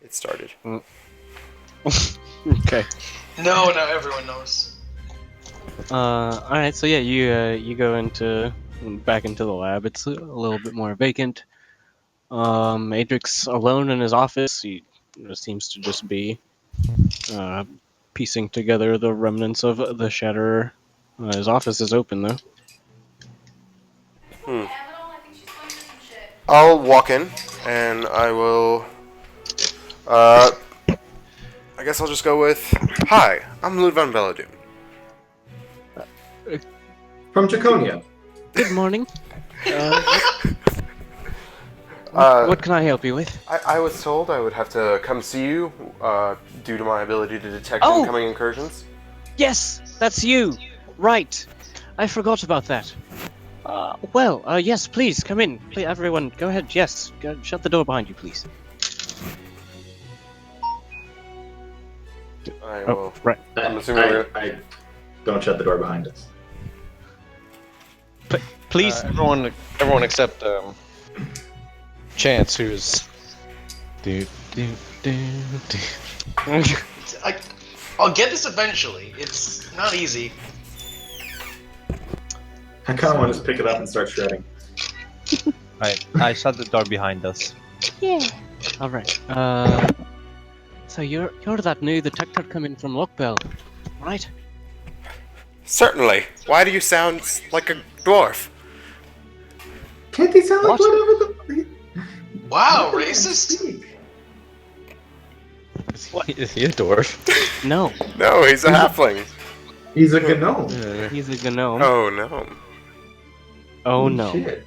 it started. Okay. No, now everyone knows. Alright, so yeah, you go back into the lab. It's a little bit more vacant. Adric's alone in his office. He seems to just be piecing together the remnants of the Shatterer. His office is open though. I'll walk in, and I will. I guess I'll just go with, "Hi, I'm Lud von Belladune." From Draconia. Good morning. What can I help you with? I was told I would have to come see you due to my ability to detect Oh! incoming incursions. Yes, that's you. Right. I forgot about that. Yes, please, come in. Please, everyone, go ahead. Yes, shut the door behind you, please. I will. Oh, right. I'm assuming I don't shut the door behind us. Please. Everyone except Chance, who's. I'll get this eventually. It's not easy. I kind of want to just pick it up and start shredding. I shut the door behind us. Yeah. All right. So you're that new detector coming from Lockbell, right? Certainly. Why do you sound like a dwarf? Can't they sound like whatever the... Wow, racist? Is he a dwarf? No. No, he's a halfling. He's a gnome. He's a gnome. Oh no. Oh no. Shit.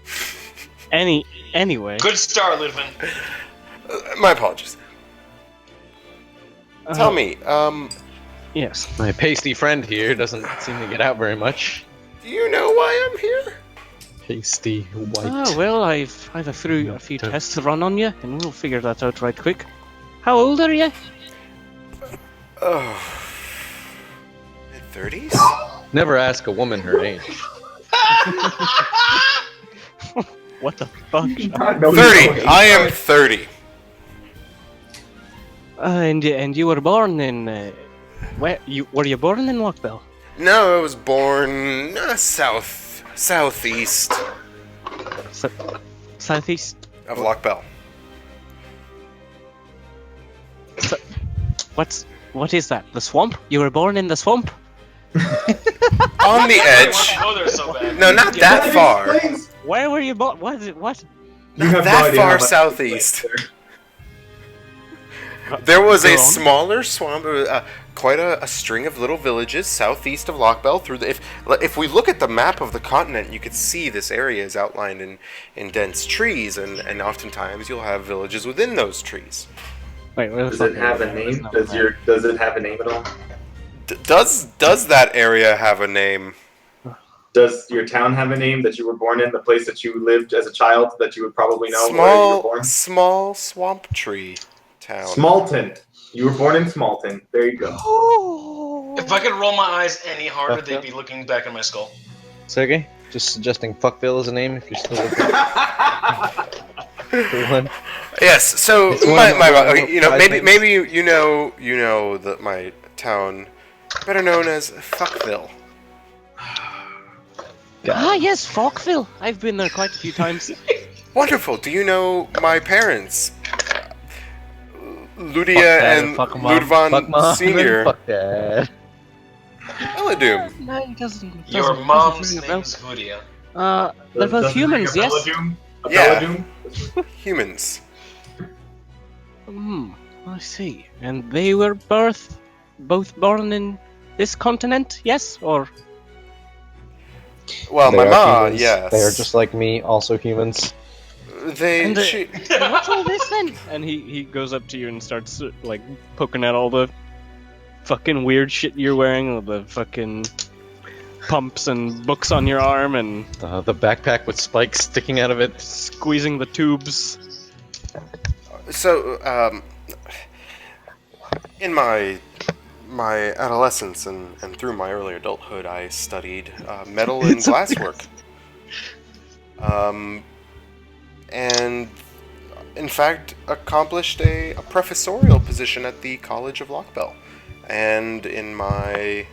Anyway. Good start, Ludwin. My apologies. Tell me, Yes. My pasty friend here doesn't seem to get out very much. do you know why I'm here? Pasty white. Oh well, I've a few tests to run on you, and we'll figure that out right quick. How old are you? Oh, mid-30s? Never ask a woman her age. What the fuck? 30. I am 30. And you were born in were you born in Lockbell? No, I was born southeast Southeast. of Lochbell. What is that? The swamp? You were born in the swamp? On the edge. Go there so bad. No, not that far. Where were you born? What is it? What? Not that far southeast. There was a smaller swamp, quite a string of little villages southeast of Lochbell. If we look at the map of the continent, you could see this area is outlined in dense trees, and oftentimes you'll have villages within those trees. Wait, Does it have a name? Does it have a name at all? Does that area have a name? Does your town have a name that you were born in? The place that you lived as a child that you would probably know where you were born? Small swamp tree town. Smalton. You were born in Smalton. There you go. If I could roll my eyes any harder, they'd be looking back at my skull. Sergey? Just suggesting Fuckville as a name if you're still looking for one. Yes. So maybe you know that my town, better known as Fuckville. Ah, yes, Falkville. I've been there quite a few times. Wonderful. Do you know my parents? Ludia and Ludvan Senior. Fuck that. Belladune. No, he doesn't. Your mom's name is Hudia. They're both humans, yes? Yeah. Humans. I see. And they were both born in this continent, yes? Or... Well, They my are mom, humans. yes. They are just like me, also humans. What's all this then? And he goes up to you and starts like poking at all the fucking weird shit you're wearing, all the fucking pumps and books on your arm, and The backpack with spikes sticking out of it. squeezing the tubes. So, in my adolescence and through my early adulthood, I studied metal and glasswork. And in fact, accomplished a professorial position at the College of Lockbell. And in my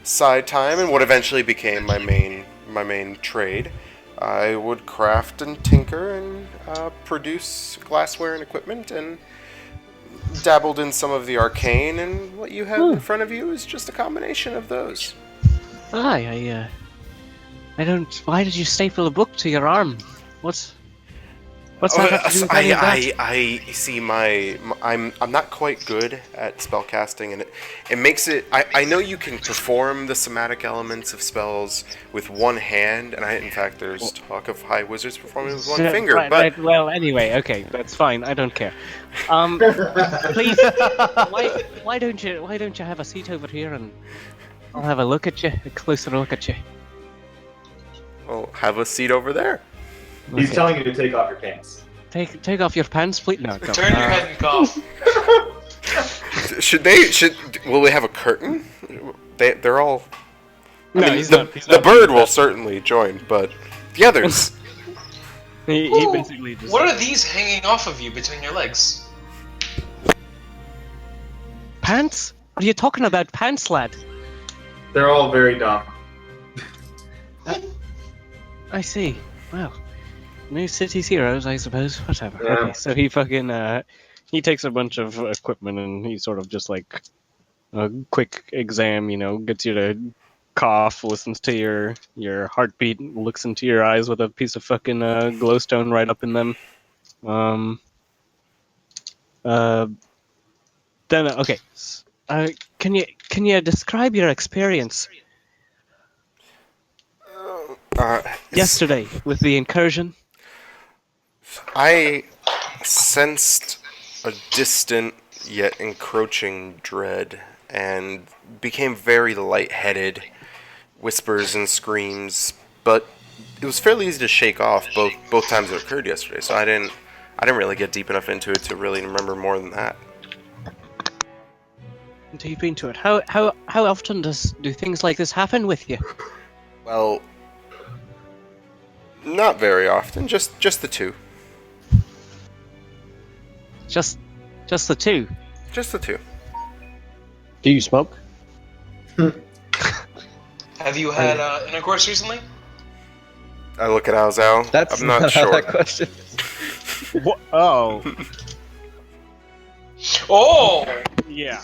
side time, and what eventually became my main trade, I would craft and tinker and produce glassware and equipment, and dabbled in some of the arcane. And what you have in front of you is just a combination of those. I don't. Why did you staple a book to your arm? What's that have to do with any of that? I see I'm not quite good at spellcasting, and it makes it. I know you can perform the somatic elements of spells with one hand, and in fact there's talk of high wizards performing with one finger. But well, anyway, okay, that's fine. I don't care. Please, why don't you have a seat over here and I'll have a look at you, a closer look at you. I'll have a seat over there. He's Okay. telling you to take off your pants. Take off your pants, please. No, go. Turn your head and cough. Will we have a curtain? They're all. No, I mean, he's the, not. He's the not bird doing will that. certainly join, but the others. He basically just. What are these hanging off of you between your legs? Pants? What are you talking about, pants, lad? They're all very dumb. I see. Well, new city's heroes, I suppose. Whatever. Yeah. Okay, so he fucking he takes a bunch of equipment and he sort of just like a quick exam, gets you to cough, listens to your heartbeat, looks into your eyes with a piece of fucking glowstone right up in them. Then okay. Can you describe your experience yesterday with the incursion? I sensed a distant yet encroaching dread and became very lightheaded, whispers and screams, but it was fairly easy to shake off both times it occurred yesterday, so I didn't really get deep enough into it to really remember more than that. Deep into it. How often do things like this happen with you? Well, not very often, just the two. Just the two. Just the two. Do you smoke? Have you had intercourse recently? I look at Alzao. That's I'm not how sure. that question. What? Oh. Oh! Yeah.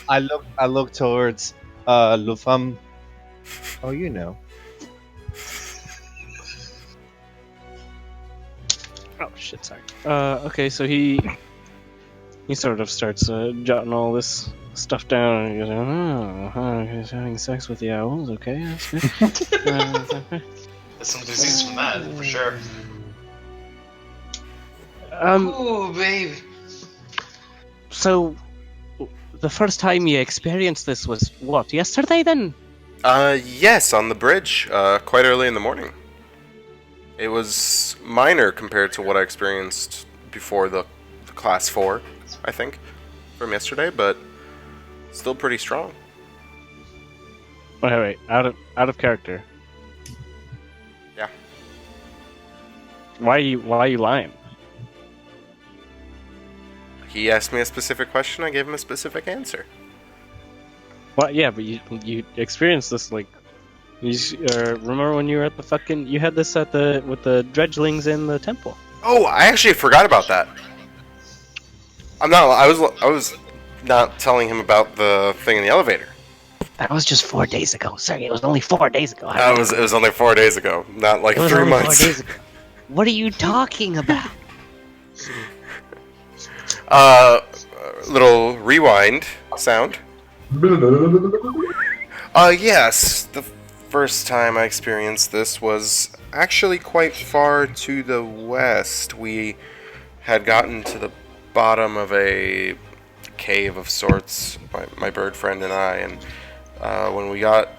I look towards Lufam. Oh, you know. Oh shit, sorry. Okay, so he sort of starts jotting all this stuff down, and he goes, he's having sex with the owls. Okay, that's good. There's some disease from that, for sure. Ooh, baby. So the first time you experienced this was what? Yesterday, then? Yes, on the bridge, quite early in the morning. It was minor compared to what I experienced before the class 4, I think, from yesterday, but still pretty strong. Wait, out of character. Yeah. Why are you lying? He asked me a specific question, I gave him a specific answer. Well, yeah, but you experienced this like. Remember when you were at the fucking? You had this with the dredgelings in the temple. Oh, I actually forgot about that. I was not telling him about the thing in the elevator. That was just 4 days ago. Sorry, it was only 4 days ago. It was only 4 days ago, not like It was 3 only months. 4 days ago. What are you talking about? Little rewind sound. Yes, the first time I experienced this was actually quite far to the west. We had gotten to the bottom of a cave of sorts, my bird friend and I, and when we got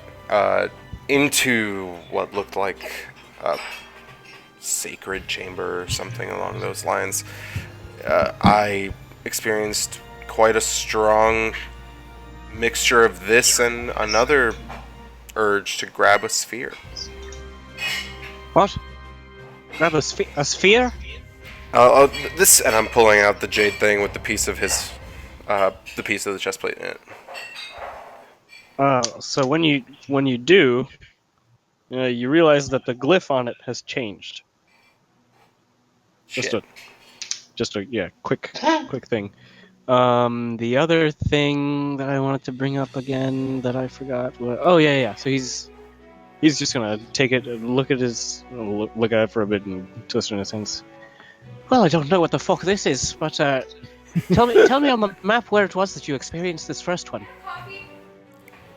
into what looked like a sacred chamber or something along those lines, I experienced quite a strong mixture of this and another urge to grab a sphere. What? Grab a sphere? This, and I'm pulling out the jade thing with the piece of his, the piece of the chest plate in it. So when you do, you realize that the glyph on it has changed. Shit. Just a quick thing. The other thing that I wanted to bring up again that I forgot. So he's just gonna take it, look at it for a bit, and twist it in his hands. Well, I don't know what the fuck this is, but tell me on the map where it was that you experienced this first one.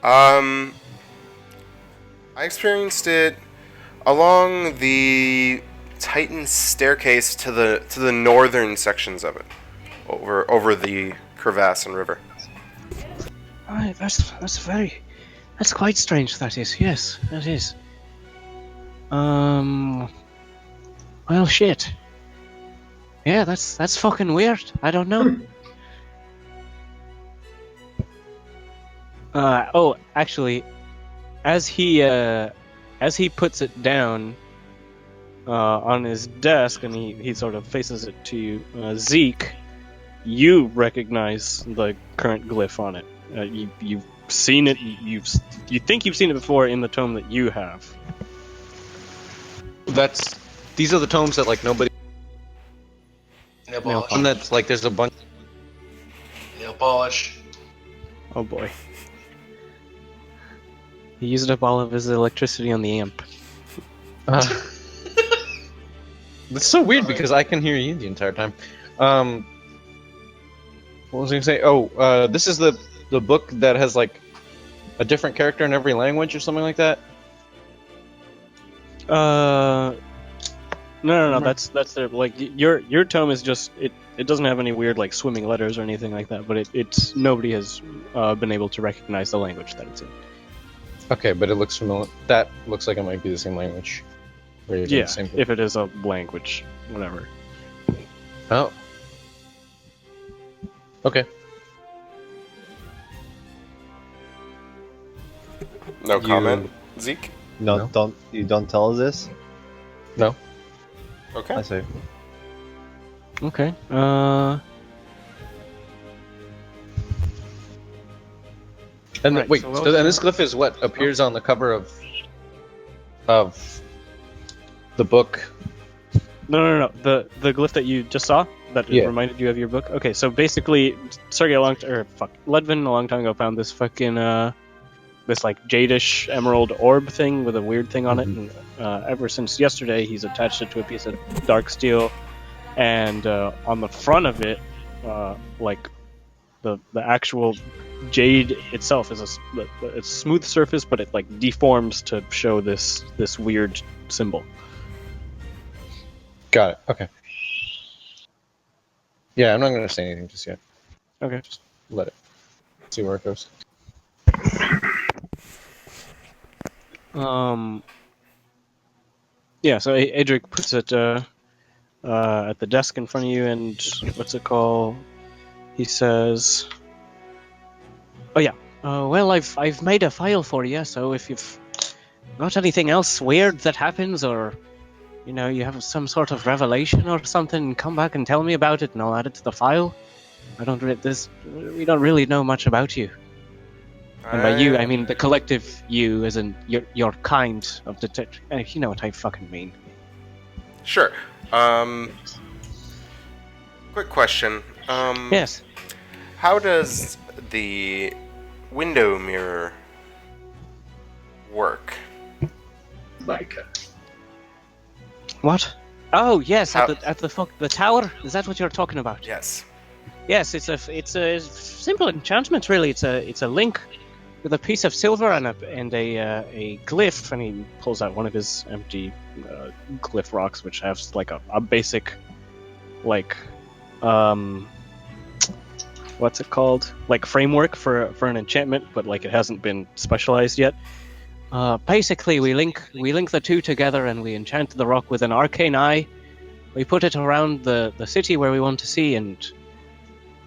I experienced it along the Titan staircase to the northern sections of it, over the crevasse and river. Alright, that's quite strange. That is, yes, that is. Well, shit. Yeah, that's fucking weird. I don't know. Actually, as he puts it down on his desk, and he sort of faces it to you, Zeke, you recognize the current glyph on it. You've seen it. You think you've seen it before in the tome that you have. These are the tomes that like nobody. Nail polish. And that's like there's a bunch. Nail polish. Oh boy. He used up all of his electricity on the amp. It's so weird because I can hear you the entire time. What was I gonna say? Oh, this is the book that has like a different character in every language or something like that. No. That's their like your tome is just it doesn't have any weird like swimming letters or anything like that. But it's nobody has been able to recognize the language that it's in. Okay, but it looks familiar. That looks like it might be the same language. Or even Yeah, the same if it is a language, whatever. Oh. Okay. No comment, Zeke? No, don't tell us this. No. Okay. I see. Okay. And Right, wait, so so and this glyph is what appears on the cover of the book. No. The glyph that you just saw that reminded you of your book. Okay, so basically, Ledvin a long time ago found this fucking this like jadish emerald orb thing with a weird thing on it, and ever since yesterday he's attached it to a piece of dark steel, and on the front of it, like the actual jade itself is a smooth surface, but it like deforms to show this weird symbol. Got it. Okay. Yeah, I'm not gonna say anything just yet. Okay. Just let it. See where it goes. Yeah, so Adric puts it at the desk in front of you, and what's it called? He says, "Oh yeah, well I've made a file for you. So if you've got anything else weird that happens, or you have some sort of revelation or something, come back and tell me about it, and I'll add it to the file. We don't really know much about you." And by you, I mean the collective you, as in your kind of detective. You know what I fucking mean. Sure. Quick question. Yes. How does the window mirror work? What? Oh yes, at the tower. Is that what you're talking about? Yes. Yes, it's a simple enchantment, really. It's a link with a piece of silver and a glyph, and he pulls out one of his empty glyph rocks, which has like a basic, like, what's it called? Like framework for an enchantment, but like it hasn't been specialized yet. Basically, we link the two together, and we enchant the rock with an arcane eye. We put it around the city where we want to see, and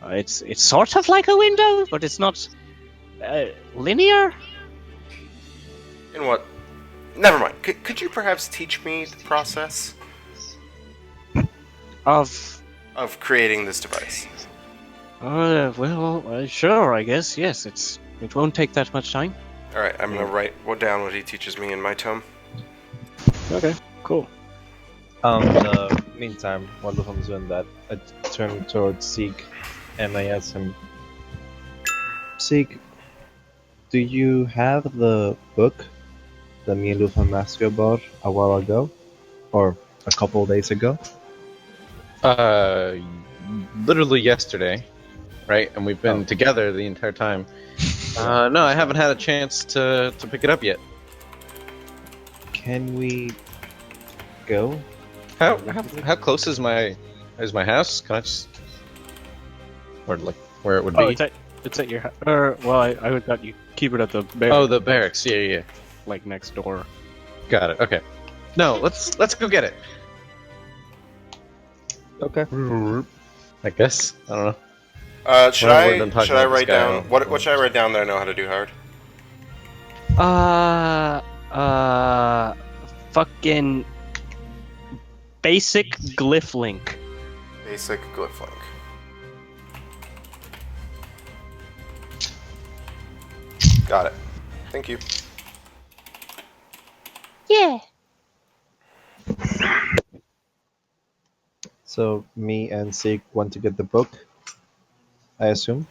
it's sort of like a window, but it's not linear. In what? Never mind. Could you perhaps teach me the process? Of of creating this device? sure, I guess. Yes, it won't take that much time. All right, I'm gonna write down what he teaches me in my tome. Okay, cool. In the meantime, while Lufam's doing that, I turn towards Zeke and I ask him, Zeke, do you have the book that me and Lufam asked you about a while ago? Or a couple of days ago? Literally yesterday, right? And we've been together the entire time. No, I haven't had a chance to pick it up yet. Can we go? How close is my house? Can I just or like where it would be? Oh, it's at your house. Well, I would thought you keep it at the barracks. Oh, the barracks. Yeah. Like next door. Got it. Okay. No, let's go get it. Okay. I guess. I don't know. Should Well, we're done talking I about this write guy. down what should I write down that I know how to do, Howard? Fucking basic glyph link. Basic glyph link. Got it. Thank you. Yeah. So me and Zeke want to get the book, I assume.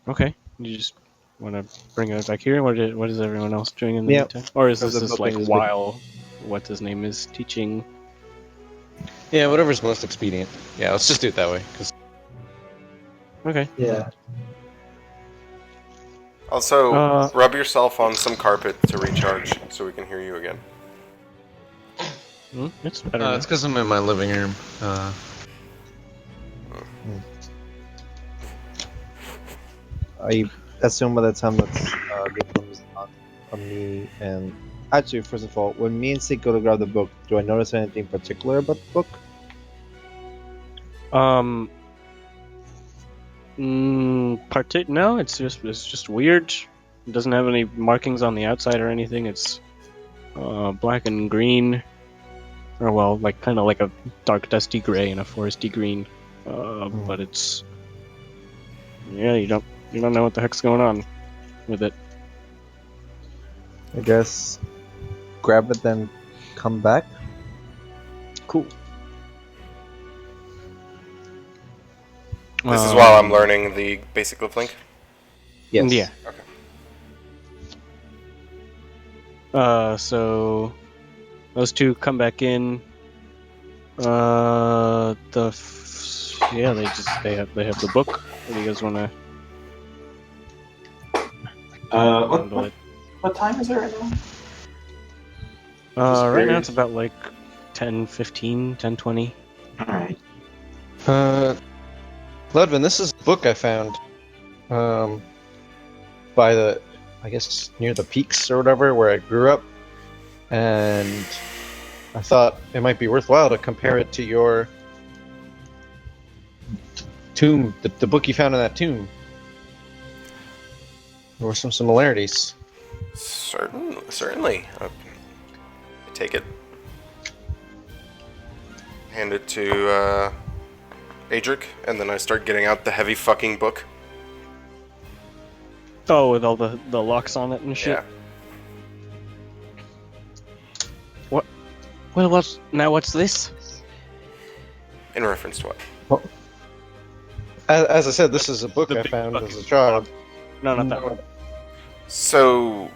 Okay. You just want to bring it back here? What is everyone else doing in the Yeah. meantime? Or is Because this the just book like is while what's his name is teaching? Yeah, whatever's most expedient. Yeah, let's just do it that way. Okay. Yeah. Also, Uh, rub yourself on some carpet to recharge so we can hear you again. It's better. now. It's because I'm in my living room. I assume by the time that Lufam is not on me and... Actually, first of all, when me and Zeke go to grab the book, do I notice anything particular about the book? No, it's just weird. It doesn't have any markings on the outside or anything. It's black and green, or well, like kind of like a dark dusty gray and a foresty green. But it's you don't know what the heck's going on with it. I guess grab it then come back. Cool. This is while I'm learning the basic glyph link. Yes. Yeah. Okay. So those two come back in. They have the book. What do you guys want to handle it? What time is it right now? Right now it's about like 10:15, 10:20. Alright. Ludwin, this is a book I found by the, I guess, near the peaks or whatever, where I grew up. And I thought it might be worthwhile to compare it to your tomb, the book you found in that tomb. There were some similarities. Certainly. I take it. Hand it to Adric, and then I start getting out the heavy fucking book. Oh, with all the locks on it and shit. Yeah. Well, what's this? In reference to what? As I said, this is a book The I big found book. as a child. No, not that one. So,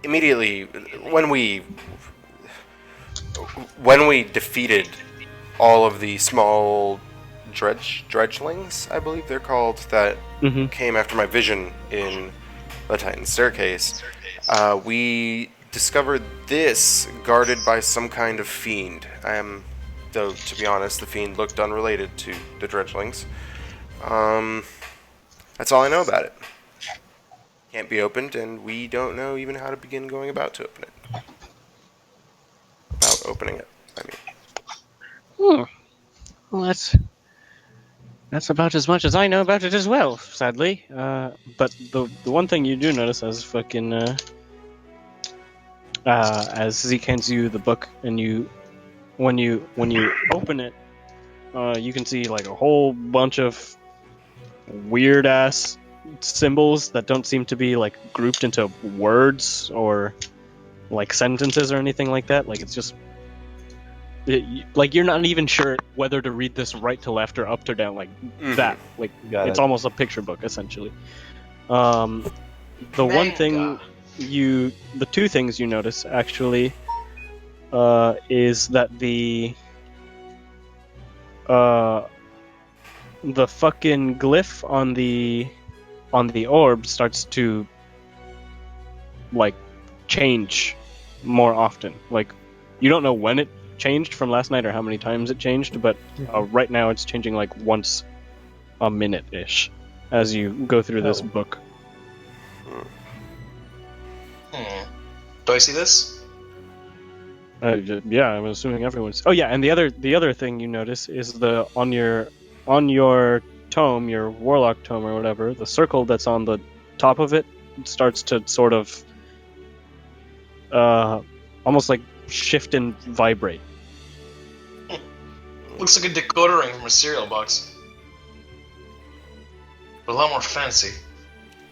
immediately when we defeated all of the small dredgelings, I believe they're called, that Mm-hmm. came after my vision in the Titan Staircase, we discovered this guarded by some kind of fiend. Though, to be honest, the fiend looked unrelated to the dredgelings. That's all I know about it. Can't be opened, and we don't know even how to begin going about to open it. About opening it, I mean. Well, that's about as much as I know about it as well, sadly. But the one thing you do notice as as Zeke hands you the book, and when you open it, you can see like a whole bunch of weird ass symbols that don't seem to be like grouped into words or like sentences or anything like that. Like it's just like you're not even sure whether to read this right to left or up to down, like that. Like Got it's it. almost a picture book essentially. The one thing the two things you notice actually is that the fucking glyph on the orb starts to like change more often. Like you don't know when it changed from last night or how many times it changed, but right now it's changing like once a minute ish as you go through this book. Do I see this? Yeah, I'm assuming everyone's. Oh yeah, and the other thing you notice is the on your tome, your warlock tome or whatever, the circle that's on the top of it starts to sort of almost like shift and vibrate. Looks like a decoder ring from a cereal box. But a lot more fancy.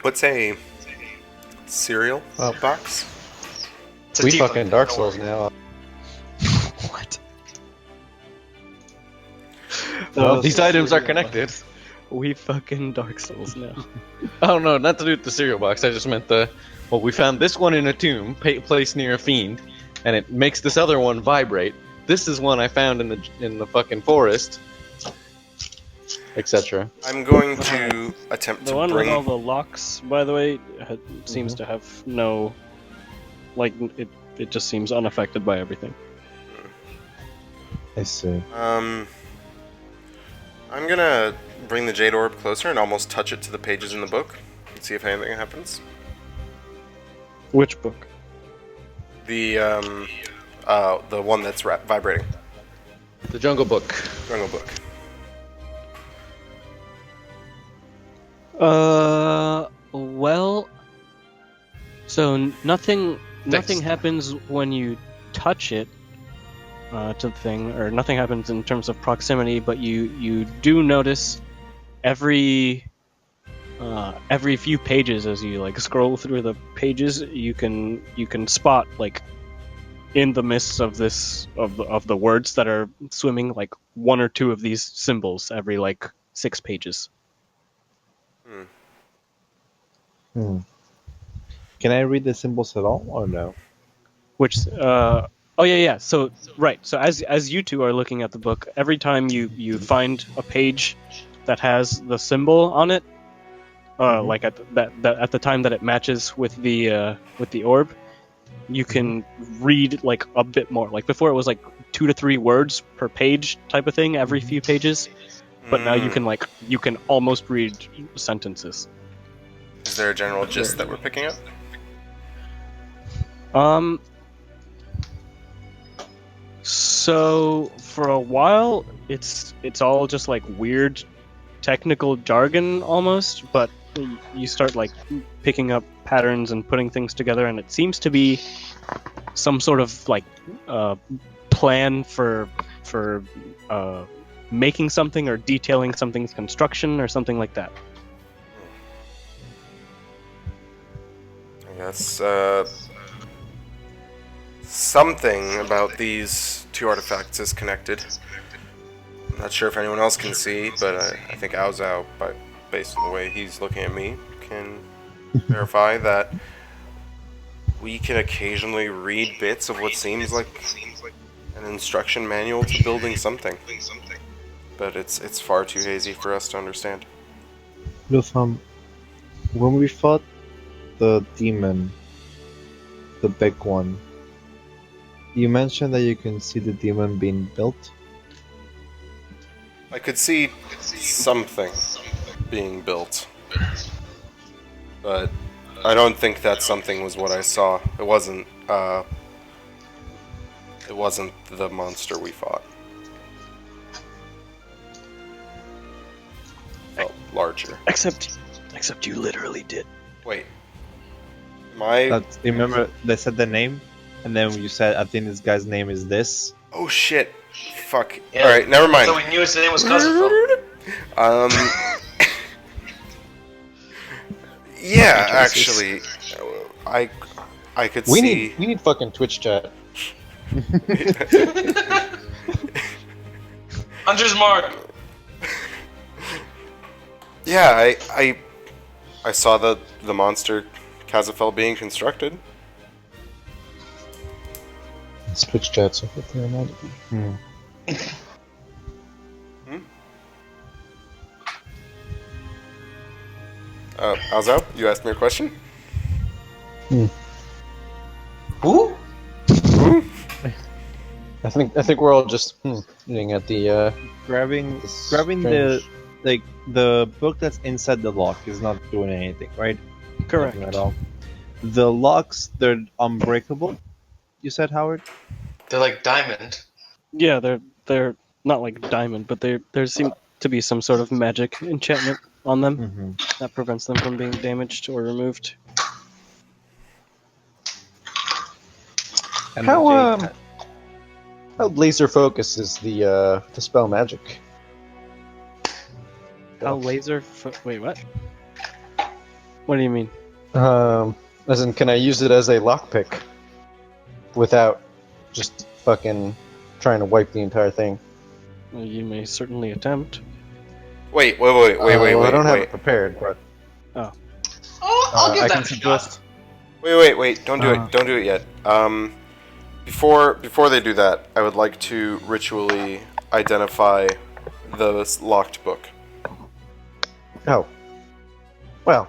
What's a cereal box? It's a We tiefling fucking thing, Dark don't Souls worry. now. What? Well, these items are connected. We fucking Dark Souls now. Oh no, not to do with the cereal box. I just meant we found this one in a tomb, placed near a fiend, and it makes this other one vibrate. This is one I found in the fucking forest, etc. I'm going to attempt The to one bring. with all the locks, by the way, seems to have no, like it just seems unaffected by everything. I see. I'm gonna bring the jade orb closer and almost touch it to the pages in the book and see if anything happens. Which book? The one that's vibrating. The Jungle Book. Jungle book. Well, so nothing happens when you touch it to the thing, or nothing happens in terms of proximity, but you do notice every few pages as you like scroll through the pages, you can spot like in the midst of the words that are swimming like one or two of these symbols every like 6 pages. Can I read the symbols at all, or no? Which so right, so as you two are looking at the book, every time you find a page that has the symbol on it, like at the time that it matches with the orb, you can read like a bit more. Like before it was like 2 to 3 words per page type of thing every few pages, but now you can almost read sentences. Is there a general gist that we're picking up? So for a while, it's all just like weird technical jargon almost, but you start like picking up patterns and putting things together, and it seems to be some sort of like plan for making something or detailing something's construction or something like that. I guess something about these two artifacts is connected. I'm not sure if anyone else can see, but I think Ao Zhao, based on the way he's looking at me, can verify that we can occasionally read bits of what seems like an instruction manual to building something. But it's far too hazy for us to understand. Lufam, when we fought the demon, the big one, you mentioned that you can see the demon being built. I could see something being built, but I don't think that something was what I saw. It wasn't the monster we fought. Felt larger. Except you literally did. Wait. Remember they said the name, and then you said, "I think this guy's name is this." Oh shit! Fuck. Yeah. All right, never mind. So we knew its name was Kazuko. Yeah, Fucking actually, I could We see. need fucking Twitch chat. Hunter's Mark. Yeah, I saw the monster Kazafel being constructed. It's Twitch chat, so hopefully I'm not. Alzo, you asked me a question? Who? I think we're all just looking at the Grabbing Strange. the book that's inside the lock is not doing anything, right? Correct. Nothing at all. The locks, they're unbreakable. You said, Howard? They're like diamond. Yeah, they're not like diamond, but there seems to be some sort of magic enchantment on them Mm-hmm. that prevents them from being damaged or removed. And how laser focus is the spell magic? How wait, what? What do you mean? As in, can I use it as a lockpick without just fucking trying to wipe the entire thing? Well, you may certainly attempt. Wait, Well, I don't have wait. it prepared, but Oh, I'll give I that can a shot. suggest. Wait, don't do it. Don't do it yet. Before they do that, I would like to ritually identify the locked book. oh, well,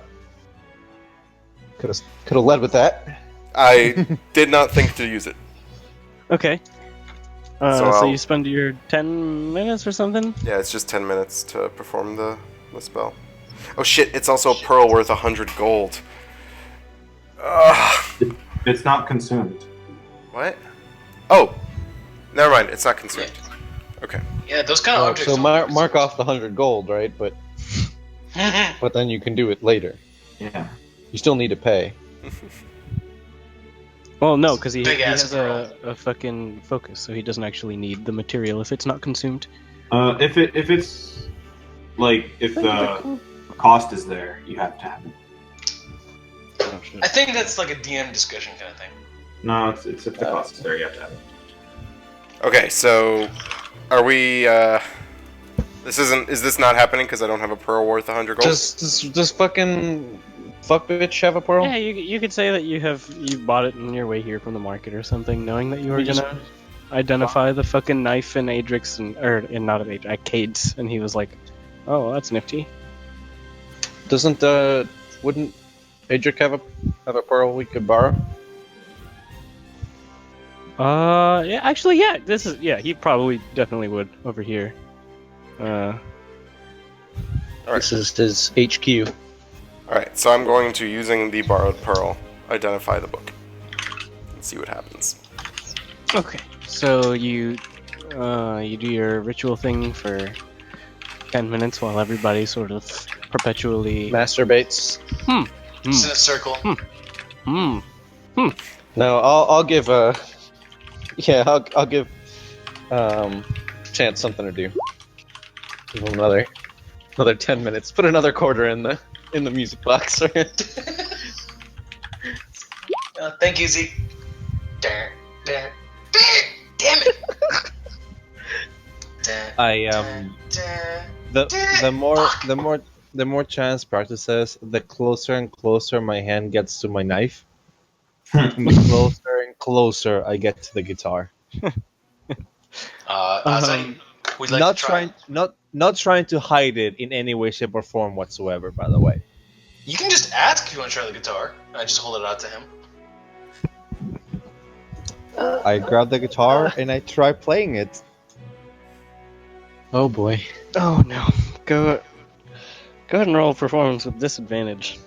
could have led with that. I did not think to use it. Okay. So So I'll- you spend your 10 minutes or something? Yeah, it's just 10 minutes to perform the spell. Oh shit, it's also a pearl worth 100 gold. Ugh. It's not consumed. What? Oh, never mind. It's not consumed. Okay. Yeah, those kind of objects. So mark off the 100 gold, right? But then you can do it later. Yeah. You still need to pay. Well, no, because he Big ass has a fucking focus, so he doesn't actually need the material if it's not consumed. If the cost is there, you have to have it. Oh, shit. I think that's like a DM discussion kind of thing. No, it's if the cost is there, you have to have it. Okay, so are we? Is this not happening because I don't have a pearl worth 100 gold? Does fucking fuck bitch have a pearl? Yeah, you could say that you bought it on your way here from the market or something, knowing that you were gonna identify the fucking knife in Adrix and not in Adrix, Cades, and he was like, "Oh, that's nifty." Doesn't wouldn't Adric have a pearl we could borrow? Yeah, actually, yeah, he probably definitely would over here. Alright. This is his HQ. Alright, so I'm going to, using the borrowed pearl, identify the book. And see what happens. Okay, so you do your ritual thing for 10 minutes while everybody sort of perpetually. Masturbates. Just in a circle. No, I'll give I'll give Chance something to do. Give him another 10 minutes. Put another quarter in the music box. Thank you, Zeke. Damn it! The more Chance practices, the closer and closer my hand gets to my knife. And the closer and closer I get to the guitar. Azai, we'd like Not to try. not trying to hide it in any way, shape, or form whatsoever. By the way, You can just ask if you want to try the guitar. I just hold it out to him. I grab the guitar and I try playing it. Oh boy. Oh no. Go ahead and roll performance with disadvantage.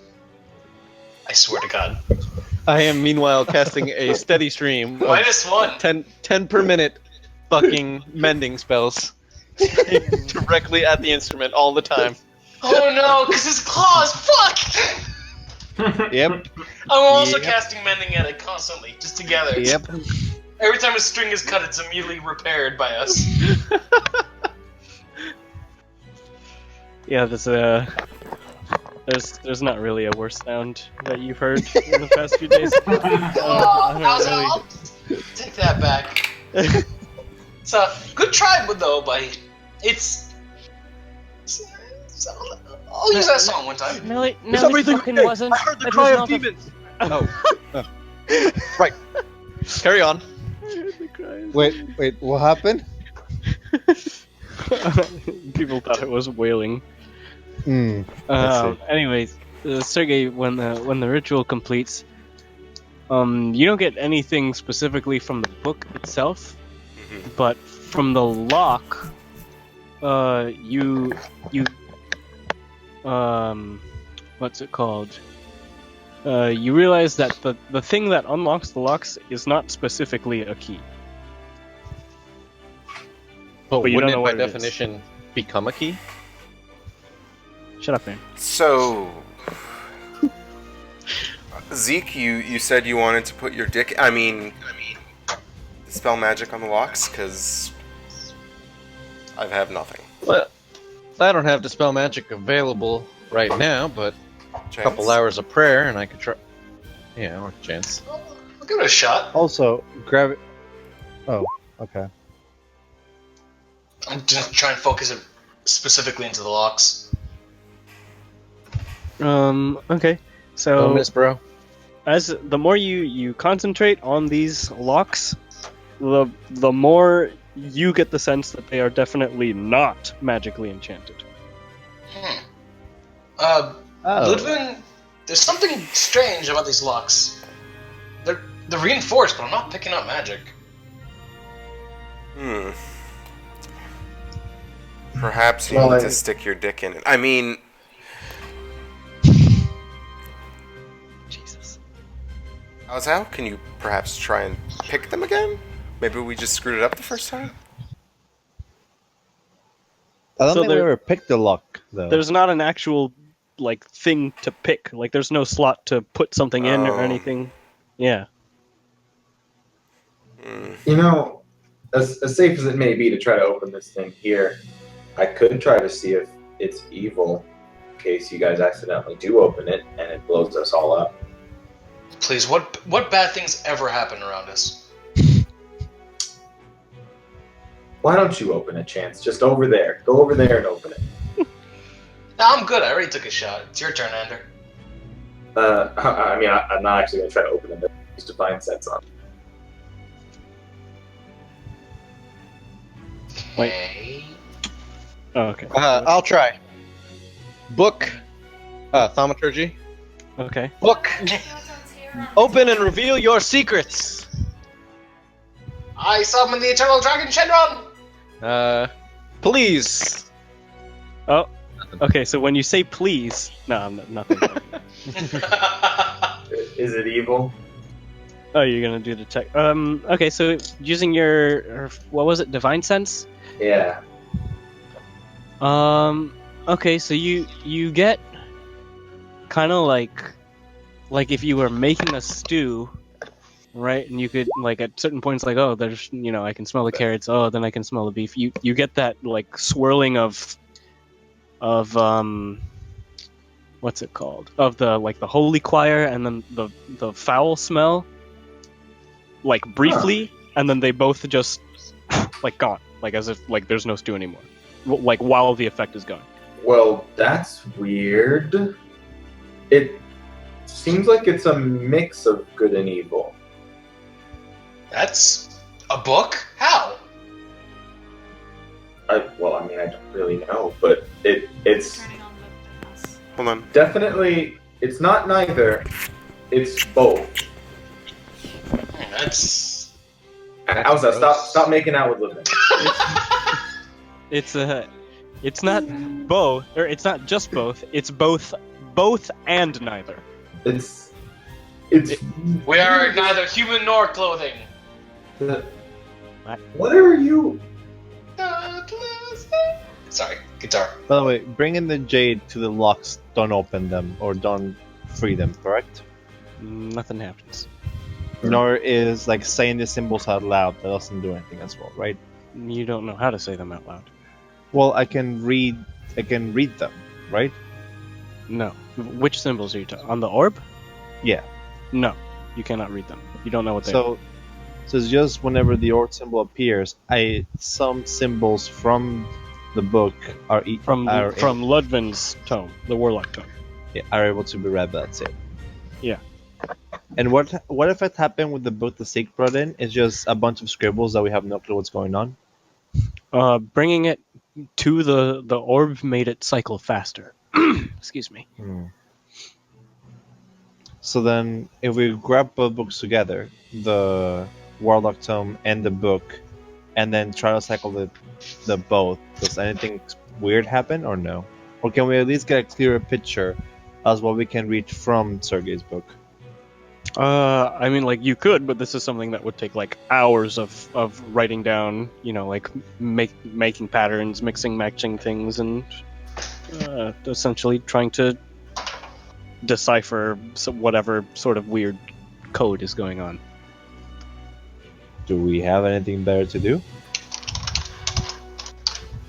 I swear to God. I am meanwhile casting a steady stream of -1. 10 per minute fucking mending spells directly at the instrument all the time. Oh no, because his claws. Fuck. Yep. I'm also Yep. casting mending at it constantly, just together. Yep. Every time a string is cut, it's immediately repaired by us. Yeah, there's not really a worse sound that you've heard in the past few days. I'll take that back. It's a good try, though, buddy. I'll use that song one time. Nelly everything fucking okay? wasn't. I heard the it cry was of not a- demons. Oh. Right. Carry on. Wait, what happened? People thought it was wailing. I see. Anyways, Sergey, when the ritual completes, you don't get anything specifically from the book itself, but from the lock, you what's it called? You realize that the thing that unlocks the locks is not specifically a key. But you don't wouldn't know it, what by it is. definition, become a key? Shut up, man. So, Zeke, you said you wanted to put your dick. I mean, dispel magic on the locks, because I have nothing. Well, I don't have dispel magic available right now, but Chance. a couple hours of prayer and I could try. Yeah, or chance. I'll give it a shot. Also, grab it. Oh, okay. I'm just trying to focus it specifically into the locks. Okay. Oh, So miss, bro. as the more you concentrate on these locks, the more you get the sense that they are definitely not magically enchanted. Oh. Ludwin, there's something strange about these locks. They're reinforced, but I'm not picking up magic. Perhaps you need to stick your dick in it. I mean, Jesus. How can you perhaps try and pick them again? Maybe we just screwed it up the first time? I don't So think we there- ever picked the lock, though. There's not an actual like thing to pick. Like there's no slot to put something in or Oh. anything. Yeah. You know, as safe as it may be to try to open this thing here, I could try to see if it's evil in case you guys accidentally do open it and it blows us all up. Please, what bad things ever happen around us? Why don't you open it, Chance? Just over there. Go over there and open it. No, I'm good. I already took a shot. It's your turn, Ander. I mean, I'm not actually going to try to open it. Use divine sense on it. Wait. Hey. Oh, okay. I'll try. Book. Thaumaturgy. Okay. Book. Open and reveal your secrets. I summon the eternal dragon Shenron! Please. Oh. Okay. So when you say please, no, nothing. Is it evil? Oh, you're gonna do the check. Okay. So using your what was it? Divine sense. Yeah. Okay, so you get kind of like if you were making a stew, right? And you could like at certain points like, oh, there's I can smell the carrots. Oh, then I can smell the beef. You get that like swirling of what's it called? Of the like the holy choir and then the foul smell like briefly and then they both just like gone. Like as if like there's no stew anymore. Like while the effect is gone. Well, that's weird. It seems like it's a mix of good and evil. That's a book? How? I don't really know, but it's Hold on. definitely, it's not neither, it's both. That's... Alza, stop making out with Living. It's not both, or it's not just both. It's both and neither. It's We are neither human nor clothing. what are you? Sorry, guitar. By the way, bringing the jade to the locks don't open them or don't free them, correct? Nothing happens. Nor is like saying the symbols out loud that doesn't do anything as well, right? You don't know how to say them out loud. Well, I can read them, right? No. Which symbols are you talking? On the orb? Yeah. No. You cannot read them. You don't know what they are. So it's just whenever the orb symbol appears, some symbols from the book are From Ludvin's tome, the Warlock tome. are able to be read. That's it. Yeah. And what if it happened with the book the Seek brought in? It's just a bunch of scribbles that we have no clue what's going on. Bringing it to the orb made it cycle faster. Excuse me. So then, if we grab both books together, the Warlock tome and the book, and then try to cycle the both, does anything weird happen or no? Or can we at least get a clearer picture as what we can read from Sergei's book? I mean, like, you could, but this is something that would take, like, hours of writing down, you know, like, making patterns, mixing, matching things, and essentially trying to decipher whatever sort of weird code is going on. Do we have anything better to do?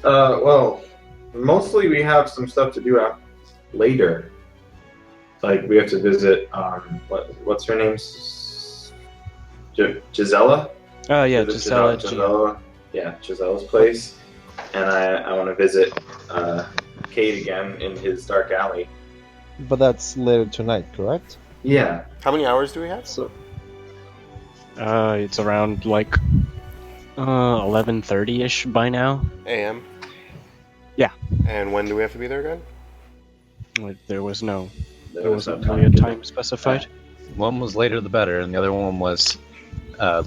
Well, mostly we have some stuff to do later. Like we have to visit what's her name? Gisela? Oh yeah, Visit Gisela. Yeah, Gisella's place. And I want to visit Cade again in his dark alley. But that's later tonight, correct? Yeah. How many hours do we have? So It's around like 11:30ish by now. AM? Yeah. And when do we have to be there again? Like, there wasn't no really a time specified. One was later the better, and the other one was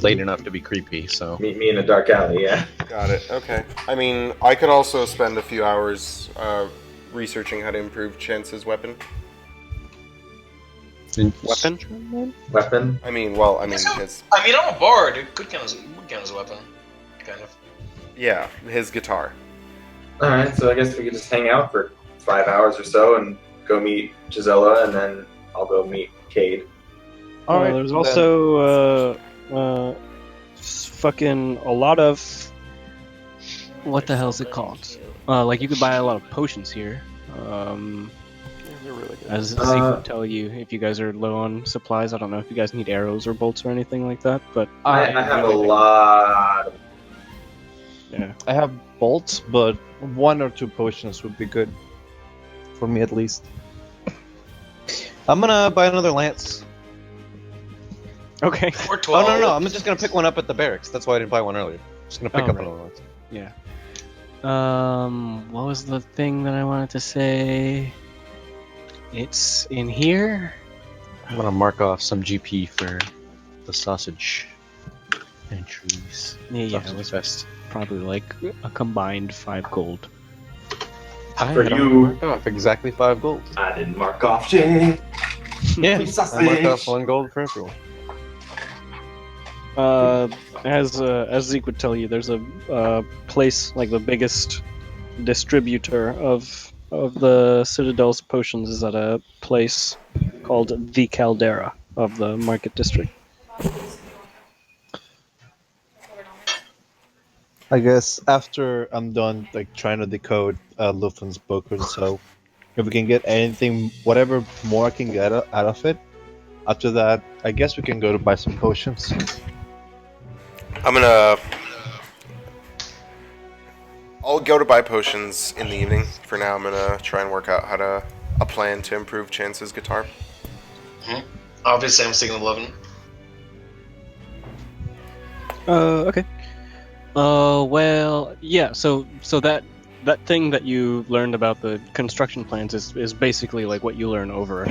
late enough to be creepy. So Meet me in a dark alley, yeah. Got it. Okay. I mean, I could also spend a few hours researching how to improve Chance's weapon. Weapon? I mean, his... I mean, I'm a bard. It could count as a weapon, kind of. Yeah, his guitar. Alright, so I guess we could just hang out for 5 hours or so and go meet Gisela, and then I'll go meet Cade. Alright, there's also fucking a lot of... What the hell is it called? Like, you could buy a lot of potions here. They're really good. As Zeke would tell you, if you guys are low on supplies, I don't know if you guys need arrows or bolts or anything like that, but... I have a lot of... Yeah. I have bolts, but 1 or 2 potions would be good. For me, at least. I'm gonna buy another lance. Okay. Or 12. Oh no, I'm just gonna pick one up at the barracks. That's why I didn't buy one earlier. Just gonna pick up right. another lance. Yeah. What was the thing that I wanted to say? It's in here? I'm gonna mark off some GP for the sausage entries. Yeah, Sausage it was fest. probably like a combined 5 gold. For you, Mark off exactly 5 gold. I didn't mark off shit. Yeah. I marked off 1 gold for everyone. As Zeke would tell you, there's a place, like the biggest distributor of the Citadel's potions is at a place called the Caldera of the Market District. I guess after I'm done, like trying to decode Lufton's book, and so if we can get anything, whatever more I can get out of it, after that, I guess we can go to buy some potions. I'll go to buy potions in the evening. For now, I'm gonna try and work out a plan to improve Chance's guitar. Obviously, I'm sticking to 11. Okay. Well, yeah. So that thing that you learned about the construction plans is basically like what you learn over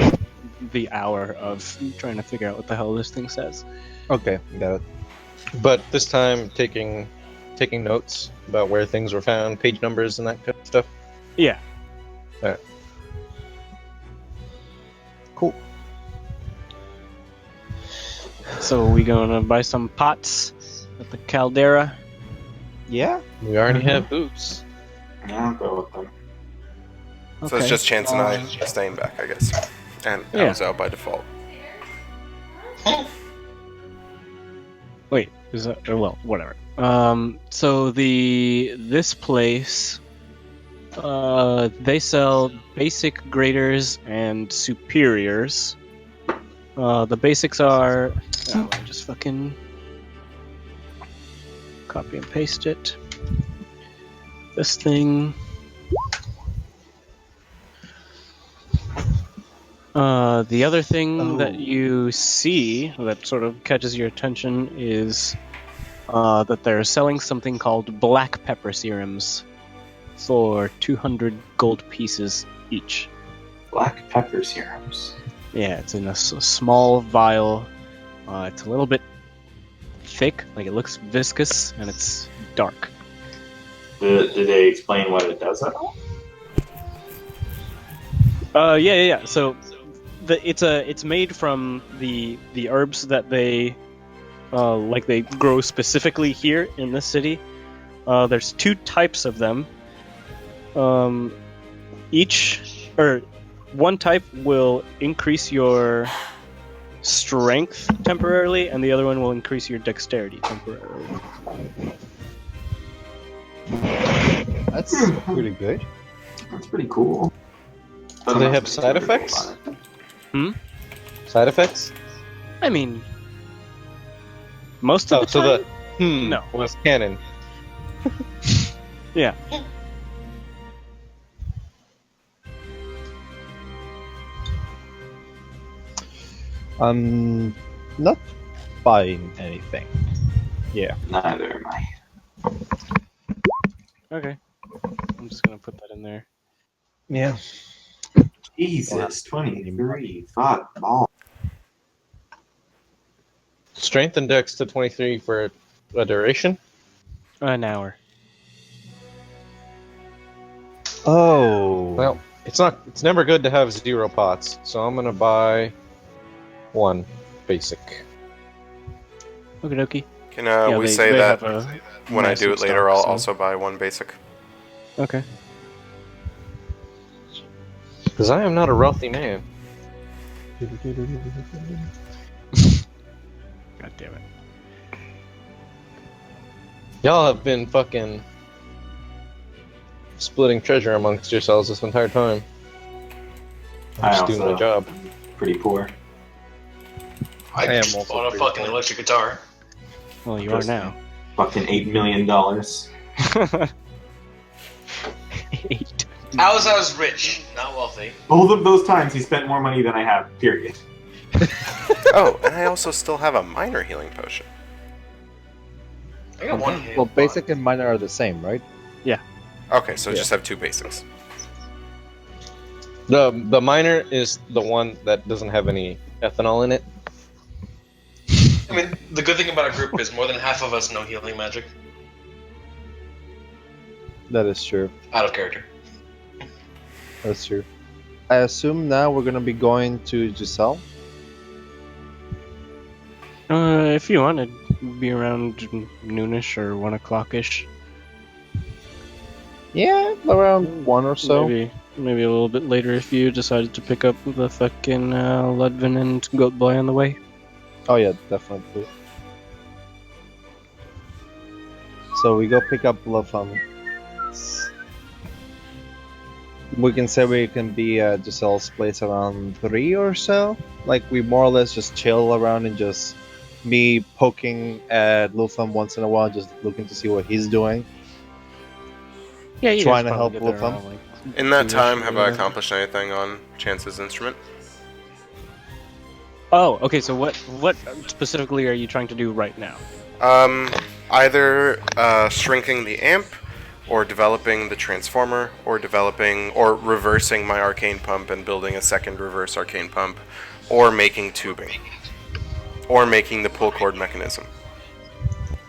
the hour of trying to figure out what the hell this thing says. Okay, got it. But this time, taking notes about where things were found, page numbers, and that kind of stuff. Yeah. Alright. Cool. So we gonna buy some pots at the Caldera? Yeah. We already have boots. I'll go with them. So it's just Chance and I staying back, I guess. And Yeah. Aozo by default. Wait, is that well, whatever. So this place, they sell basic graders and superiors. The basics are. Let me just fucking copy and paste it. This thing. The other thing that you see that sort of catches your attention is that they're selling something called black pepper serums for 200 gold pieces each. Black pepper serums. Yeah, it's in a small vial. It's a little bit thick, like it looks viscous, and it's dark. Did they explain what it does at all? Yeah. So it's made from the herbs that they they grow specifically here in this city. There's 2 types of them. One type will increase your strength temporarily, and the other one will increase your dexterity temporarily. That's pretty good. That's pretty cool. Do they have side effects? Side effects? I mean, most of the time. No. Was canon. Yeah. I'm not buying anything. Yeah. Neither am I. Okay. I'm just gonna put that in there. Yeah. Jesus, 23. Fuck, ball. Strength and dex to 23 for a duration? An hour. Oh. Well, it's never good to have 0 pots, so I'm gonna buy 1 basic. Okie dokie. Can Yeah, we they- say they that have a when I do it massive later, stock, I'll so- also buy 1 basic? Okay. Because I am not a wealthy man. God damn it. Y'all have been fucking splitting treasure amongst yourselves this entire time. I'm just doing my job. Pretty poor. I am just also bought a pretty fucking poor. electric guitar. Well, you are now. Fucking $8 million. 8. I was rich, not wealthy. Both of those times he spent more money than I have, period. Oh, and I also still have a minor healing potion. I got one hit. Well, basic and minor are the same, right? Okay, so Yeah. just have 2 basics. The minor is the one that doesn't have any ethanol in it. I mean, the good thing about our group is more than half of us know healing magic. That is true. Out of character. That's true. I assume now we're gonna be going to Giselle. If you want, it'd be around noonish or 1 o'clock-ish. Yeah, around 1 or so. Maybe a little bit later if you decided to pick up the fucking Ludvin and Goat Boy on the way. Oh yeah, definitely. So we go pick up Lufum. We can say we can be at Giselle's place around 3 or so. Like we more or less just chill around and just me poking at Lufum once in a while, just looking to see what he's doing. Yeah, you Trying guys to probably help get there Wolfram. around, like, In that 2-ish time, or have I whatever. accomplished anything on Chance's instrument? Oh, okay. So what specifically are you trying to do right now? Either shrinking the amp, or developing the transformer, or reversing my arcane pump and building a second reverse arcane pump, or making tubing, or making the pull cord mechanism.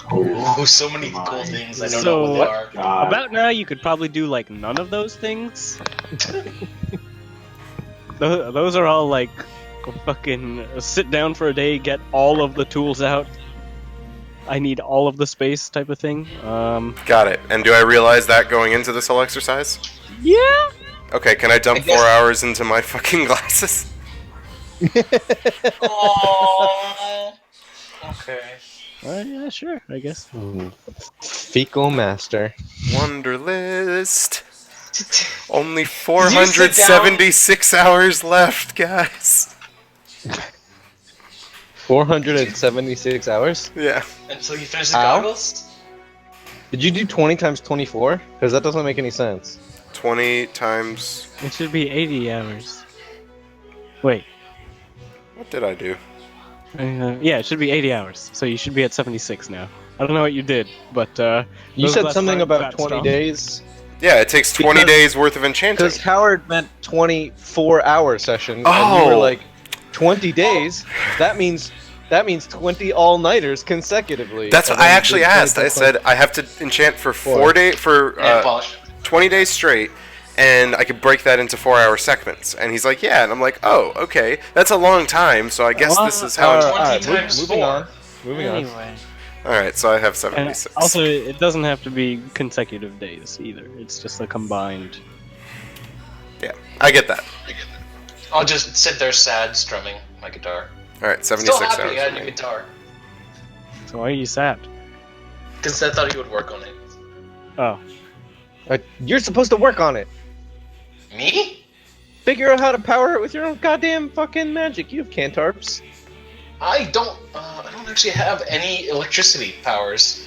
Oh, so many cool things. I don't So- know what they are. God. About now, you could probably do like none of those things. Those are all like fucking sit down for a day, get all of the tools out. I need all of the space type of thing. Got it. And do I realize that going into this whole exercise? Yeah. Okay, can I dump I guess- 4 hours into my fucking glasses? Aww. Okay. Yeah, sure, I guess. Fecal master. Wonderlist. Only Did you sit down 476 hours left, guys. 476 hours? Yeah. until you finish the Ow. goggles? Did you do 20 times 24? Because that doesn't make any sense. 20 times. It should be 80 hours. Wait. What did I do? Yeah, it should be 80 hours. So you should be at 76 now. I don't know what you did, but You those said glasses something aren't about that 20 strong. days? Yeah, it takes 20 Because- days worth of enchanting. Because Howard meant 24-hour session, and you were Oh. like, 20 days? That means 20 all-nighters consecutively. That's And what I then actually did asked. 20 I said I have to enchant for Four. And polish. 20 days straight, and I could break that into 4-hour segments. And he's like, yeah. And I'm like, oh, okay. That's a long time, so I guess this is how... Uh, 20 alright, times moving 4. on. Moving on. Anyway. Alright, so I have And 76. also, it doesn't have to be consecutive days either. It's just a combined. Yeah, I get that. I'll just sit there sad, strumming my guitar. Alright, Still 76 happy hours I had a new remaining. guitar. So why are you sad? Because I thought he would work on it. Oh. You're supposed to work on it. Me? Figure out how to power it with your own goddamn fucking magic. You have cantarps. I don't actually have any electricity powers.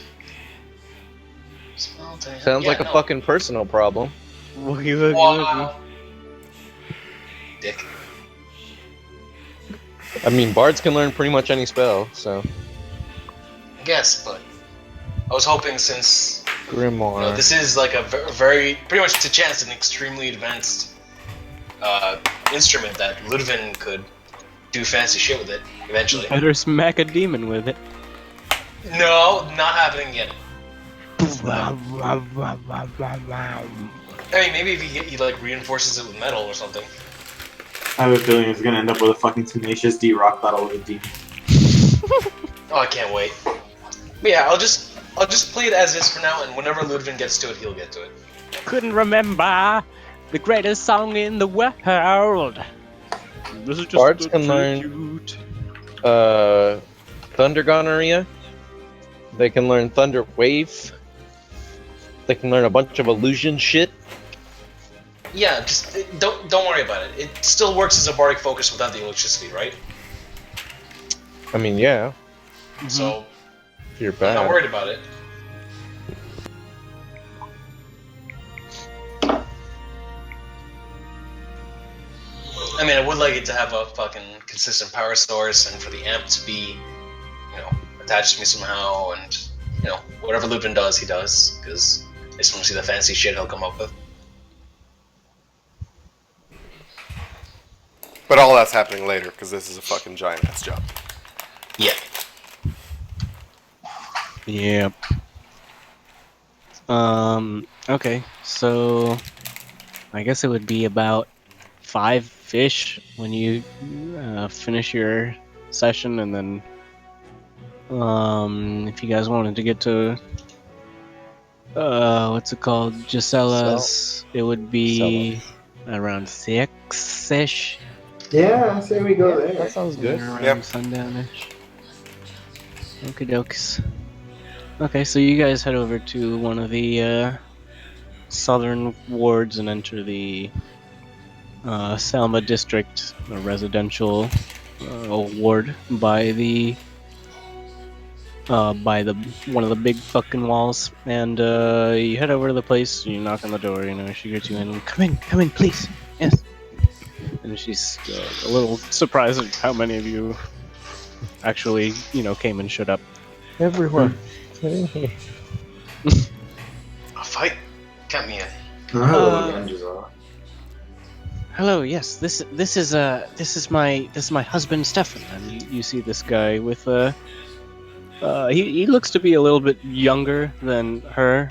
Sounds like a no. fucking personal problem. Woogie woogie Wow. Dick. I mean, bards can learn pretty much any spell, so. I guess, but I was hoping since Grimoire. this is like a very pretty much to chance an extremely advanced instrument that Ludwin could do fancy shit with it eventually. woogie. Better smack a demon with it. No, not happening yet. I mean, maybe if he like reinforces it with metal or something. I have a feeling it's gonna end up with a fucking tenacious D rock battle with a demon. Oh, I can't wait. But yeah, I'll just play it as is for now, and whenever Ludwin gets to it, he'll get to it. Couldn't remember the greatest song in the world. This is just Bards a can learn- tribute. Thunder Gonorrhea. They can learn Thunder Wave. They can learn a bunch of illusion shit. Yeah, just don't worry about it. It still works as a bardic focus without the electricity, right? I mean, yeah, So if you're I'm bad. not worried about it. I mean, I would like it to have a fucking consistent power source, and for the amp to be, attached to me somehow, and whatever Lupin does, he does, because I just want to see the fancy shit he'll come up with. But all that's happening later, because this is a fucking giant-ass job. Yeah. Yep. Okay, so I guess it would be about 5-ish when you finish your session, and then if you guys wanted to get to what's it called, Gisella's, it would be around 6-ish. Yeah, I say we go That there. sounds good. Around Yep. sundown-ish. Okie dokes. Okay, so you guys head over to one of the southern wards and enter the Salma district, a residential ward by the one of the big fucking walls, and you head over to the place. You knock on the door. She greets you in. Come in, please. Yes. And she's a little surprised at how many of you actually, came and showed up. Everyone. A fight? Count me in. Hello again, Gisela. Hello. Yes. This is my husband Stefan, and you see this guy with he looks to be a little bit younger than her.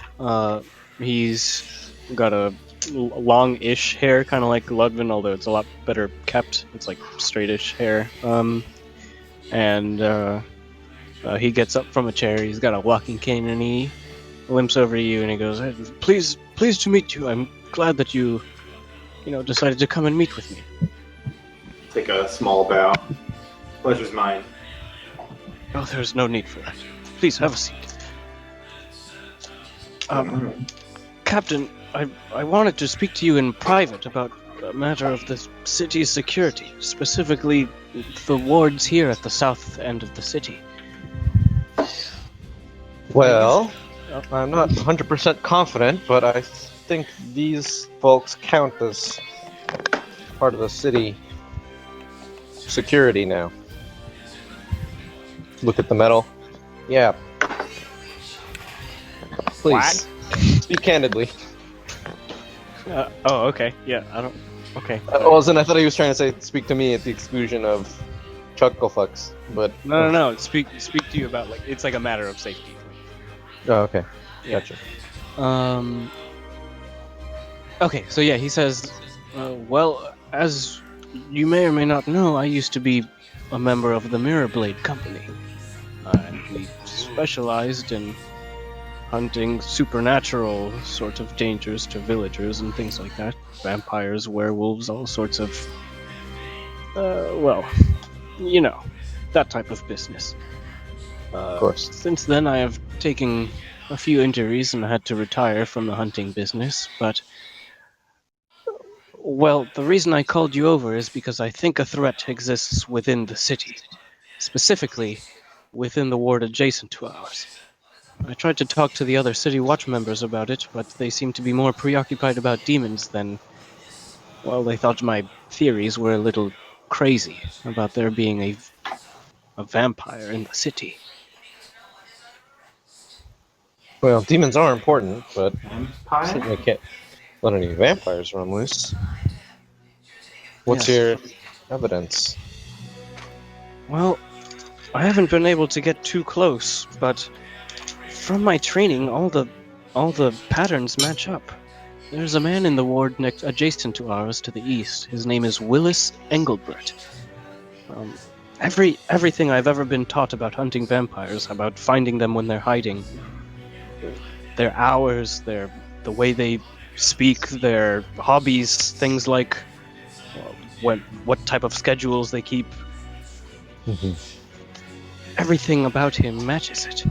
He's got a long-ish hair, kind of like Ludwig, although it's a lot better kept. It's like straightish hair. And he gets up from a chair. He's got a walking cane, and he limps over to you, and he goes, Pleased to meet you. I'm glad that you decided to come and meet with me." Take a small bow. Pleasure's mine. Oh, there's no need for that. Please have a seat. Captain, I wanted to speak to you in private about a matter of the city's security, specifically the wards here at the south end of the city. Well, I'm not 100% confident, but I think these folks count as part of the city security now. Look at the medal. Yeah. Please. Speak candidly. Oh, okay. Yeah, I don't. Okay. Well, then I thought he was trying to say speak to me at the exclusion of Chucklefucks, but... No. Speak to you about it's like a matter of safety. Oh, okay. Yeah. Gotcha. Okay, so yeah, he says, well, as you may or may not know, I used to be a member of the Mirror Blade Company. And we specialized in hunting supernatural sort of dangers to villagers and things like that. Vampires, werewolves, all sorts of, well, you know, that type of business. Of course. Since then, I have taken a few injuries and had to retire from the hunting business, but... Well, the reason I called you over is because I think a threat exists within the city. Specifically, within the ward adjacent to ours. I tried to talk to the other City Watch members about it, but they seem to be more preoccupied about demons than... Well, they thought my theories were a little crazy about there being a vampire in the city. Well, demons are important, but Vampire? certainly can't let any vampires run loose. What's Yes. your evidence? Well, I haven't been able to get too close, but from my training, all the patterns match up. There's a man in the ward adjacent to ours to the east. His name is Willis Engelbert. Everything I've ever been taught about hunting vampires, about finding them when they're hiding, their hours, the way they speak, their hobbies, things like what type of schedules they keep. Mm-hmm. Everything about him matches it.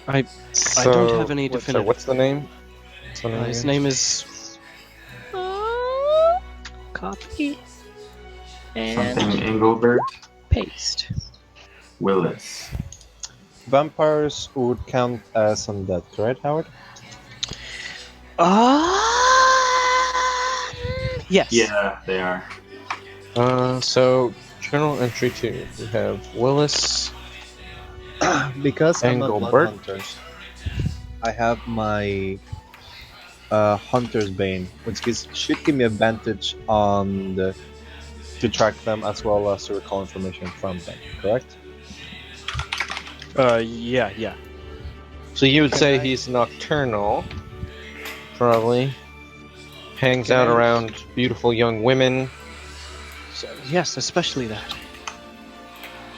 I don't have any definitive... What's the name? his name is... Copy. And Something Engelbert paste. Willis. Vampires would count as undead, correct, Howard? Yes. Yeah, they are. So journal entry 2. We have Willis. Because I'm not blood Engelbert. hunters, I have my Hunter's Bane, which should give me advantage on to track them as well as to recall information from them, correct? Yeah. So you would say he's nocturnal, probably. Hangs out around beautiful young women. So, yes, especially that.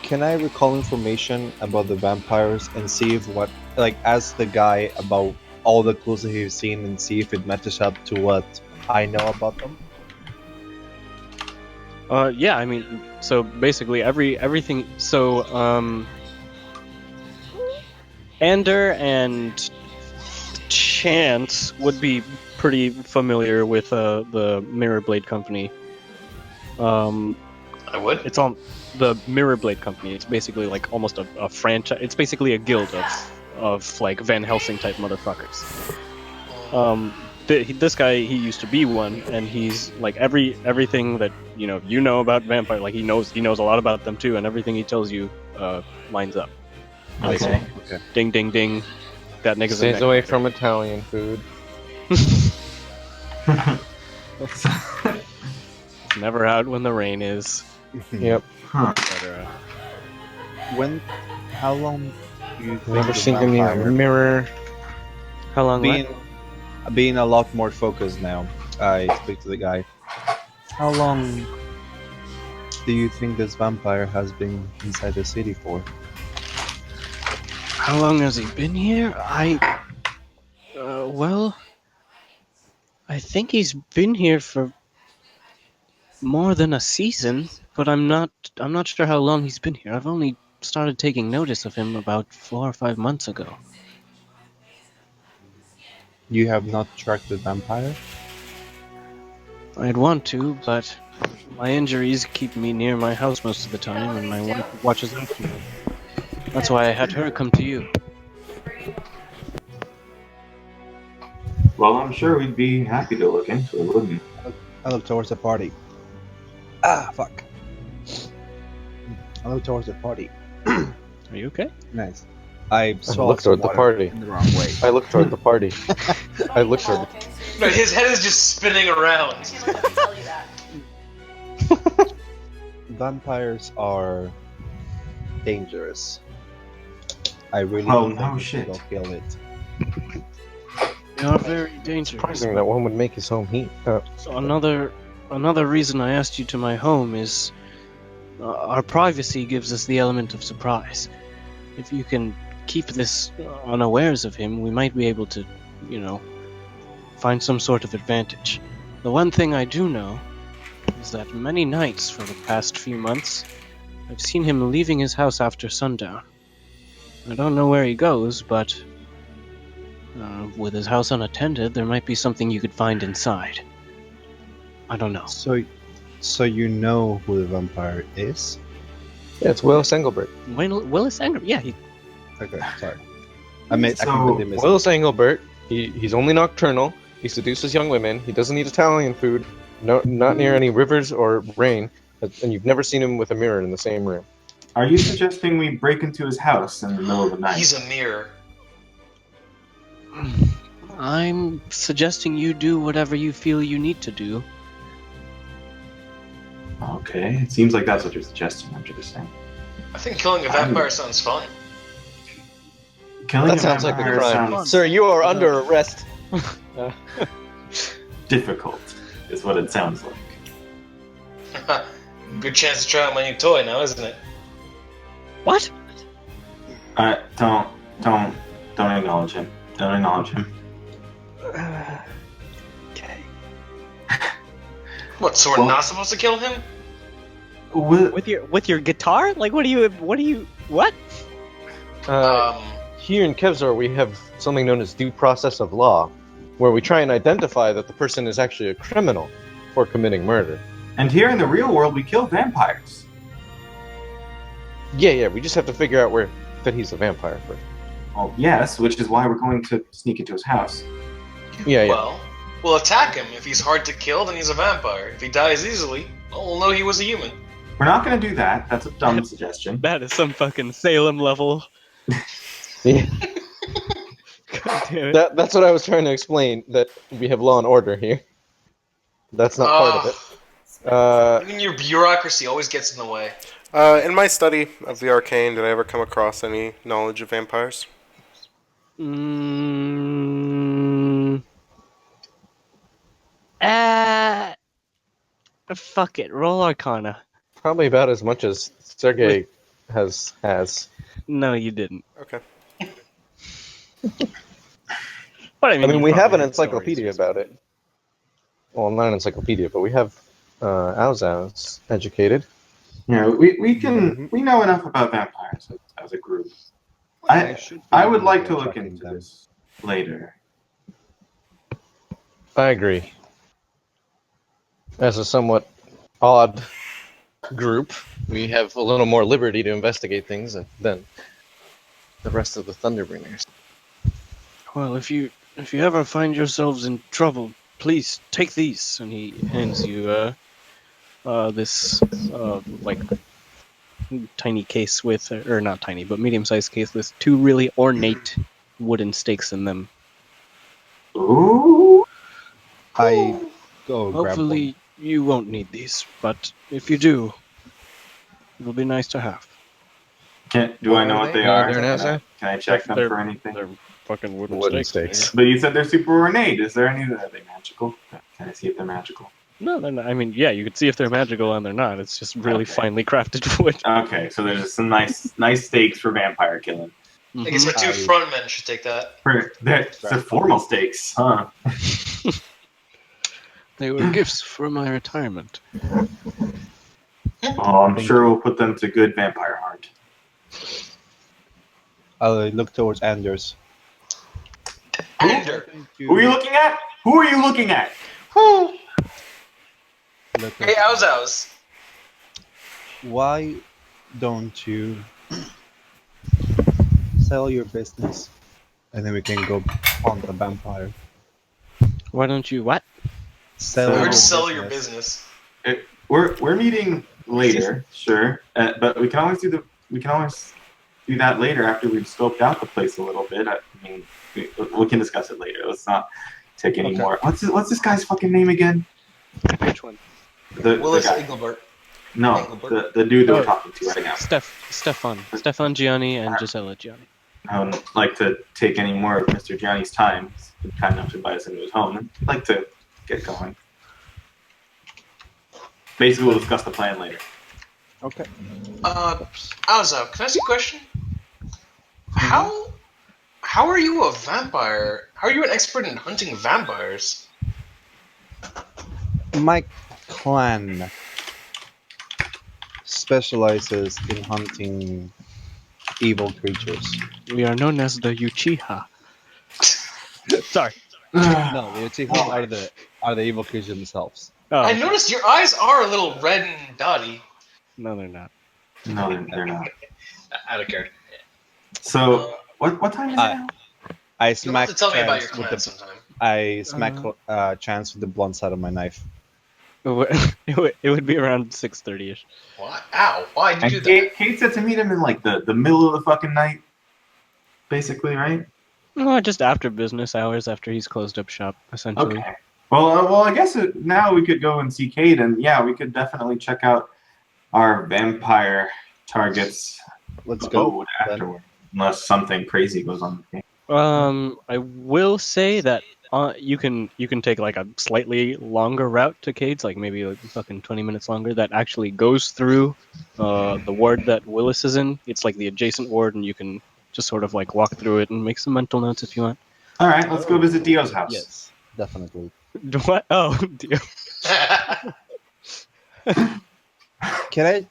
Can I recall information about the vampires and see if ask the guy about all the clues that he's seen and see if it matches up to what I know about them? Yeah, I mean, so basically everything. So, Ander and Chance would be pretty familiar with the Mirror Blade Company. I would. It's on the Mirror Blade Company. It's basically like almost a franchise. It's basically a guild of like Van Helsing type motherfuckers. This guy, he used to be one, and he's like everything that you know about vampire. Like he knows a lot about them too, and everything he tells you lines up. Okay. Ding ding ding. That nigga's a Stays neck. away from Italian food. Never out when the rain is. Yep. Huh. Etc. How long do you think Never the seen him in a vampire- mirror. How long? being a lot more focused now, I speak to the guy. How long do you think this vampire has been inside the city for? How long has he been here? Well, I think he's been here for more than a season, but I'm not sure how long he's been here. I've only started taking notice of him about 4 or 5 months ago. You have not tracked the vampire? I'd want to, but my injuries keep me near my house most of the time, and my wife watches after me. That's why I had her come to you. Well, I'm sure we'd be happy to look into it, wouldn't we? I look towards the party. Ah, fuck. I look towards the party. Are you okay? Nice. I saw look toward the water party. in the wrong way. I look toward the party. I look toward the... No, his head is just spinning around. She's not gonna tell you that. Vampires are dangerous. I really Oh, don't no think shit. they'll kill it. They are very dangerous. Surprising that one would make his home heat. So another reason I asked you to my home is our privacy gives us the element of surprise. If you can keep this unawares of him, we might be able to, find some sort of advantage. The one thing I do know is that many nights for the past few months, I've seen him leaving his house after sundown. I don't know where he goes, but with his house unattended, there might be something you could find inside. I don't know. So you know who the vampire is? Yeah, it's Willis Engelbert. Willis Anger? Yeah, Okay, sorry. I So, completely missed it. Willis Engelbert. He's only nocturnal. He seduces young women. He doesn't eat Italian food. No, not near any rivers or rain. And you've never seen him with a mirror in the same room. Are you suggesting we break into his house in the middle of the night? He's a mirror. I'm suggesting you do whatever you feel you need to do. Okay, it seems like that's what you're suggesting. I'm just saying. I think killing a vampire sounds fun. Killing That a sounds like a vampire crime. sounds Sir, you are under arrest. difficult, is what it sounds like. Good chance to try out my new toy now, isn't it? What? Don't acknowledge him. Don't acknowledge him. Okay. What, so we're Well- not supposed to kill him? With your guitar? Like, what? Here in Kevzor, we have something known as due process of law, where we try and identify that the person is actually a criminal for committing murder. And here in the real world, we kill vampires. Yeah, we just have to figure out that he's a vampire first. Well, yes, which is why we're going to sneak into his house. Yeah. Well, we'll attack him. If he's hard to kill, then he's a vampire. If he dies easily, well, we'll know he was a human. We're not going to do that. That's a dumb suggestion. That is some fucking Salem level. Yeah. God damn it. That's what I was trying to explain, that we have law and order here. That's not part of it. Even your bureaucracy always gets in the way. In my study of the arcane, did I ever come across any knowledge of vampires? Fuck it. Roll Arcana. Probably about as much as Sergey has. No, you didn't. Okay. But I mean, you we have probably an encyclopedia about it. Well, not an encyclopedia, but we have Auzaz educated. Yeah, we know enough about vampires as a group. I would like to look into this later. I agree. As a somewhat odd group, we have a little more liberty to investigate things than the rest of the Thunderbringers. Well, if you ever find yourselves in trouble, please take these. And he hands you this like tiny case with, or not tiny, but medium-sized case with 2 really ornate wooden stakes in them. Ooh. I go grab Hopefully you won't need these, but if you do, it'll be nice to have. Do I know what they Yeah, are? they're an Auzaz? Can I check them They're- for anything? They're fucking wooden, Wooden stakes. stakes. But you said they're super ornate. Is there any that are they magical? Can I see if they're magical? No, they're not. I mean, yeah, you can see if they're magical and they're not. It's just really Okay. finely crafted wood. Okay, so there's some nice stakes for vampire killing. I guess my 2 front men should take that. That's the formal stakes, huh? They were gifts for my retirement. Oh, I'm sure we'll put them to good vampire heart. I'll look towards Anders. Ander. Who are you looking at? Who are you looking at? Look Hey, at- Owz. Why don't you sell your business, and then we can go hunt the vampire? Why don't you what? Sell So- Or your just sell your business. We're meeting later, sure, but we can always do that later after we've scoped out the place a little bit. I mean, we can discuss it later. Let's not take any Okay. more. What's this guy's fucking name again? Which one? The Willis guy. Engelbert. No, Engelbert. the dude that Oh, we're talking to right now. Stefan Gianni and Gisela Gianni. I wouldn't like to take any more of Mr. Gianni's time. He's been kind enough to invite us into his home. I'd like to get going. Basically, we'll discuss the plan later. Okay. Owz, can I ask you a question? How are you a vampire? How are you an expert in hunting vampires? My clan specializes in hunting evil creatures. We are known as the Uchiha. Sorry. No, the Uchiha are the evil creatures themselves. Oh, I okay. noticed your eyes are a little red and dotty. No, they're not. No, they're not. Out of character. So, what time is it now? I You'll have smack to tell me about your Chance with clan the sometime. I smack Chance with the blunt side of my knife. It would be around 6:30ish. What? Ow! Why'd you And do that? Kate said to meet him in like the middle of the fucking night, basically, right? No, just after business hours, after he's closed up shop, essentially. Okay. Well, I guess now we could go and see Kate, and yeah, we could definitely check out our vampire targets. Let's go. abode afterward, unless something crazy goes on. I will say that you can take like a slightly longer route to Cade's, like maybe like fucking 20 minutes longer. That actually goes through the ward that Willis is in. It's like the adjacent ward, and you can just sort of like walk through it and make some mental notes if you want. All right, let's go visit Dio's house. Yes, definitely. What? Oh, dear. Can I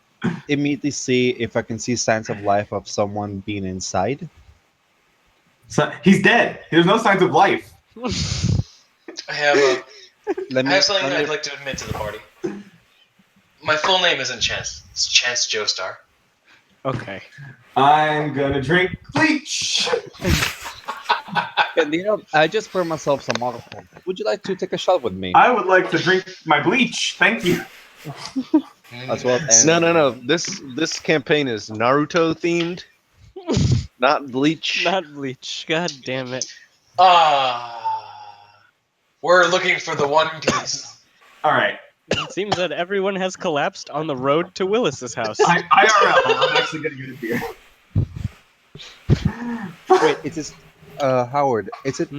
immediately see if I can see signs of life of someone being inside? So, he's dead. There's no signs of life. I have Let I me. have something let me- I'd like to admit to the party. My full name isn't Chance. It's Chance Joestar. Okay. I'm gonna drink bleach. And, I just poured myself some alcohol. Would you like to take a shot with me? I would like to drink my bleach. Thank you. As well as No. This campaign is Naruto themed, not Bleach. Not Bleach. God damn it. We're looking for the One Piece. All right. It seems that everyone has collapsed on the road to Willis's house. IRL. I'm actually gonna get a beer. wait, it is Howard. Is it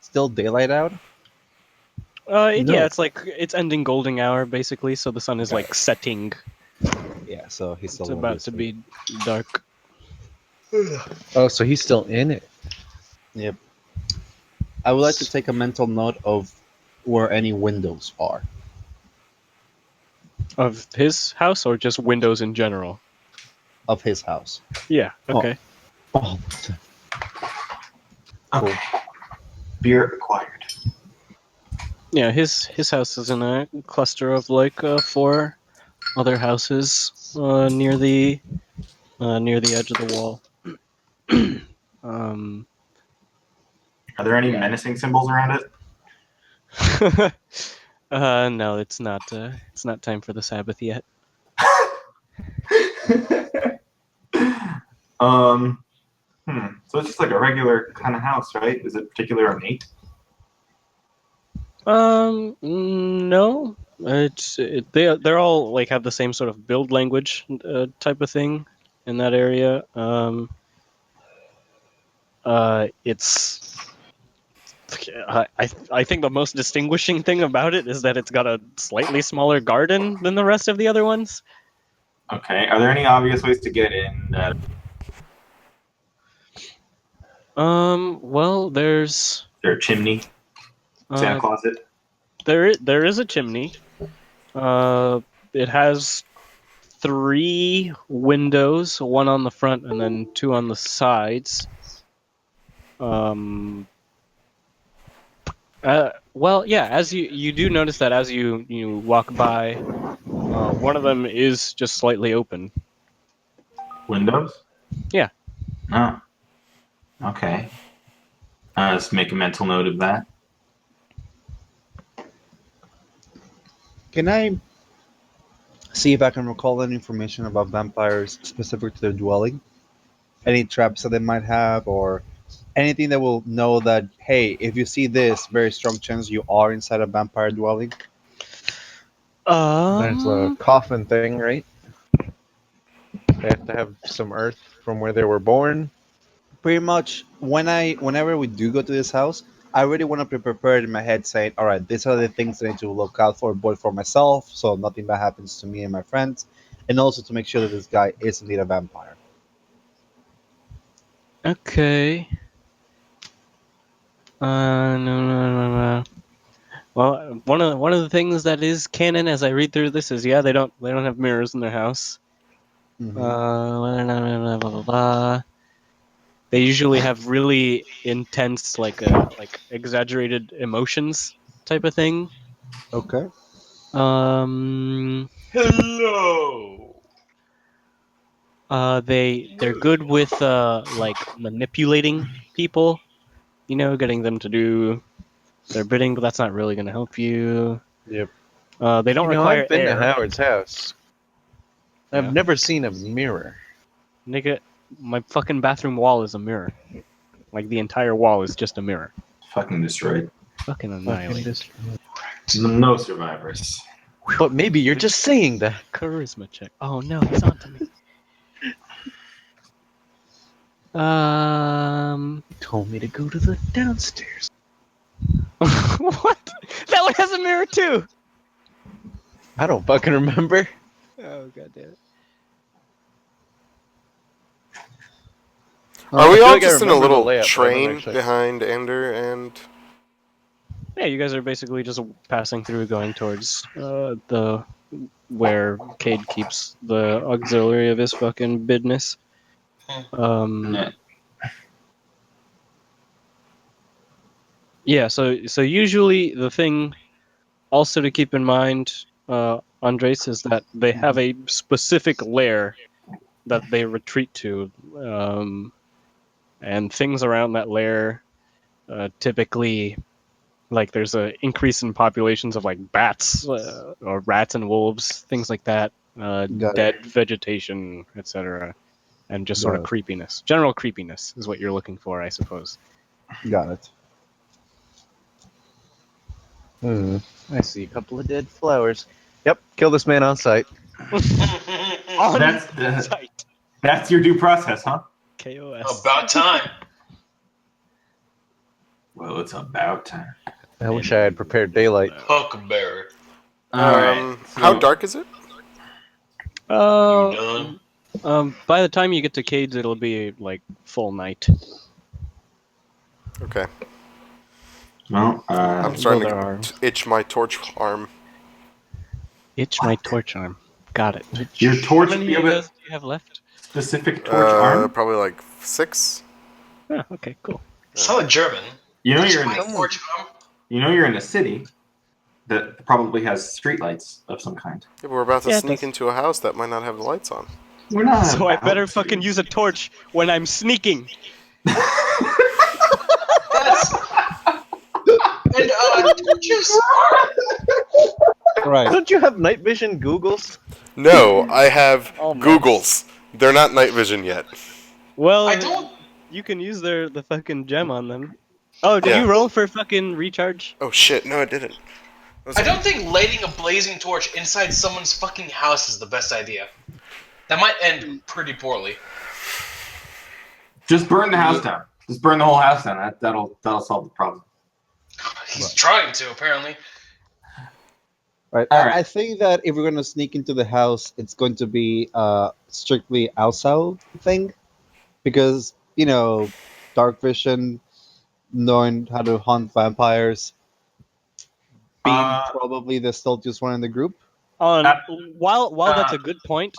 still daylight out? Yeah, No. it's ending golden hour basically, so the sun is like setting. Yeah, so he's still. It's about to be dark. Oh, so he's still in it. Yep. I would like to take a mental note of where any windows are. Of his house or just windows in general? Of his house. Yeah, okay. Oh, Okay. Beer acquired. Yeah, his house is in a cluster of like 4 other houses near the edge of the wall. Are there any menacing symbols around it? No, it's not time for the Sabbath yet. So it's just like a regular kind of house, right? Is it particularly ornate? No. They're all like have the same sort of build language type of thing in that area. It's I think the most distinguishing thing about it is that it's got a slightly smaller garden than the rest of the other ones. Okay. Are there any obvious ways to get in? Well, there's Their chimney, Santa uh, closet. there is a chimney. It has 3 windows, one on the front and then 2 on the sides. Well, yeah. As you do notice that as you walk by, one of them is just slightly open. Windows? Yeah. Oh. Okay. Let's make a mental note of that. Can I see if I can recall any information about vampires specific to their dwelling? Any traps that they might have, or anything that will know that, hey, if you see this, very strong chance you are inside a vampire dwelling? There's a coffin thing, right? They have to have some earth from where they were born. Pretty much, whenever we do go to this house, I really want to be prepared in my head, saying, all right, these are the things I need to look out for, both for myself, so nothing bad happens to me and my friends, and also to make sure that this guy is indeed a vampire. Okay. No. Well, one of the things that is canon as I read through this is they don't have mirrors in their house. Mhm. Blah, blah, blah. They usually have really intense, like exaggerated emotions type of thing. Okay. Hello. They're good with like manipulating people, getting them to do their bidding, but that's not really going to help you. Yep. They don't require I've been to air. Howard's house. I've Yeah. never seen a mirror. Nigga, my fucking bathroom wall is a mirror. Like the entire wall is just a mirror. Fucking destroyed. Fucking annihilate. No survivors. But maybe you're just saying that. Charisma check. Oh no, he's on to me. Told me to go to the downstairs. What? That one has a mirror too. I don't fucking remember. Oh god damn it. Are I we feel all like I just in a remember the little layout, but I don't train actually- behind Ender and? Yeah, you guys are basically just passing through, going towards the where Cade keeps the auxiliary of his fucking business. Yeah. Yeah, so usually the thing also to keep in mind, Andres, is that they have a specific lair that they retreat to, and things around that lair typically, like there's an increase in populations of like bats or rats and wolves, things like that, Got dead vegetation, etc., and just sort of Got it. creepiness. General creepiness is what you're looking for, I suppose. Got it. I see a couple of dead flowers. Yep, kill this man on sight. On That's site. that's your due process, huh? KOS. About time. Well, it's about time. I wish I had prepared daylight. Huckleberry. All right. How dark is it? You done? By the time you get to Cade's, it'll be like full night. Okay. Well, I'm starting there are- to itch my torch arm. Itch my torch arm. Got it. your torch. How many You of have those a do you have left? specific torch arm. Probably like 6. Oh, okay, cool. Solid German. You know you're in. My torch arm. You know you're in a city that probably has streetlights of some kind. Yeah, but we're about to Yeah, it sneak does. into a house that might not have the lights on. We're not. So I about better to. fucking use a torch when I'm sneaking. That's and torches. Right. Don't you have night vision googles? No, I have Oh, man. Googles. They're not night vision yet. Well, I don't. you can use the fucking gem on them. Oh, did Yeah. you roll for fucking recharge? Oh shit, no, I didn't. I don't think lighting a blazing torch inside someone's fucking house is the best idea. That might end pretty poorly. Just burn the house down. Just burn the whole house down. That'll solve the problem. He's trying to, apparently. Right. All right. I think that if we're gonna sneak into the house, it's going to be strictly outside thing, because dark vision, knowing how to hunt vampires, being probably the stealthiest one in the group. While that's a good point,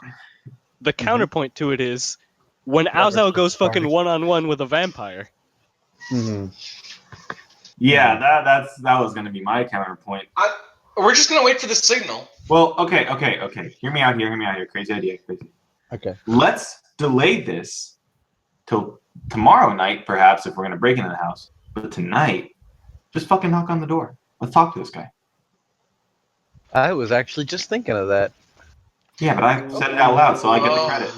the counterpoint to it is when Aozao goes fucking one-on-one with a vampire. Mm-hmm. Yeah, that was gonna be my counterpoint. We're just gonna wait for the signal. Well, okay. Hear me out here. Crazy idea. Okay. Let's delay this till tomorrow night, perhaps, if we're gonna break into the house. But tonight, just fucking knock on the door. Let's talk to this guy. I was actually just thinking of that. Yeah, but I said it out loud, so I get the credit.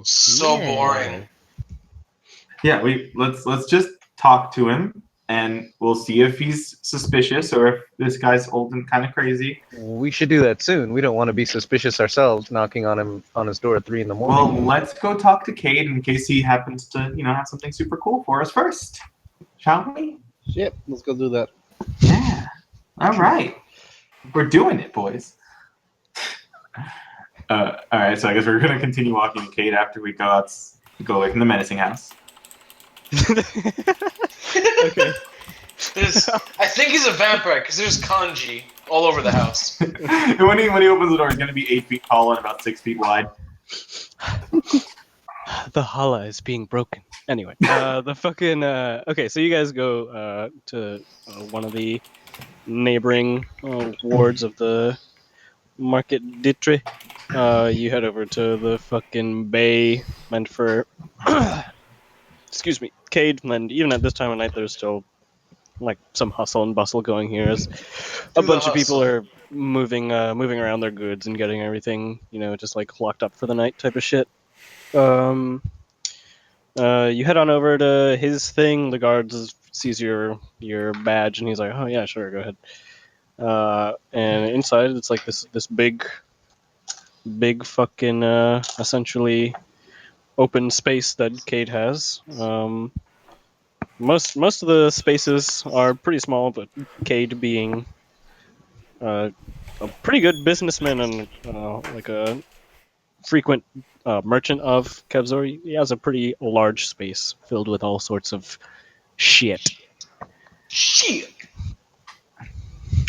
So boring. Yeah, let's just talk to him, and we'll see if he's suspicious or if this guy's old and kind of crazy. We should do that soon. We don't want to be suspicious ourselves, knocking on his door at 3 in the Well, morning. let's go talk to Cade in case he happens to, have something super cool for us first, shall we? Yep, let's go do that. Yeah. All right. We're doing it, boys. All right, so I guess we're gonna continue walking to Cade after we go away from the menacing house. Okay. I think he's a vampire because there's kanji all over the house. And when he opens the door, he's gonna be 8 feet tall and about 6 feet wide. The hala is being broken. Anyway, the fucking okay. So you guys go to one of the neighboring wards of the Market Ditre. You head over to the fucking bay meant for, excuse me, Cade. And even at this time of night, there's still like some hustle and bustle going here as a bunch of people are moving around their goods and getting everything, just like locked up for the night type of shit. You head on over to his thing. The guard sees your badge and he's like, "Oh yeah, sure, go ahead." And inside it's like this big fucking essentially open space that Cade has. Most of the spaces are pretty small, but Cade being a pretty good businessman and like a frequent merchant of Kevzor, he has a pretty large space filled with all sorts of shit. Shit.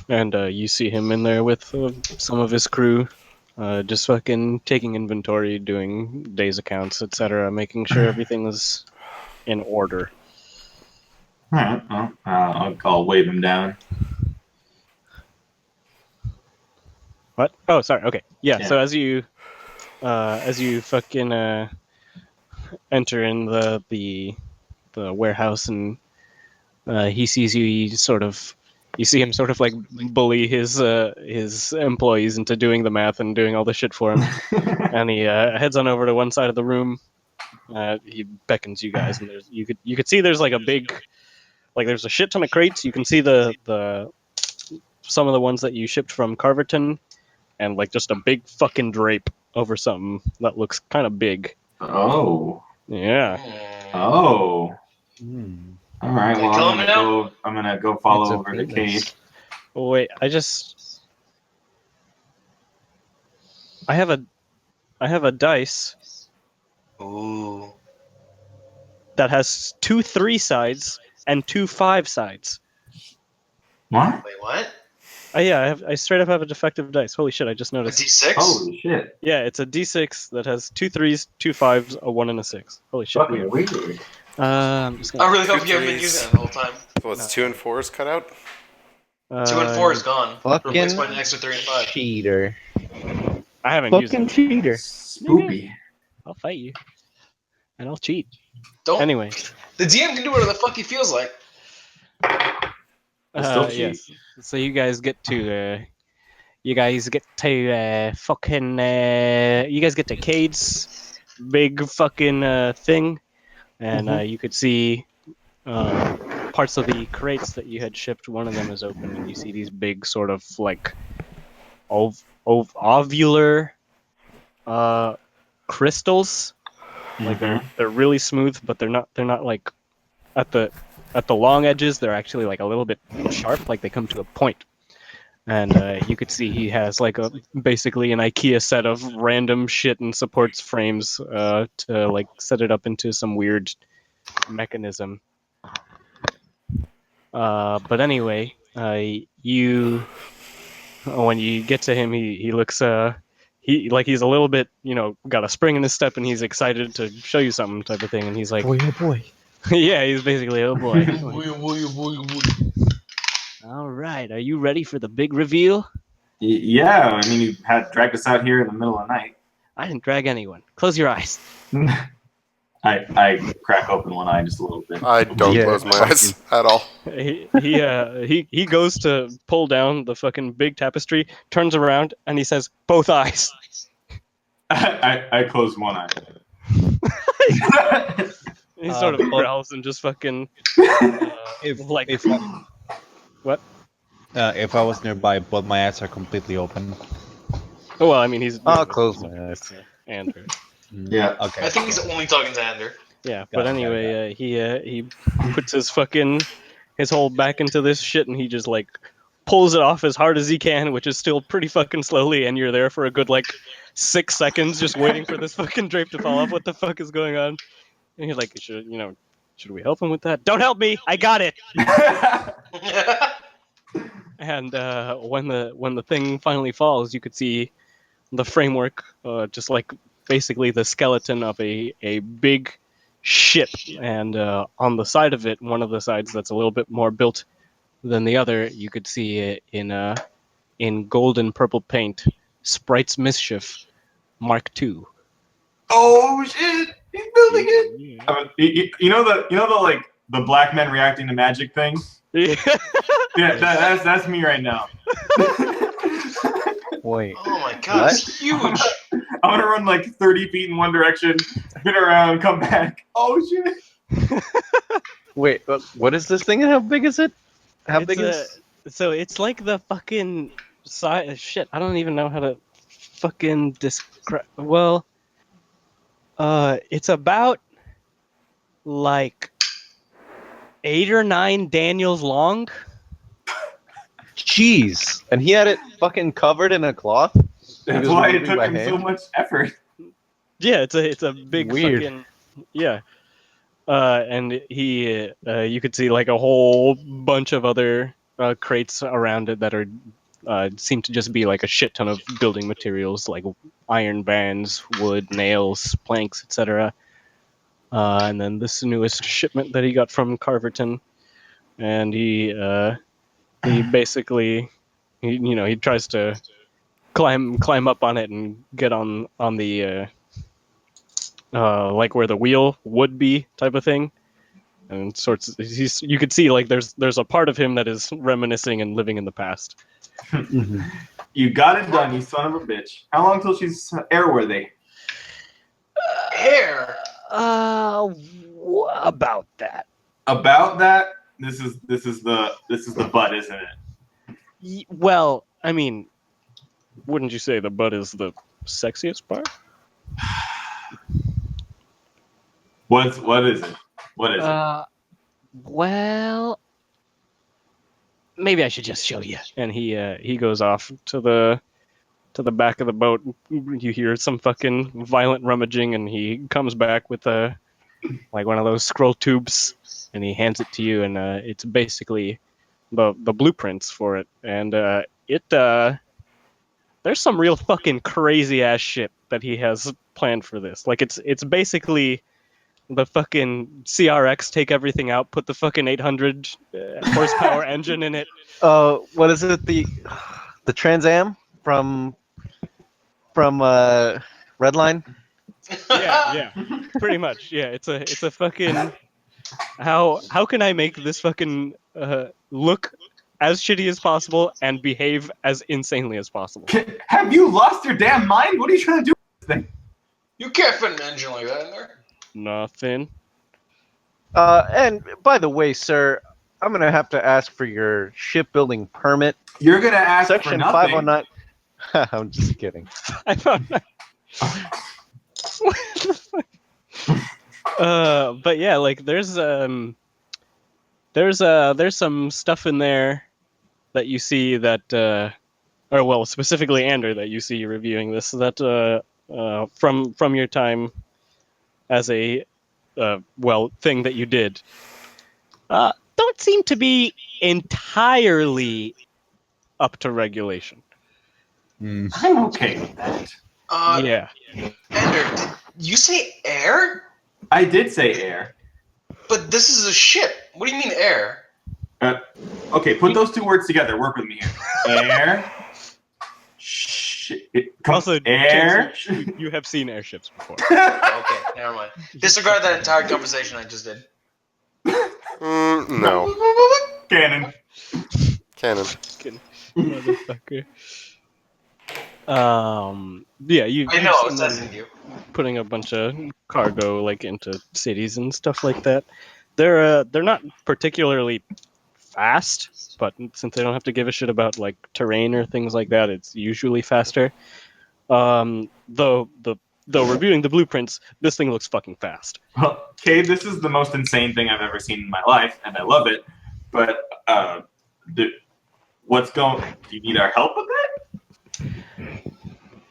And you see him in there with some of his crew, just fucking taking inventory, doing days accounts, etc., making sure everything is in order. All right, well, I'll wave him down. What? Oh, sorry. Okay. Yeah. Yeah. So as you fucking enter in the warehouse and he sees you, you see him sort of like bully his employees into doing the math and doing all the shit for him, and he heads on over to one side of the room. He beckons you guys, and you could see there's like a big, like there's a shit ton of crates. You can see the some of the ones that you shipped from Carverton, and like just a big fucking drape over something that looks kind of big. Oh. Yeah. Oh. All right. Well, I'm gonna go follow over to Cade. Oh, wait, I have a dice. Ooh. That has 2 3 sides and 2 5 sides. What? Wait, what? Yeah, I straight up have a defective dice. Holy shit, I just A noticed. D6? Holy shit. Yeah, it's a D6 that has 2 3s, 2 5s, a 1, and a 6. Holy shit, Fucking weird. I'm just I gonna... really hope you haven't been using it the whole time. Well, it's 2 and 4s cut out. 2 and 4 is gone. Fucking Replaced by an extra 3 and 5. cheater. I haven't used Fucking it. cheater. Spoopy. I'll fight you. And I'll cheat. Don't. Anyway. The DM can do whatever the fuck he feels like. Still cheat. Yes. So you guys get to you guys get to Cade's big fucking thing, and you could see parts of the crates that you had shipped. One of them is open, and you see these big sort of like ovular crystals. Like they're really smooth, but they're not like at the long edges. They're actually like a little bit sharp, like they come to a point. And you could see he has like basically an IKEA set of random shit and supports frames to like set it up into some weird mechanism. But anyway, you When you get to him, he looks he's a little bit, got a spring in his step, and he's excited to show you something type of thing. And he's like, Boy, oh boy. yeah, he's basically, oh boy. Boy. All right, are you ready for the big reveal? Yeah, I mean, you had dragged us out here in the middle of the night. I didn't drag anyone. Close your eyes. I crack open one eye just a little bit. I don't Yeah, close my fuck eyes at all. He goes to pull down the fucking big tapestry, turns around, and he says, both eyes. I close one eye. He sort of but- growls and just fucking If like if what? if I was nearby, but my eyes are completely open. Oh well, I mean he's. I'll close my eyes. Andrew. Yeah. Okay. I think he's only talking to Ander. Yeah, Got but it, anyway, he puts his whole back into this shit, and he just like pulls it off as hard as he can, which is still pretty fucking slowly, and you're there for a good like 6 seconds just waiting for this fucking drape to fall off. What the fuck is going on? And you're like, should we help him with that? Don't help me! I got it! And when the thing finally falls, you could see the framework, just like basically the skeleton of a big ship, and on the side of it, one of the sides that's a little bit more built than the other, you could see it in gold and purple paint, Sprite's Mischief Mark II. Oh shit! He's building it. Yeah. You know the like the black men reacting to magic thing. Yeah. Yeah, that's me right now. Wait. Oh my god, it's huge. I'm gonna run like 30 feet in one direction, spin around, come back. Oh shit! Wait, what is this thing? How big is it? How It's big is? So it's like the fucking size. Shit, I don't even know how to fucking describe. Well, it's about like 8 or 9 Daniels long. Jeez. And he had it fucking covered in a cloth. That's was why it moving took by him so hand? much effort. Yeah, it's a big Weird. fucking yeah. And you could see like a whole bunch of other crates around it that are seem to just be like a shit ton of building materials, like iron bands, wood, nails, planks, etc. And then this newest shipment that he got from Carverton, and he basically he tries to climb up on it and get on the like where the wheel would be type of thing, and you could see like there's a part of him that is reminiscing and living in the past. You got it done, you son of a bitch. How long till she's airworthy? Hair. About that. About that, this is the butt, isn't it? Well, I mean, wouldn't you say the butt is the sexiest part? What is it? What is it? Well, maybe I should just show you. And he goes off to the back of the boat. You hear some fucking violent rummaging, and he comes back with like one of those scroll tubes, and he hands it to you, and it's basically the blueprints for it, and there's some real fucking crazy ass shit that he has planned for this. Like it's basically the fucking CRX, take everything out, put the fucking 800 horsepower engine in it. What is it? The Trans Am from Redline? Yeah, pretty much. Yeah, it's a fucking. How can I make this fucking look as shitty as possible and behave as insanely as possible? Have you lost your damn mind? What are you trying to do with this thing? You can't fit an engine like that in there. Nothing. And by the way, sir, I'm gonna have to ask for your shipbuilding permit. You're gonna ask for Section nothing. 509. I'm just kidding. I found. What the fuck? But yeah, like there's some stuff in there that you see that, or well, specifically Andrew, that you see reviewing this, that from your time as a thing that you did, don't seem to be entirely up to regulation. I'm okay with that. Yeah. Ender, did you say air? I did say air. But this is a ship. What do you mean air? Okay, put those two words together. Work with me here. Air. Also, air. James, you have seen airships before. Okay, never mind. Disregard that entire conversation I just did. No. Cannon. Fucking motherfucker. Yeah, I you've know, I was seen them testing you. putting a bunch of cargo like into cities and stuff like that. They're not particularly fast, but since they don't have to give a shit about like terrain or things like that, it's usually faster. Though reviewing the blueprints, this thing looks fucking fast. Well, Cade, this is the most insane thing I've ever seen in my life, and I love it. But what's going? Do you need our help with it?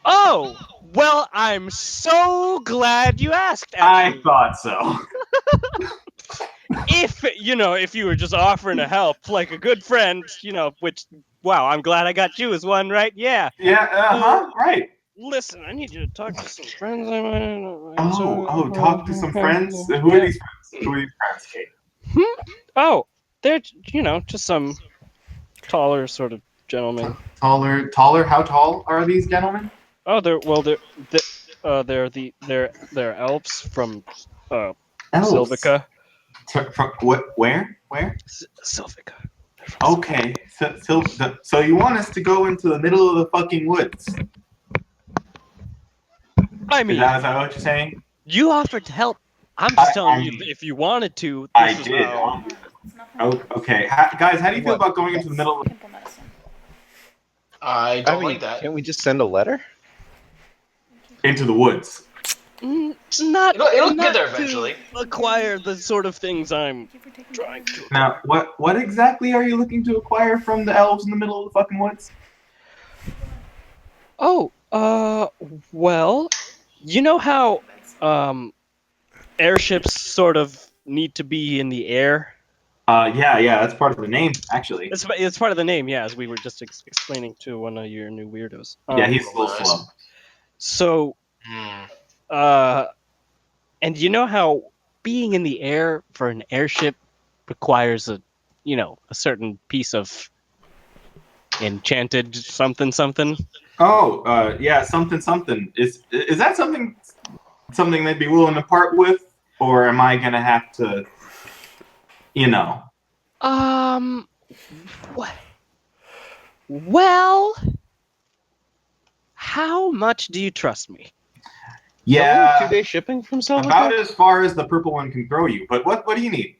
Oh, well, I'm so glad you asked. I thought so. If you were just offering to help like a good friend, which, wow, I'm glad I got you as one, right? Yeah. Yeah. Right. Listen, I need you to talk to some friends. I might. Talk to some friends. Who are these friends? Who are these friends, Cade? Oh, they're just some taller sort of gentlemen. Taller. How tall are these gentlemen? Oh, they're elves from Elves. Silvica. From what? Where? Silvica. Okay. So you want us to go into the middle of the fucking woods? I mean, is that what you're saying? You offered to help. I'm just telling you, if you wanted to. I did. Okay. Guys, how do you feel about going into the middle of Simple medicine. I don't like that. Can't we just send a letter? Into the woods. Not. It'll get there eventually. To acquire the sort of things I'm trying to. Now, what exactly are you looking to acquire from the elves in the middle of the fucking woods? Oh, well, you know how airships sort of need to be in the air? Yeah, that's part of the name, actually. It's part of the name, yeah, as we were just explaining to one of your new weirdos. Yeah, he's a little slow. So, and you know how being in the air for an airship requires a certain piece of enchanted something? Oh, yeah, something. Is that something they'd be willing to part with, or am I gonna have to, What? Well, how much do you trust me? Yeah, 2-day shipping from Salvador? about as far as the purple one can throw you. But what do you need?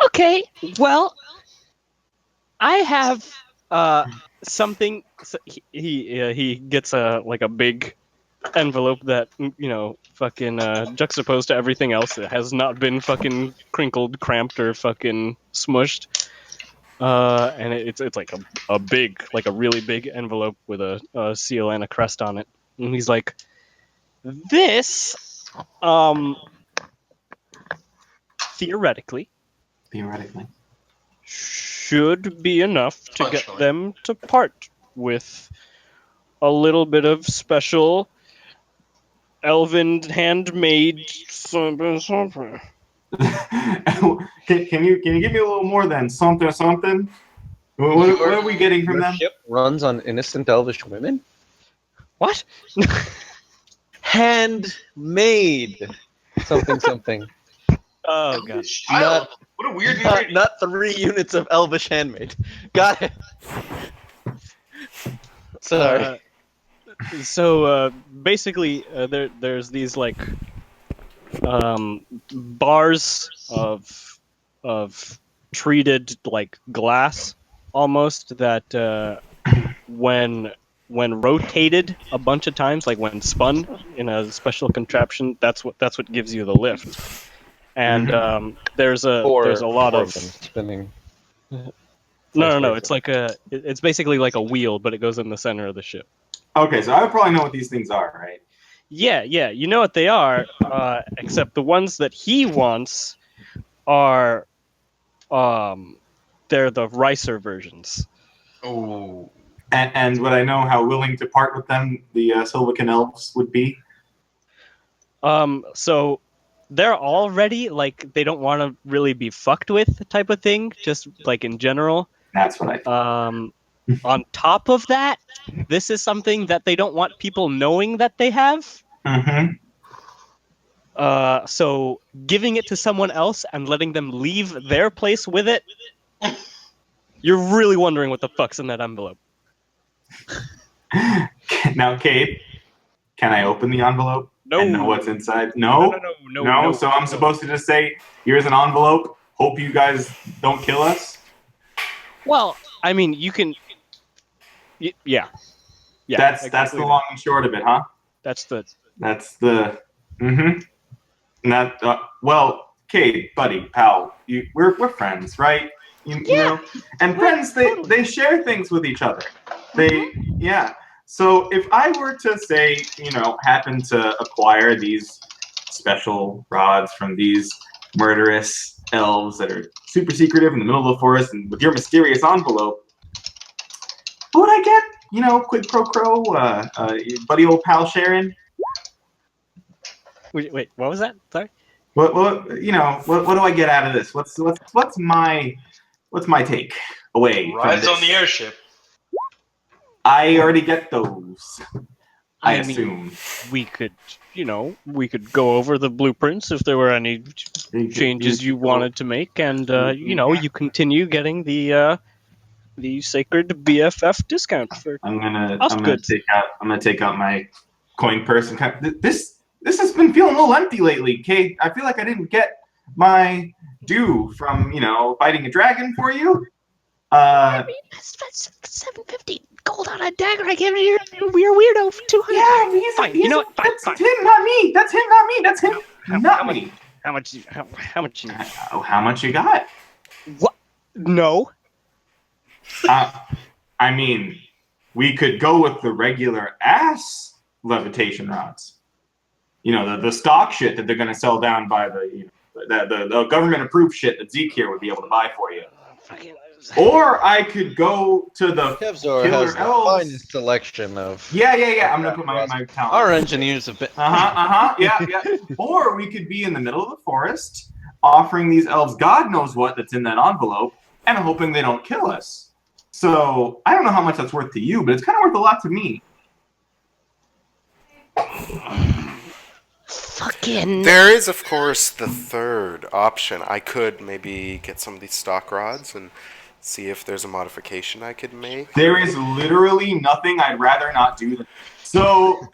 Okay, well, I have something. So he gets a big envelope that fucking juxtaposed to everything else that has not been fucking crinkled, cramped, or fucking smushed. And it's like a big, like a really big envelope with a seal and a crest on it. And he's like, this, theoretically, should be enough to get them to part with a little bit of special elven handmade something. Can you give me a little more than something? What are we getting from them? Ship runs on innocent elvish women? What? Handmade. Something. Oh god. Child. What a weird Not 3 units of elvish handmade. Got it. Sorry. So basically, there's these like bars of treated like glass almost that when rotated a bunch of times, like when spun in a special contraption, that's what gives you the lift. And there's a lot of spinning. No. It's like it's basically like a wheel, but it goes in the center of the ship. Okay, so I probably know what these things are, right? Yeah, you know what they are. Except the ones that he wants are They're the ricer versions. Oh. And would I know how willing to part with them the Silvican elves would be? So they're already like they don't want to really be fucked with type of thing, just like in general. That's what I thought. On top of that, this is something that they don't want people knowing that they have. Mm-hmm. So giving it to someone else and letting them leave their place with it, you're really wondering what the fuck's in that envelope. Now, Kate, can I open the envelope No. and know what's inside? No? No. So I'm supposed to just say, here's an envelope. Hope you guys don't kill us? Well, I mean, you can. Yeah. That's the long and short of it, huh? That's the. Mm-hmm. Well, Kate, buddy, pal, we're friends, right? You know? And friends, they share things with each other. Yeah. So if I were to say, happen to acquire these special rods from these murderous elves that are super secretive in the middle of the forest, and with your mysterious envelope, what would I get? Quid pro quo, buddy old pal Sharon. Wait, what was that? Sorry. What do I get out of this? What's my take away Rides from this? on the airship. I already get those. I mean, assume we could go over the blueprints if there were any changes you wanted to make, and you continue getting the sacred BFF discount for I'm gonna goods. take out my coin purse and this has been feeling a little empty lately, Kate. I feel like I didn't get my due from fighting a dragon for you. I mean, that's $750 gold on a dagger I gave you. You're a weirdo for 200. Yeah, Fine. You know what? Fine. That's him, not me. That's him, not me. That's him, not me. How much? How much? How much you got? What? No. I mean, we could go with the regular ass levitation rods. The stock shit that they're gonna sell down by the government approved shit that Zeke here would be able to buy for you. Or I could go to the Kevzor killer has the elves. finest selection of. Yeah. I'm gonna put my talent. Our engineers have been. Yeah. Or we could be in the middle of the forest, offering these elves God knows what that's in that envelope, and hoping they don't kill us. So I don't know how much that's worth to you, but it's kind of worth a lot to me. Fucking. There is, of course, the third option. I could maybe get some of these stock rods and see if there's a modification I could make. There is literally nothing I'd rather not do than so.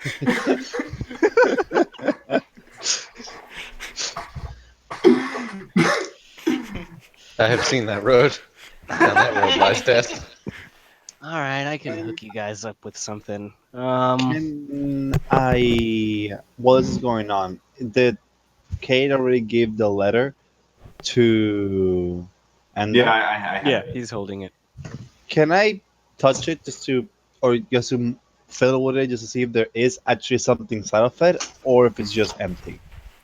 I have seen that road. Down that road lies death. All right, I can hook you guys up with something. What is going on? Did Kate already give the letter to? And Yeah, I have Yeah, it. he's holding it. Can I touch it just to fiddle with it just to see if there is actually something inside of it, or if it's just empty?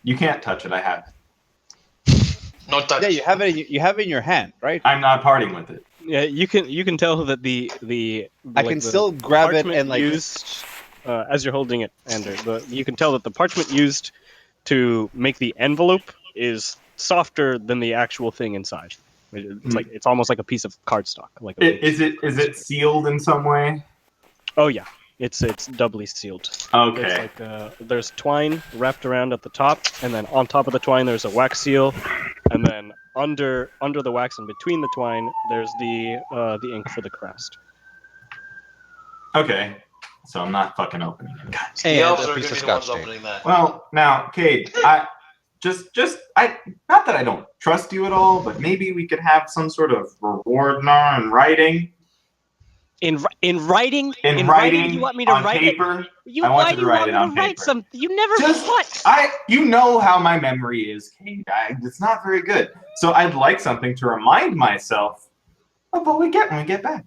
You can't touch it. I have it. No touch. Yeah, you have it. You have it in your hand, right? I'm not parting with it. Yeah, you can tell that the I can still grab it parchment and like. used as you're holding it, Ander. You can tell that the parchment used to make the envelope is softer than the actual thing inside. It's almost like a piece of cardstock. Is it sealed in some way? Oh yeah, it's doubly sealed. Okay. It's there's twine wrapped around at the top, and then on top of the twine there's a wax seal, and then under the wax and between the twine there's the ink for the crest. Okay. So I'm not fucking opening it. God. The And elves a are going piece to of be the ones scotch tape. opening that. Well, now, Kate, I not that I don't trust you at all, but maybe we could have some sort of reward now in writing. In writing? In writing, you want me to on write paper. it? I want Why you do to you write want it me on to write paper. some? You never Just what? you know how my memory is, Kate. It's not very good. So I'd like something to remind myself of what we get when we get back.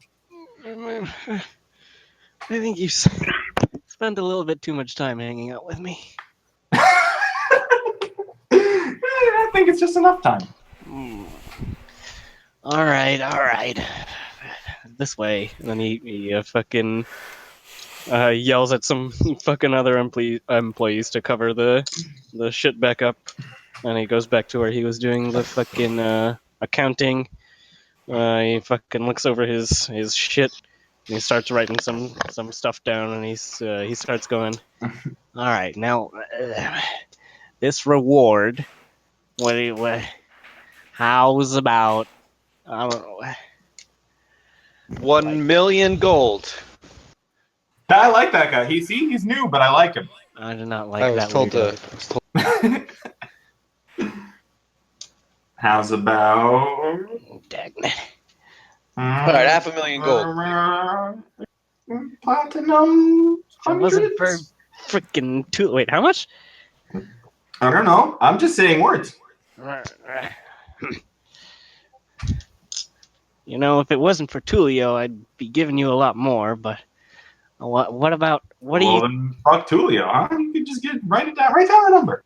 I think you spend a little bit too much time hanging out with me. I think it's just enough time. All right. This way. And then he fucking yells at some fucking other employees to cover the shit back up. And he goes back to where he was doing the fucking accounting. He fucking looks over his shit and he starts writing some stuff down. And he starts going, "All right, now this reward. What? How's about? I don't know. 1 million gold. I like that guy. He's new, but I like him. I do not like I was that told weirdo. to. I was told How's about Dagnabbit. All right, 500,000 gold. Platinum. That wasn't for Hundreds? freaking two. Wait, how much? I don't know. I'm just saying words. You know, if it wasn't for Tulio, I'd be giving you a lot more. But what about what do Well, you? then fuck Tulio, huh? You could just write it down. Write down the number.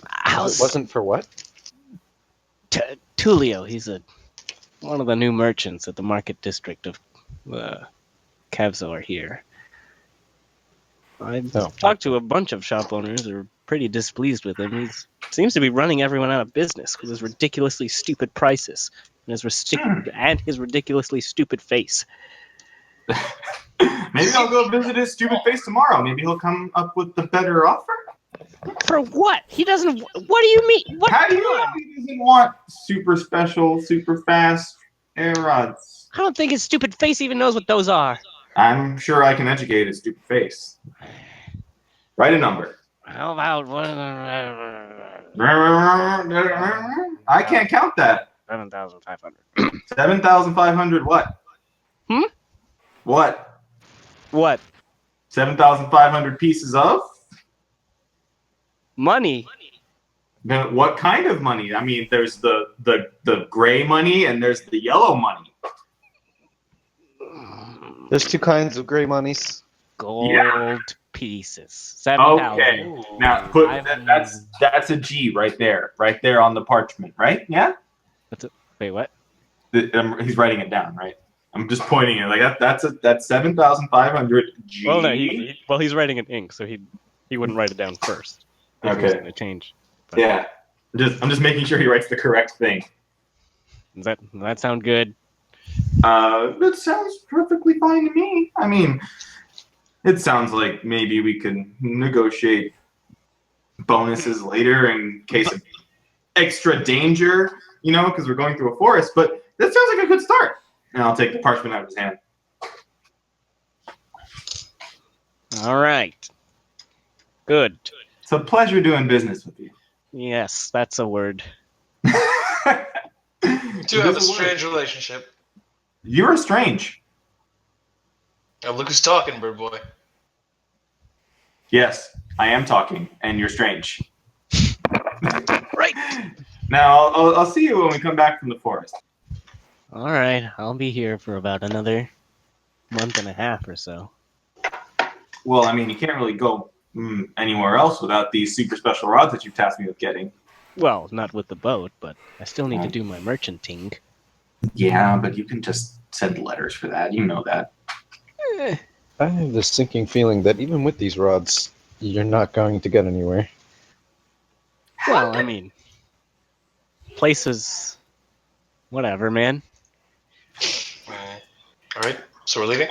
How's It wasn't for what? Tulio? He's one of the new merchants at the market district of Kavzor here. I've Oh. talked to a bunch of shop owners who are pretty displeased with him. He seems to be running everyone out of business with his ridiculously stupid prices and his ridiculously stupid face. Maybe I'll go visit his stupid face tomorrow. Maybe he'll come up with the better offer. For what? He doesn't. What do you mean? What? How do you know he doesn't want super special, super fast air rods? I don't think his stupid face even knows what those are. I'm sure I can educate his stupid face. Write a number. How about I can't count that. 7,500? 7,500 what? Hmm? What? What? 7,500 pieces of? Money? Then what kind of money? I mean, there's the gray money and there's the yellow money. There's two kinds of gray monies. Gold pieces. 7,000. Okay. Now put that's a G right there on the parchment, right? Yeah. Wait, what? He's writing it down, right? I'm just pointing it like that's 7,500 G. Well, no, he's writing in ink, so he wouldn't write it down first. If it was Okay. going to change. But Yeah. I'm just making sure he writes the correct thing. does that sound good? That sounds perfectly fine to me. I mean, it sounds like maybe we can negotiate bonuses later in case of extra danger, because we're going through a forest. But that sounds like a good start. And I'll take the parchment out of his hand. All right. Good. It's a pleasure doing business with you. Yes, that's a word. You two have a strange relationship. You're strange. Now look who's talking, bird boy. Yes, I am talking, and you're strange. Right. Now, I'll see you when we come back from the forest. All right, I'll be here for about another month and a half or so. Well, I mean, you can't really go anywhere else without these super special rods that you've tasked me with getting. Well, not with the boat, but I still need to do my merchanting. Yeah, but you can just send letters for that. You know that. I have this sinking feeling that even with these rods, you're not going to get anywhere. Well, I mean, places, whatever, man. All right, so we're leaving.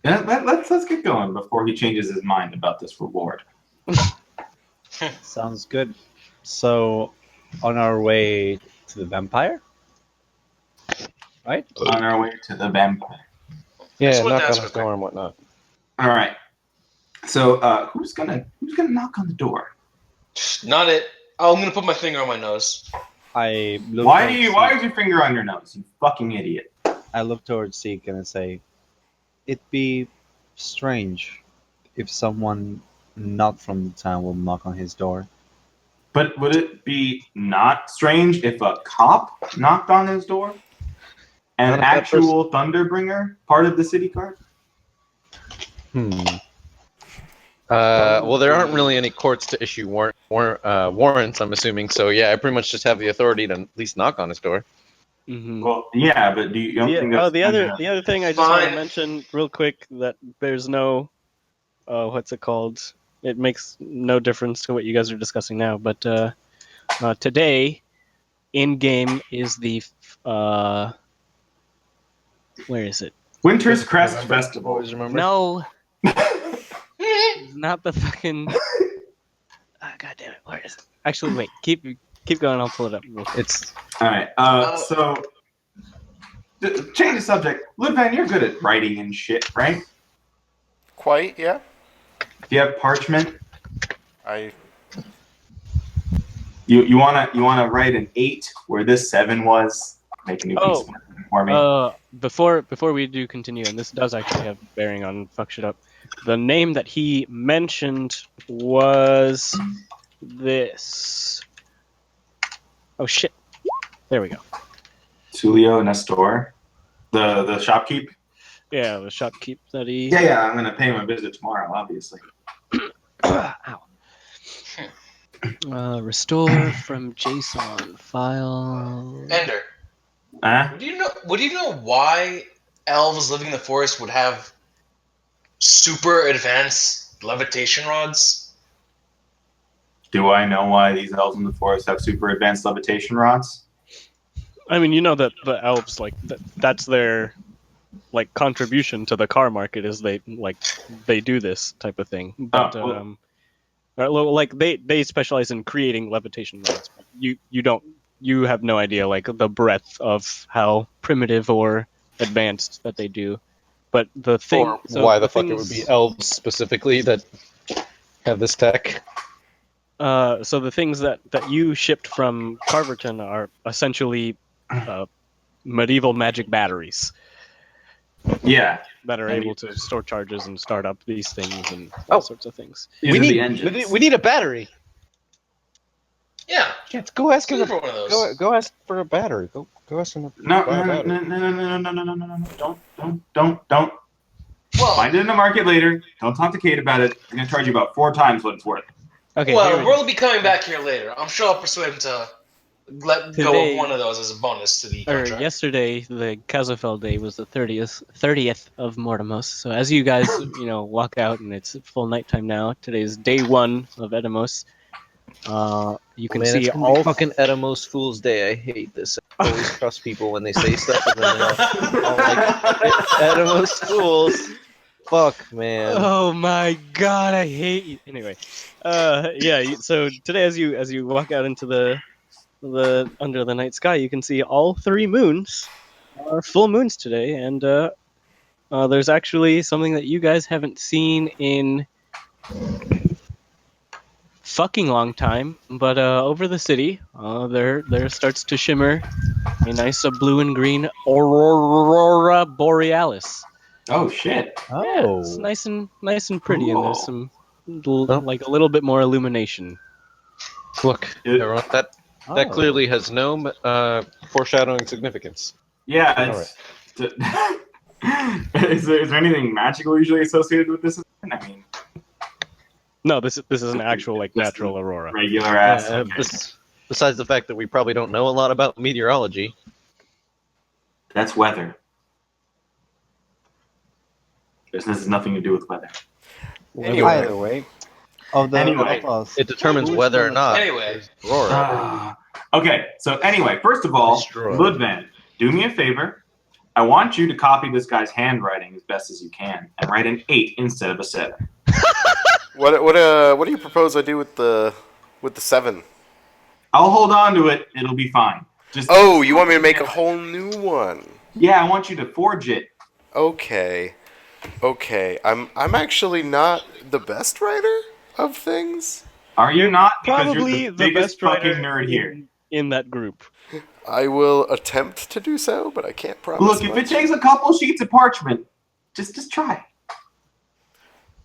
Yeah, let's get going before he changes his mind about this reward. Sounds good. So, on our way to the vampire? Right? On our way to the vampire. Yeah, That's what knock on that's his with door and whatnot. All right. So, who's gonna knock on the door? Not it. Oh, I'm gonna put my finger on my nose. I look Why towards is your finger on your nose? You fucking idiot. Zeke. I look towards Zeke and I say, it'd be strange if someone not from the town will knock on his door. But would it be not strange if a cop knocked on his door? An Not if that actual Thunderbringer, part of the city guard? Well, there aren't really any courts to issue warrants, I'm assuming. So yeah, I pretty much just have the authority to at least knock on his door. Mm-hmm. Well, yeah, but you don't think that's the other thing I just want to Fine. mention real quick that there's no what's it called? It makes no difference to what you guys are discussing now, but today in game is the where is it? Winter's Crest Remember? Festival. Always remember. No, it's not the fucking. God damn it! Where is it? Actually, wait. Keep going. I'll pull it up. Real quick. It's All right. So change the subject. Ludvan, you're good at writing and shit, right? Quite, yeah. Do you have parchment? I You wanna write an 8 where this 7 was? Make a new piece for me. Before we do continue, and this does actually have bearing on fuck shit up. The name that he mentioned was this. Oh shit! There we go. Tulio Nestor, the shopkeep. Yeah, the shopkeep that he. Yeah. I'm gonna pay him a visit tomorrow, obviously. Ow. Restore from JSON file. Ender, Huh? would you know why elves living in the forest would have super advanced levitation rods? Do I know why these elves in the forest have super advanced levitation rods? I mean, you know that the elves that's their contribution to the car market is they do this type of thing. But they specialize in creating levitation rods. You have no idea the breadth of how primitive or advanced that they do. But the thing, or why the fuck it would be elves specifically that have this tech. So the things that you shipped from Carverton are essentially medieval magic batteries. Yeah. That are able to store charges and start up these things and all sorts of things. These are the engines. We need a battery. Yeah. Shit, go ask him. For one of those. Go ask for a battery. Go ask him. No, buy a battery. no. Don't. Well, Find it in the market later. Don't talk to Kate about it. I'm gonna charge you about 4 times what it's worth. Okay. well, we'll be coming back here later. I'm sure I'll persuade him to let go of one of those as a bonus to the contract. Yesterday, the Kazafel day was the 30th of Mortimos. So as you guys, walk out and it's full nighttime now, today is day 1 of Edemos. You can see it's all fucking Edemos Fool's Day. I hate this. I always trust people when they say stuff and then they're all like, Edemos Fools. Fuck, man. Oh my god, I hate you. Anyway, so today as you walk out into the under the night sky, you can see all 3 moons are full moons today, and there's actually something that you guys haven't seen in fucking long time, but over the city, there starts to shimmer a nice blue and green aurora borealis. Oh shit! Yeah, it's nice and pretty, and there's some like a little bit more illumination. Look, everyone, that clearly has no foreshadowing significance. Yeah, it's. Is there anything magical usually associated with this? I mean, no, this is an actual natural aurora. Regular ass. Besides the fact that we probably don't know a lot about meteorology. That's weather. This has nothing to do with weather. Anyway. Either way. It determines whether or not. Anyway. Aurora. Okay, so anyway, first of all, Ludvan, do me a favor. I want you to copy this guy's handwriting as best as you can and write an 8 instead of a 7. What do you propose I do with the 7? I'll hold on to it. It'll be fine. You want me to make a whole new one? Yeah, I want you to forge it. Okay. I'm actually not the best writer of things. Are you not? Because Probably you're the biggest best writer fucking nerd here. in that group. I will attempt to do so, but I can't promise. Look, if it takes a couple sheets of parchment, just try.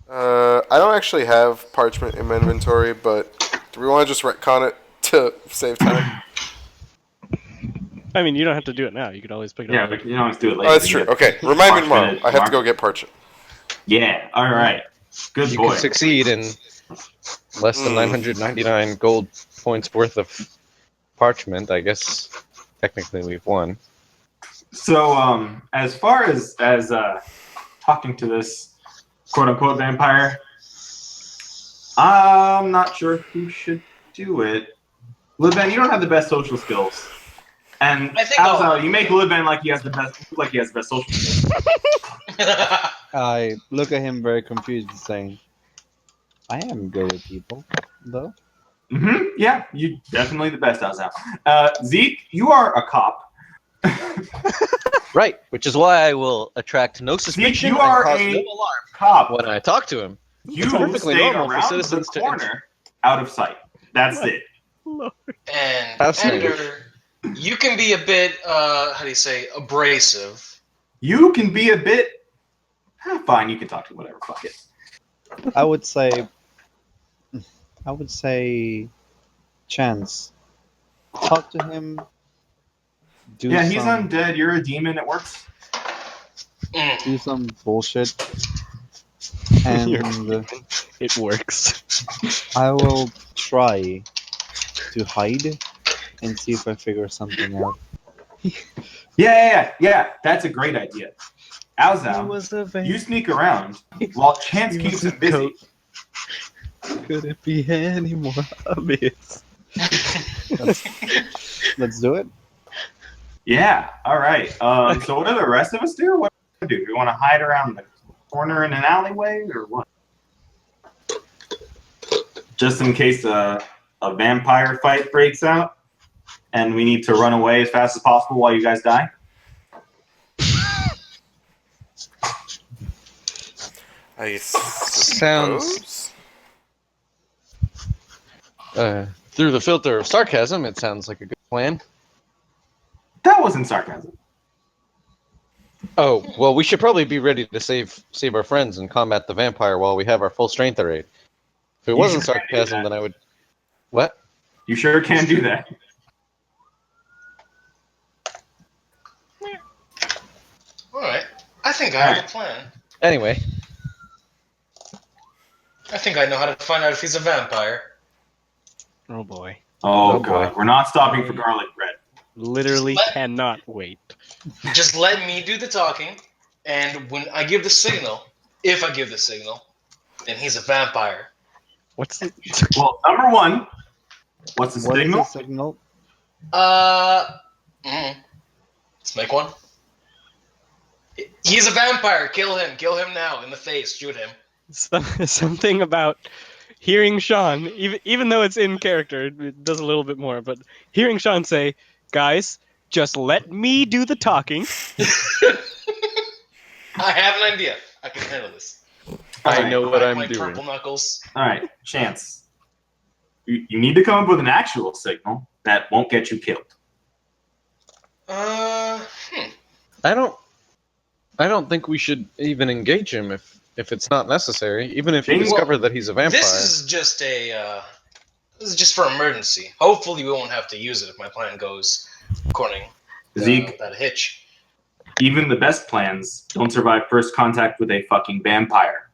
I don't actually have parchment in my inventory, but do we want to just retcon it to save time? I mean, you don't have to do it now. You could always pick it Yeah, up. but you can always do it later. Oh, that's true. Okay, remind me tomorrow. I have to go get parchment. Yeah, alright. Good You boy. could succeed in less than 999 gold points worth of parchment. I guess technically we've won. So, as far as talking to this quote unquote vampire, I'm not sure who should do it. Liban, you don't have the best social skills, and I think I'll- Alzal, you make Liban like he has the best social skills. I look at him very confused, saying, "I am good with people, though." Yeah, you definitely the best, Alzal. Zeke, you are a cop. Right, which is why I will attract no suspicion you and are cause a- no alarm Cop. when I talk to him. You It's perfectly stay normal for around the citizens to corner, out of sight. That's it. And Fascinating. Ender, you can be a bit, how do you say, abrasive. You can be a bit. Fine, you can talk to whatever. Fuck it. I would say, Chance, talk to him. Do Yeah, he's some undead. You're a demon. It works. do some bullshit, and It works. I will try to hide and see if I figure something out. Yeah. That's a great idea. He Alzal, was a van- you sneak around while Chance He keeps was him a busy. goat. Could it be any more obvious? Let's do it. Yeah. All right. So what do the rest of us do? What do we do? You want to hide around the corner in an alleyway, or what? Just in case a vampire fight breaks out, and we need to run away as fast as possible while you guys die. I Sounds- suppose. Through the filter of sarcasm, it sounds like a good plan. That wasn't sarcasm. Oh, well, we should probably be ready to save our friends and combat the vampire while we have our full strength array. If it You wasn't sure can't do sarcasm, that. then I would... What? You sure can do that. Alright. I think I have a plan. Anyway, I think I know how to find out if he's a vampire. Oh boy. Oh, Oh, God. boy. We're not stopping for garlic bread. Literally Just let- cannot wait. Just let me do the talking, and when I give the signal, if I give the signal, then he's a vampire. What's the... Well, number one, what's the What is signal? the signal? Let's make one. He's a vampire. Kill him. Kill him now. In the face. Shoot him. something about hearing Sean, even though it's in character, it does a little bit more, but hearing Sean say, guys, just let me do the talking. I have an idea. I can handle this. I know what Crack I'm my doing. Purple knuckles. All right, Chance. You need to come up with an actual signal that won't get you killed. I don't think we should even engage him if it's not necessary, even if you Well, discover that he's a vampire. This is just this is just for emergency. Hopefully, we won't have to use it if my plan goes according Zeke, without a hitch. even the best plans don't survive first contact with a fucking vampire.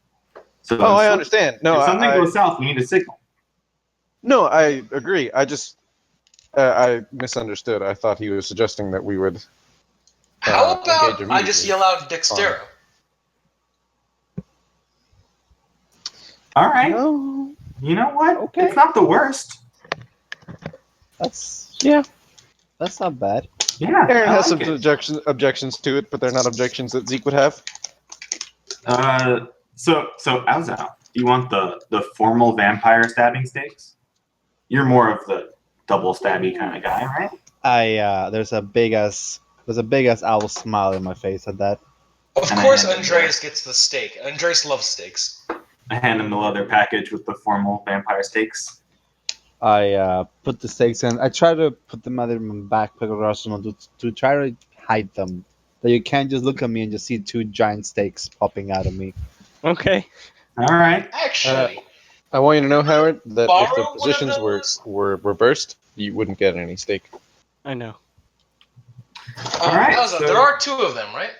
So Oh, I if understand. No, something I goes south, we need a signal. no, I agree. I just I misunderstood. I thought he was suggesting that we would. How engage about I immediately. just yell out Dextero? All right. No, You know what? Okay. It's not the worst. that's not bad. Yeah. Aaron I has like some it. objections to it, but they're not objections that Zeke would have. So Alzal, you want the formal vampire stabbing stakes? You're more of the double stabby kind of guy, right? There's a big ass owl smile in my face at that. Of And I course, hand him Andreas gets the steak. Andreas loves steaks. I hand him the leather package with the formal vampire stakes. I put the stakes in. I try to put them either in my backpack or arsenal to try to hide them. That you can't just look at me and just see two giant stakes popping out of me. Okay. All right. Actually, I want you to know, Howard, that if the Borrow one of positions those? were reversed, you wouldn't get any stake. I know. All right, Elsa, so- there are two of them, right?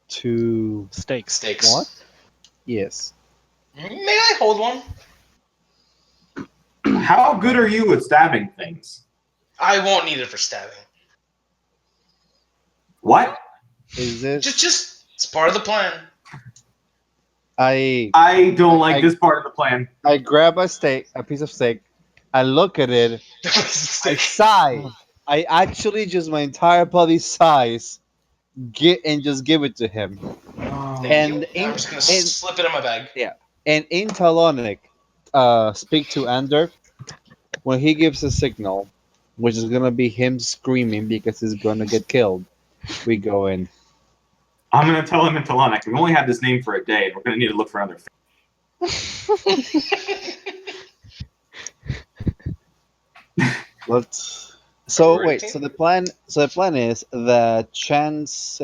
Two Steaks. Steaks. what? Yes. May I hold one? How good are you at stabbing things? I won't need it for stabbing. What? Is this? Just it's part of the plan. I don't like this part of the plan. I grab a piece of steak. I look at it. I sigh. I actually just my entire body sighs. Just give it to him. Thank And you. in I'm just gonna slip it in my bag. yeah, and in Talonic, speak to Ander when he gives a signal, which is gonna be him screaming because he's gonna get killed. We go in. I'm gonna tell him in Talonic. We only had this name for a day, and we're gonna need to look for other. Let's. So Alright. wait. So the plan. So the plan is that Chance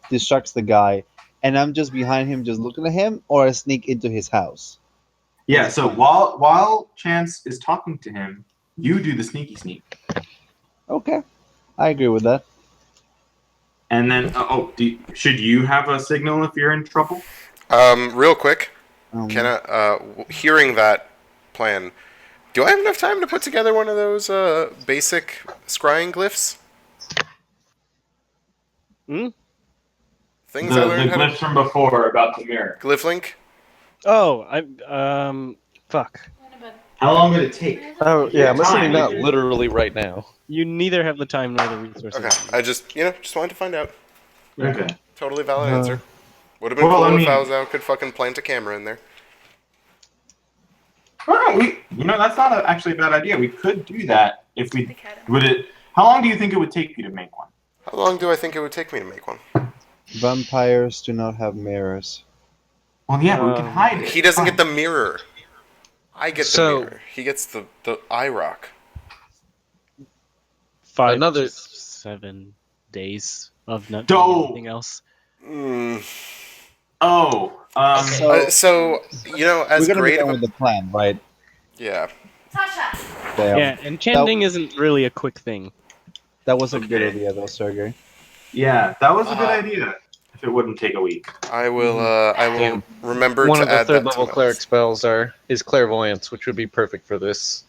distracts the guy, and I'm just behind him, just looking at him, or I sneak into his house. Yeah. So while Chance is talking to him, you do the sneaky sneak, Okay, I agree with that. and then should you have a signal if you're in trouble? Real quick, Um, can I, hearing that plan, do I have enough time to put together one of those basic scrying glyphs? Hmm? Things I The learned how glyphs from before about the mirror. to glyph link. Oh, fuck. How long would it take? Oh yeah, I'm listening Time. not literally right now. You neither have the time nor the resources. Okay, I just wanted to find out. Okay. Totally valid answer. Would have been Well, cool I if mean- Alzao could fucking plant a camera in there. Oh, no, that's not actually a bad idea. We could do that if we would it. How long do you think it would take you to make one? How long do I think it would take me to make one? Vampires do not have mirrors. Well, yeah, but we can hide it. He doesn't get Fine. the mirror. I get So- the mirror. He gets the eye rock. 5 Another- to 7 days of not Dope. doing anything else. Oh, Okay. So you know, as We're gonna be great done of with a the plan, right? yeah. Tasha. Damn. Yeah, enchanting isn't really a quick thing. That was a good Okay. idea, though, Sergey. yeah, that was a good idea. If it wouldn't take a week. I will. I will Damn. remember One to of the add third that level to my cleric list. spells is clairvoyance, which would be perfect for this.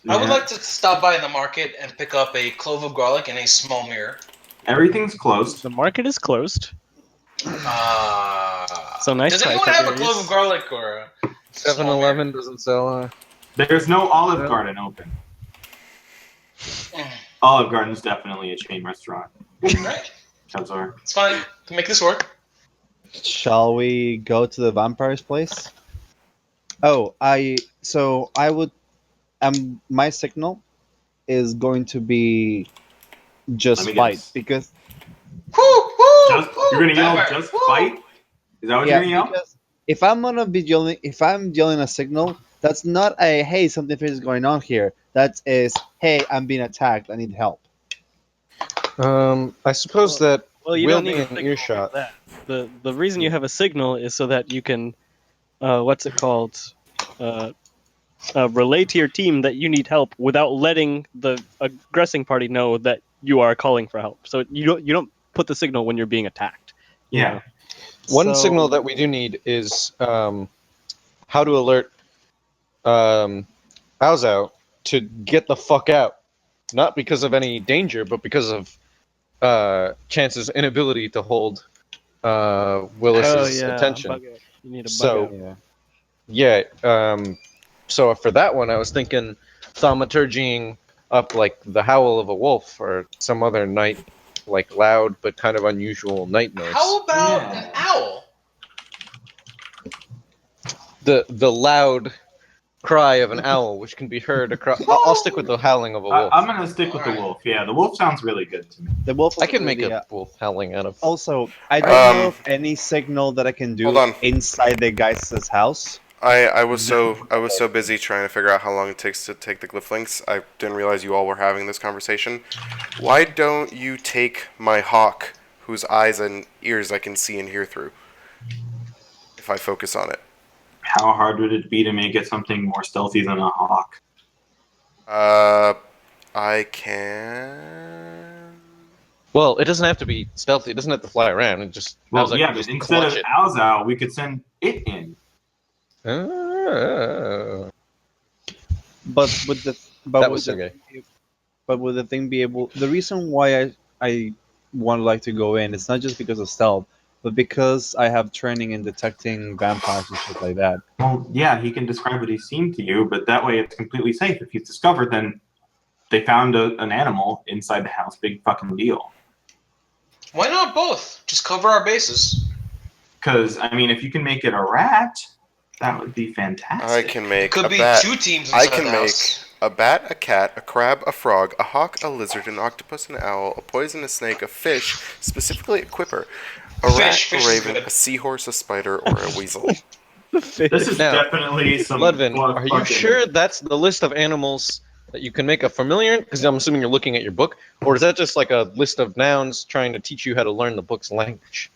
I would Yeah. like to stop by the market and pick up a clove of garlic and a small mirror. Everything's closed. The market is closed. So nice Does try, anyone have a Tiberius. clove of garlic or a 7-Eleven doesn't sell. There's no Olive Garden open. Olive Garden's definitely a chain restaurant. Right. Chazor. It's fine. Can make this work. Shall we go to the vampire's place? Oh, I would. My signal is going to be just Let me fight guess. because You're gonna yell Vampire. just fight? Is that what you're gonna yell? because if I'm gonna be yelling, if I'm yelling a signal, that's not a hey something is going on here. That is hey I'm being attacked. I need help. I suppose that Well, you we'll don't need be a in signal earshot. for that. The reason you have a signal is so that you can, what's it called, relay to your team that you need help without letting the aggressing party know that you are calling for help. So you don't put the signal when you're being attacked. Yeah. One So- signal that we do need is how to alert Alzao to get the fuck out. Not because of any danger, but because of Chance's inability to hold Willis's attention. Bug out. You need a bug So- out. Yeah. Yeah. So for that one, I was thinking thaumaturgying up like the howl of a wolf or some other night, like loud but kind of unusual night noise. How about Yeah. an owl? The loud cry of an owl, which can be heard across. I'll stick with the howling of a wolf. I'm gonna stick with the Alright. wolf. Yeah, the wolf sounds really good to me. The wolf. I can make yeah. a wolf howling out of. Also, I don't know of any signal that I can do Hold on. inside the guy's house. I was so busy trying to figure out how long it takes to take the glyph links. I didn't realize you all were having this conversation. Why don't you take my hawk, whose eyes and ears I can see and hear through, if I focus on it? How hard would it be to make it something more stealthy than a hawk? I can. Well, it doesn't have to be stealthy. It doesn't have to fly around. It just Well, Alzao yeah, can but just instead of clutch it. Alzao, we could send it in. Ah. But with the but That with was the Sergey. but with the thing be able, the reason why I want to like to go in, it's not just because of stealth, but because I have training in detecting vampires and shit like that. Well, yeah, he can describe what he's seen to you, but that way it's completely safe. If he's discovered, then they found an animal inside the house. Big fucking deal. Why not both? Just cover our bases. Because, I mean, if you can make it a rat, that would be I fantastic. can It make could a be bat. 2 teams I inside can the make house. a bat, a cat, a crab, a frog, a hawk, a lizard, an octopus, an owl, a poisonous snake, a fish, specifically a quipper, a rat, Fish a is raven, good. a seahorse, a spider, or a weasel. This is Now, definitely some Ludvin, fuck- are you fucking- sure that's the list of animals that you can make a familiar? Because I'm assuming you're looking at your book, or is that just like a list of nouns trying to teach you how to learn the book's language?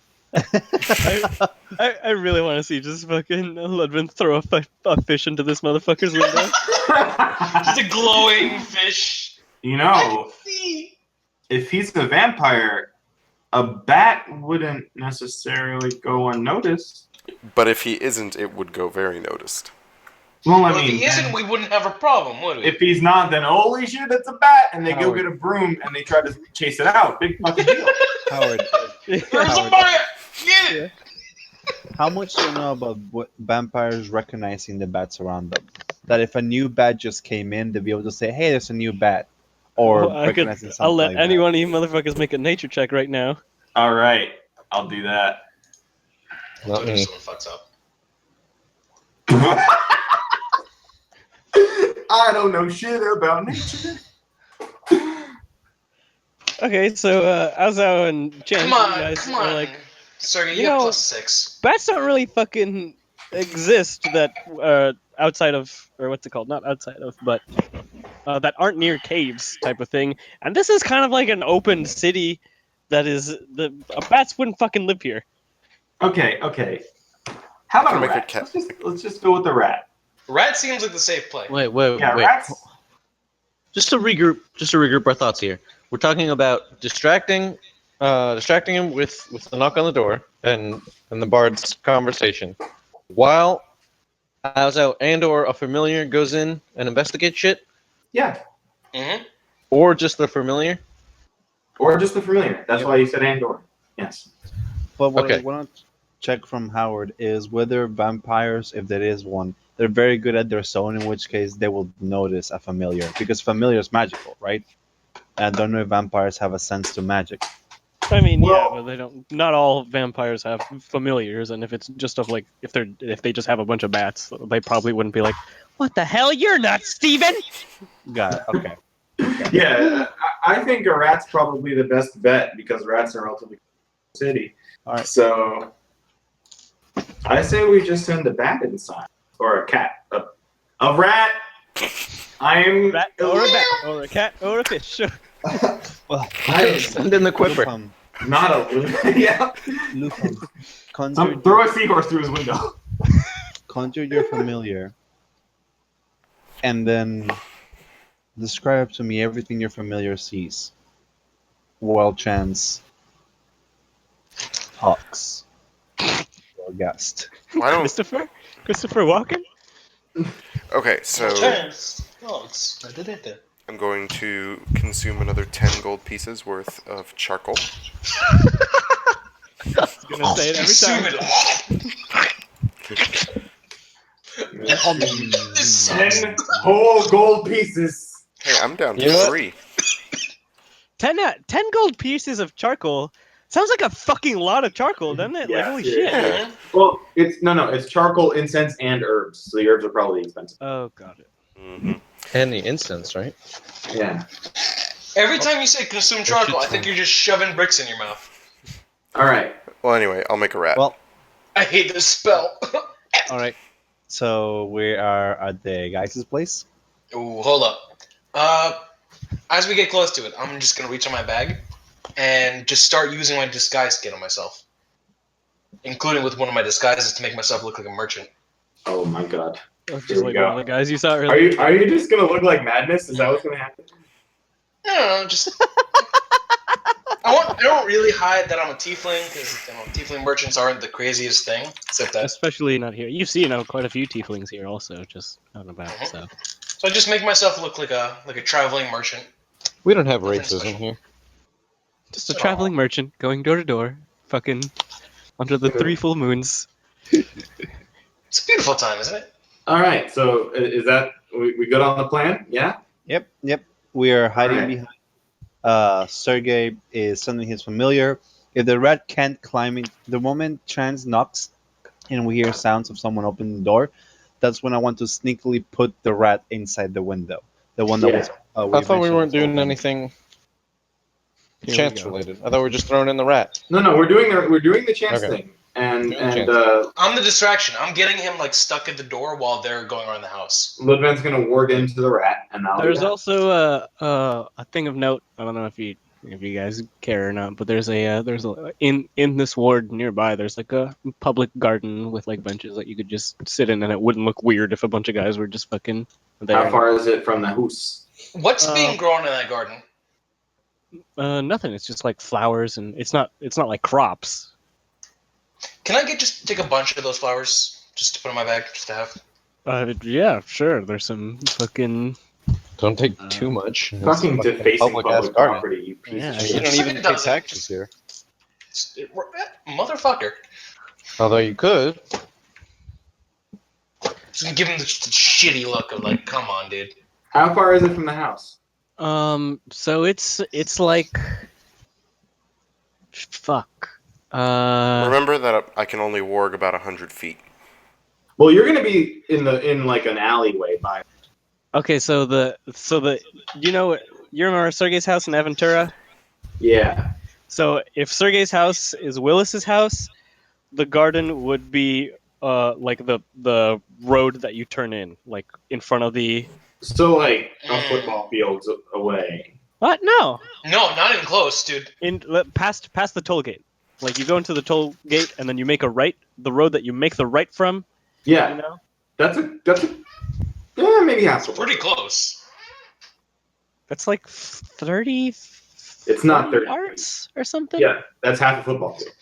I really want to see just fucking Ludwin throw a fish into this motherfucker's window. Just a glowing fish. You know, See? if he's a vampire, a bat wouldn't necessarily go unnoticed. But if he isn't, it would go very noticed. Well, I Well, mean, if he isn't, we wouldn't have a problem, would we? if he's not, then holy shit, it's a bat, and they go Howard. get a broom and they try to chase it out. Big fucking deal. Howard, There's Howard. a bat! Get it! how much do you know about what vampires recognizing the bats around them? That if a new bat just came in, they'd be able to say, "Hey, there's a new bat," or Well, recognizing something I'll let like any one of you motherfuckers make a nature check right now. All right, I'll do that. Not What if me. someone fucks up? I don't know shit about nature. Okay, so Azao and Chen, Come you on, guys come are on. like, Sergey, you you have know- +6. bats don't really fucking exist that outside of, or what's it called? Not outside of, but that aren't near caves type of thing. And this is kind of like an open city that is bats wouldn't fucking live here. Okay. How about Can a make a rat? cat. Let's just go with the rat. Rat seems like the safe play. Wait. Yeah, rats. Just to regroup our thoughts here. We're talking about distracting him with the knock on the door and the bard's conversation, while Alzao and/or a familiar goes in and investigates shit, Yeah, Mm-hmm. or just the familiar. or just the familiar. That's why you said Andor. Yes. But what I Okay. want to check from Howard is whether vampires, if there is one, they're very good at their zone, in which case they will notice a familiar, because familiar is magical, right? And I don't know if vampires have a sense to magic. I mean, yeah, Well- but they don't. Not all vampires have familiars, and if it's just of like, if they just have a bunch of bats, they probably wouldn't be like, "What the hell? You're nuts, Steven!" Got it. Okay. Yeah, I think a rat's probably the best bet because rats are relatively city. All right. So I say we just send a bat inside or a cat. A rat. I'm Rat or a bat or a cat or a fish. Well, Send in the quipper. Lupum, not a yeah. Lupum, conjure, Throw a seahorse through his window. conjure your familiar, and then describe to me everything your familiar sees. Wild chance talks. Your guest. Why don't? Christopher Walken. Okay, so Dogs. I did it. I'm going to consume another 10 gold pieces worth of charcoal. Gonna say it every time. This 10 whole gold pieces. Hey, I'm down to You know what? 3. 10 gold pieces of charcoal. Sounds like a fucking lot of charcoal, doesn't it? Like, Yeah, holy yeah. shit. Well, it's it's charcoal, incense, and herbs. So the herbs are probably expensive. Oh, got it. Mm-hmm. And the incense, right? Yeah. Every time you say consume charcoal, I think you're just shoving bricks in your mouth. All right. Well, anyway, I'll make a rat. Well, I hate this spell. all right. So we are at the guys' place. Ooh, hold up. As we get close to it, I'm just gonna reach in my bag and just start using my disguise kit on myself, including with one of my disguises to make myself look like a merchant. Oh my god. Oh, Here just we like go. one of the guys you saw Are earlier. you just gonna look like Madness? Is that what's gonna happen? No, just I don't really hide that I'm a tiefling because tiefling merchants aren't the craziest thing. Except that, Especially not here. You've seen quite a few tieflings here, also, just out and about. Mhm. So so I just make myself look like a traveling merchant. We don't have Nothing racism special. here. just a traveling merchant going door to door, fucking under the 3 full moons. It's a beautiful time, isn't it? All right. So is that we good on the plan? Yeah. Yep, yep. We are hiding Alright. behind. Sergey is sending his familiar. If the rat can't climb in, the moment Chance knocks and we hear sounds of someone opening the door, that's when I want to sneakily put the rat inside the window. The one that was. I thought we mentioned weren't was doing open. anything Here we chance go. related. I thought we were just throwing in the rat. No, we're doing the chance Okay. thing, and Doing the chance. I'm the distraction. I'm getting him like stuck at the door while they're going around the house. Ludvan's gonna ward into the rat, and I'll do There's that. also a thing of note. I don't know if you guys care or not, but there's in this ward nearby. There's like a public garden with like benches that you could just sit in, and it wouldn't look weird if a bunch of guys were just fucking there. How far is it from the house? What's being grown in that garden? Nothing. It's just like flowers, and it's not like crops. Can I just take a bunch of those flowers just to put in my bag, just to have? Yeah, sure. There's some fucking. Don't take too much. It's Fucking defacing public-ass public garden. property, you piece Yeah, of I You shit. don't even pay Does it. taxes here. Motherfucker. Although you could. Just gonna give him the shitty look of like, come on, dude. How far is it from the house? So it's like. Fuck. Remember that I can only warg about 100 feet. Well, you're gonna be in like an alleyway by. Okay, so you remember Sergey's house in Aventura? Yeah. So if Sergey's house is Willis's house, the garden would be like the road that you turn in, like in front of the. So like a football field away. What? No. No, not even close, dude. Past the toll gate. Like you go into the toll gate and then you make a right. The road that you make the right from. Yeah. You know. That's a yeah, maybe half. Pretty close. That's like 30. It's not 30 yards or something. Yeah, that's half a football field.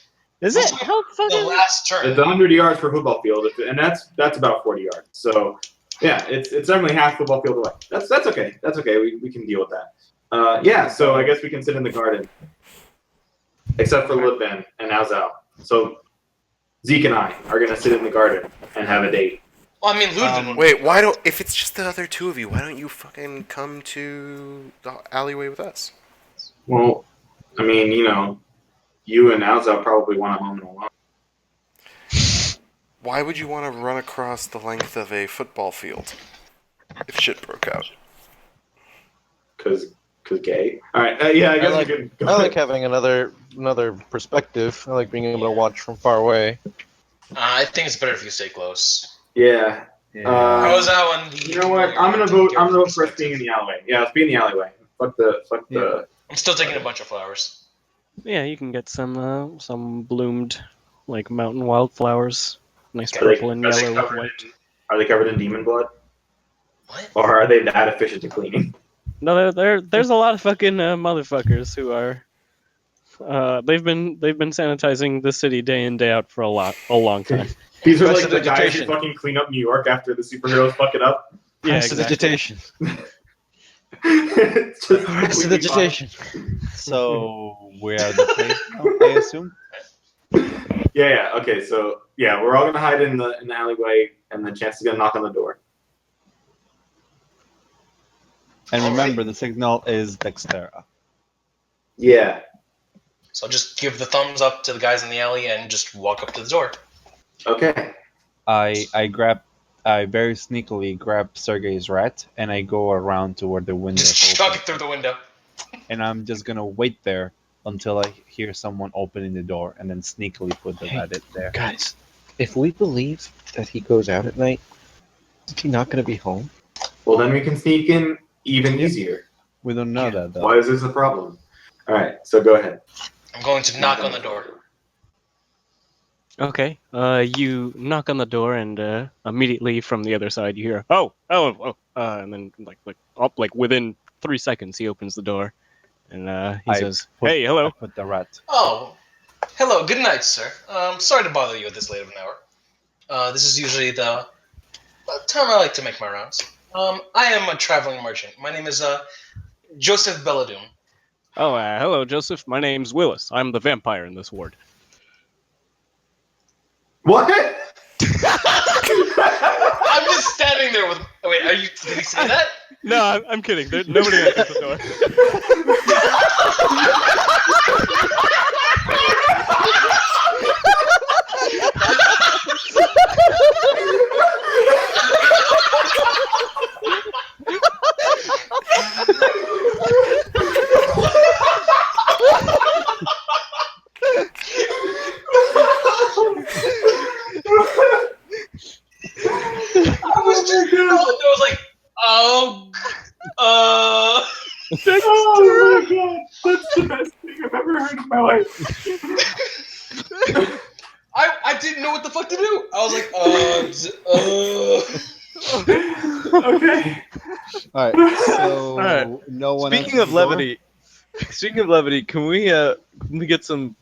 Is it? How The fucking? last turn. It's 100 yards for a football field, and that's about 40 yards. So yeah, it's definitely half football field away. That's okay. That's okay. We can deal with that. Yeah. So I guess we can sit in the garden, except for Ludvan and Alzal. So Zeke and I are gonna sit in the garden and have a date. Well, I mean, Ludwig. Wait, why don't... If it's just the other two of you, why don't you fucking come to the alleyway with us? Well, I mean, you and Alzal probably want to home and alone. Why would you want to run across the length of a football field if shit broke out? Cause gay. All right. Yeah, I guess like- we can go. I like having another perspective. I like being able to watch from far away. I think it's better if you stay close. Yeah. How was that one? You know what? I'm gonna vote for us being in the alleyway. Yeah, let's be in the alleyway. Fuck the. I'm still taking a bunch of flowers. Yeah, you can get some bloomed like mountain wildflowers, nice Are they- purple and are they yellow with covered white. Are they covered in demon blood, What? or are they that efficient to cleaning? No, there's a lot of fucking motherfuckers who are. They've been sanitizing the city day in day out for a long time. These are Rest like of the guys who vegetation. fucking clean up New York after the superheroes fuck it up. Yeah, Prestidigitation. It's just completely Prestidigitation. So we're at the place now, I assume. fine. Yeah. Okay. So yeah, we're all gonna hide in the alleyway, and then Chance is gonna knock on the door. And All remember, right. the signal is Dextera. Yeah. So I'll just give the thumbs up to the guys in the alley and just walk up to the door. Okay. I very sneakily grab Sergey's rat and I go around to where the window Just is chuck open. it through the window. And I'm just gonna wait there until I hear someone opening the door and then sneakily put the rat in there. Guys, If we believe that he goes out at night, is he not going to be home? Well, then we can sneak in even easier. we don't know that though. Why is this a problem? All right. So go ahead. I'm going to knock on the door. Okay. You knock on the door, and immediately from the other side, you hear, and then like within 3 seconds, he opens the door, and he I says, put- "Hey, I hello." put the rat. Oh, hello. Good night, sir. Sorry to bother you at this late of an hour. This is usually the time I like to make my rounds. I am a traveling merchant. My name is Joseph Belladune. Oh, hello, Joseph. My name's Willis. I'm the vampire in this ward. What? I'm just standing there with. Oh, wait, are you? Did he say that? No, I'm kidding. Nobody answers the door. I was like, oh, Oh my god, that's the best thing I've ever heard in my life. I didn't know what the fuck to do. I was like, Okay. All right. So All right. no one. Speaking of levity, can we get some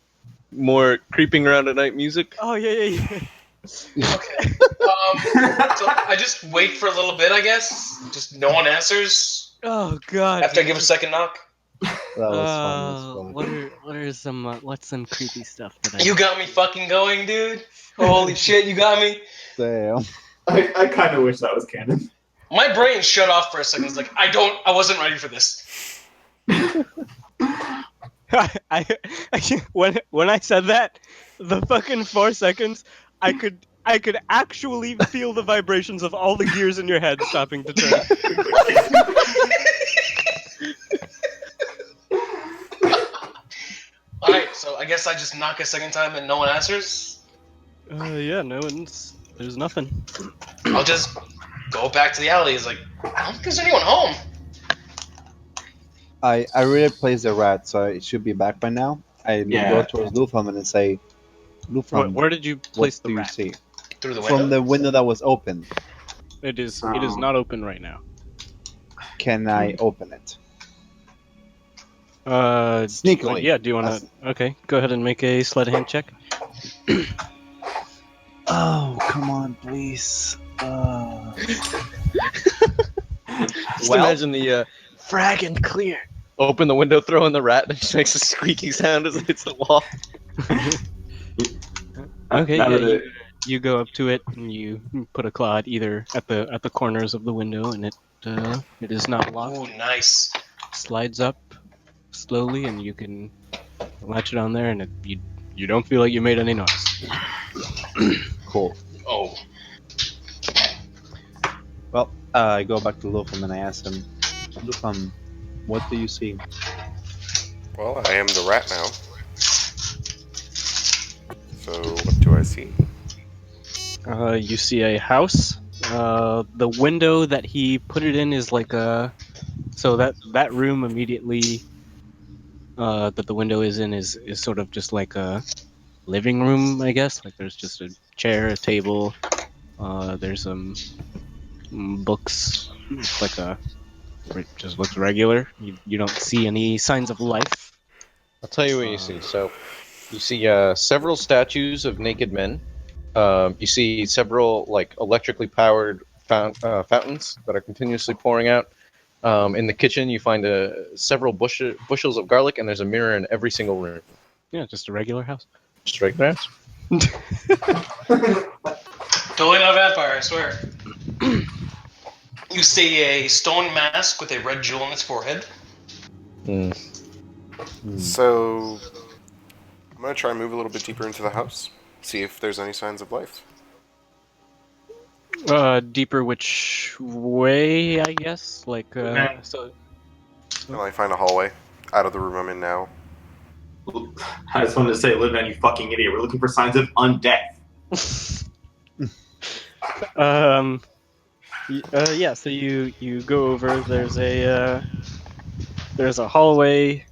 more creeping around at night music? Oh yeah. Okay. So I just wait for a little bit, I guess. Just no one answers Oh god. after I give a second knock. That was fun. That was fun. What's some creepy stuff that I You got me fucking going, dude. Holy shit, you got me. Damn. I kind of wish that was canon. My brain shut off for a second. It's like I wasn't ready for this. when I said that, the fucking 4 seconds, I could actually feel the vibrations of all the gears in your head stopping to turn. All right, so I guess I just knock a second time and no one answers. Yeah, there's nothing. I'll just go back to the alley. It's like I don't think there's anyone home. I really placed the rat, so it should be back by now. I Yeah. go towards Lufam and say, Lufam, Where did you place what the do you rat? see? Through the window. From the window that was open. It is not open right now. Can I open it? Sneakily. Yeah, do you want That's- to? Okay, go ahead and make a sleight of hand check. Oh, come on, please. Just imagine the Frag and clear. open the window, throw in the rat, and it just makes a squeaky sound as it hits the wall. Okay, Now yeah, that you go up to it and you put a claw either at the corners of the window, and it is not locked. Ooh, nice. Slides up slowly, and you can latch it on there, and you don't feel like you made any noise. Cool. Oh, Well, I go back to Lufam and I ask him, Lufam, what do you see? Well, I am the rat now. So, what do I see? You see a house. The window that he put it in is like a. So that room immediately that the window is in is sort of just like a living room, I guess. Like there's just a chair, a table. There's some books. It's like it just looks regular. You don't see any signs of life. I'll tell you what you see. So, you see several statues of naked men. You see several like electrically powered fountains that are continuously pouring out. In the kitchen, you find several bushels of garlic, and there's a mirror in every single room. Yeah, just a regular house. Just regular house. totally not a vampire, I swear. You see a stone mask with a red jewel on its forehead. So, I'm gonna try and move a little bit deeper into the house, see if there's any signs of life. Deeper which way, I guess? Like, Okay. so... And I find a hallway out of the room I'm in now. I just wanted to say, Liv, man, you fucking idiot. We're looking for signs of undeath. Yeah, so you go over, there's a hallway,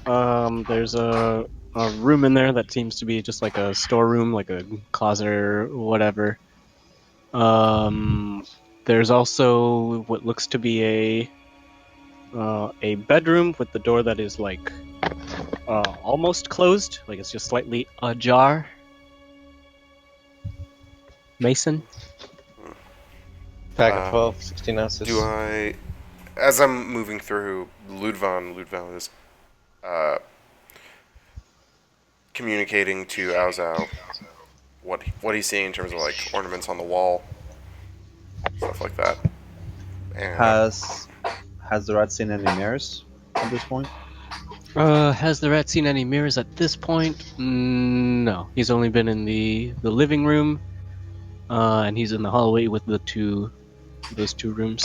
there's a room in there that seems to be just like a storeroom, like a closet or whatever. There's also what looks to be a bedroom with the door that is like almost closed, like it's just slightly ajar. Mason? Pack of 12, 16 ounces. Do I, as I'm moving through, Ludvan is communicating to Aozao what he's seeing in terms of like ornaments on the wall, stuff like that. And Has the rat seen any mirrors at this point? Has the rat seen any mirrors at this point? No. He's only been in the living room, and he's in the hallway with those two rooms.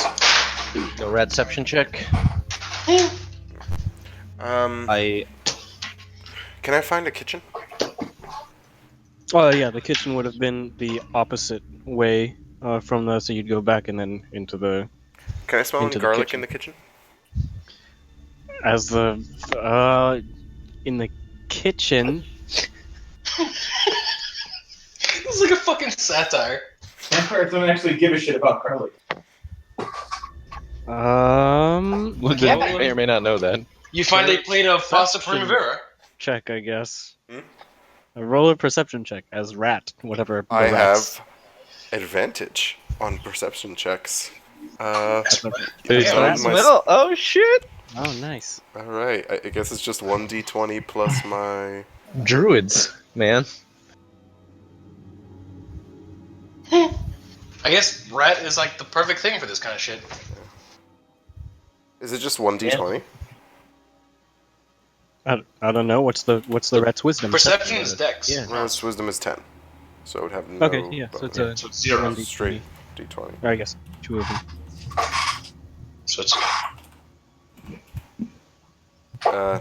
No ratception check. Can I find a kitchen? Oh yeah, the kitchen would have been the opposite way from the, so you'd go back and then into the. Can I smell any Into the garlic kitchen. in the kitchen? As the in the kitchen. It's like a fucking satire. Vampires don't actually give a shit about garlic. Yeah. May or may not know that. You find a plate of pasta Perception. primavera. Check, I guess. Hmm? A roller perception check as rat, whatever. The I rats. have advantage on perception checks. Based on on my- smell. Oh shit! Oh, nice. Alright, I guess it's just 1d20 plus my... Druids, man. I guess rat is like the perfect thing for this kind of shit. Is it just 1d20? I don't know. What's the rat's wisdom? Perception is dex. Yeah. No, its wisdom is 10. So it would have no... Okay, yeah. So it's a So it's 0. 1d20. straight d20. Or I guess 2 of them. So it's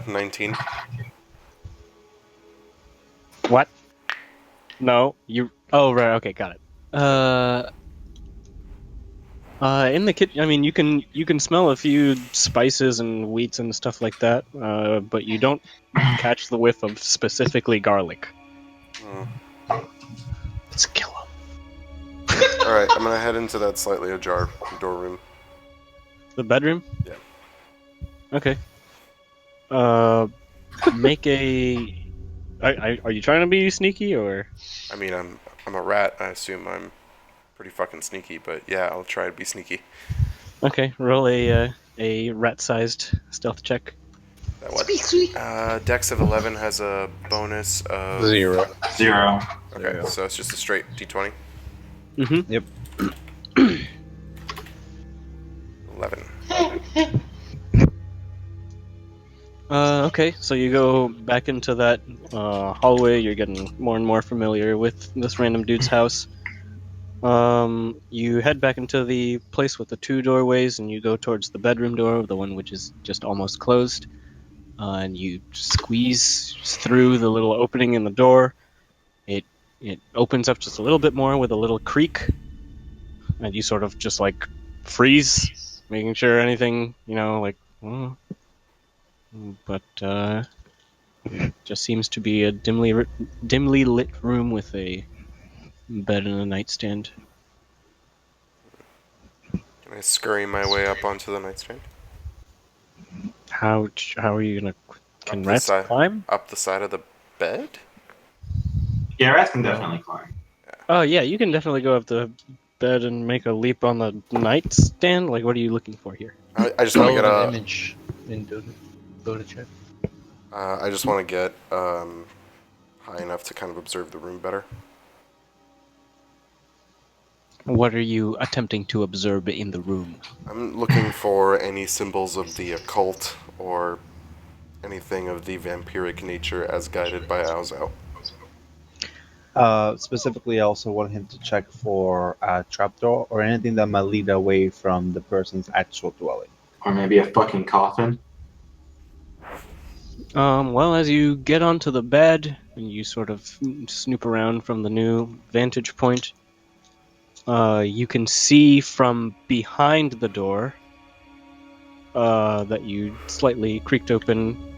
19. What? No, you. Oh right. Okay, got it. In the kitchen, I mean, you can smell a few spices and wheats and stuff like that, but you don't catch the whiff of specifically garlic. Let's kill him. Alright, I'm gonna head into that slightly ajar door room. The bedroom? Yeah. Okay. Make a. Are you trying to be sneaky or? I mean, I'm a rat. I assume I'm pretty fucking sneaky, but yeah, I'll try to be sneaky. Okay, roll a rat-sized stealth check. That what? Dex of 11 has a bonus of 0. 0. Okay, so it's just a straight d20. Mm-hmm. Yep. 11. Okay, so you go back into that hallway. You're getting more and more familiar with this random dude's house. You head back into the place with the 2 doorways, and you go towards the bedroom door, the one which is just almost closed. And you squeeze through the little opening in the door. It opens up just a little bit more with a little creak, and you sort of just like freeze, making sure anything, but just seems to be a dimly lit room with a bed and a nightstand. Can I scurry my way up onto the nightstand? How are you gonna? Can Up the rats side. climb? Up the side of the bed? Yeah, rats can definitely climb. Oh yeah, you can definitely go up the bed and make a leap on the nightstand. Like, what are you looking for here? I just want to get Relevant a... image in Dota check. I just want to get high enough to kind of observe the room better. What are you attempting to observe in the room? I'm looking for any symbols of the occult or anything of the vampiric nature as guided by Aozao. Specifically, I also want him to check for a trapdoor or anything that might lead away from the person's actual dwelling. Or maybe a fucking coffin. Well, as you get onto the bed and you sort of snoop around from the new vantage point, you can see from behind the door that you slightly creaked open.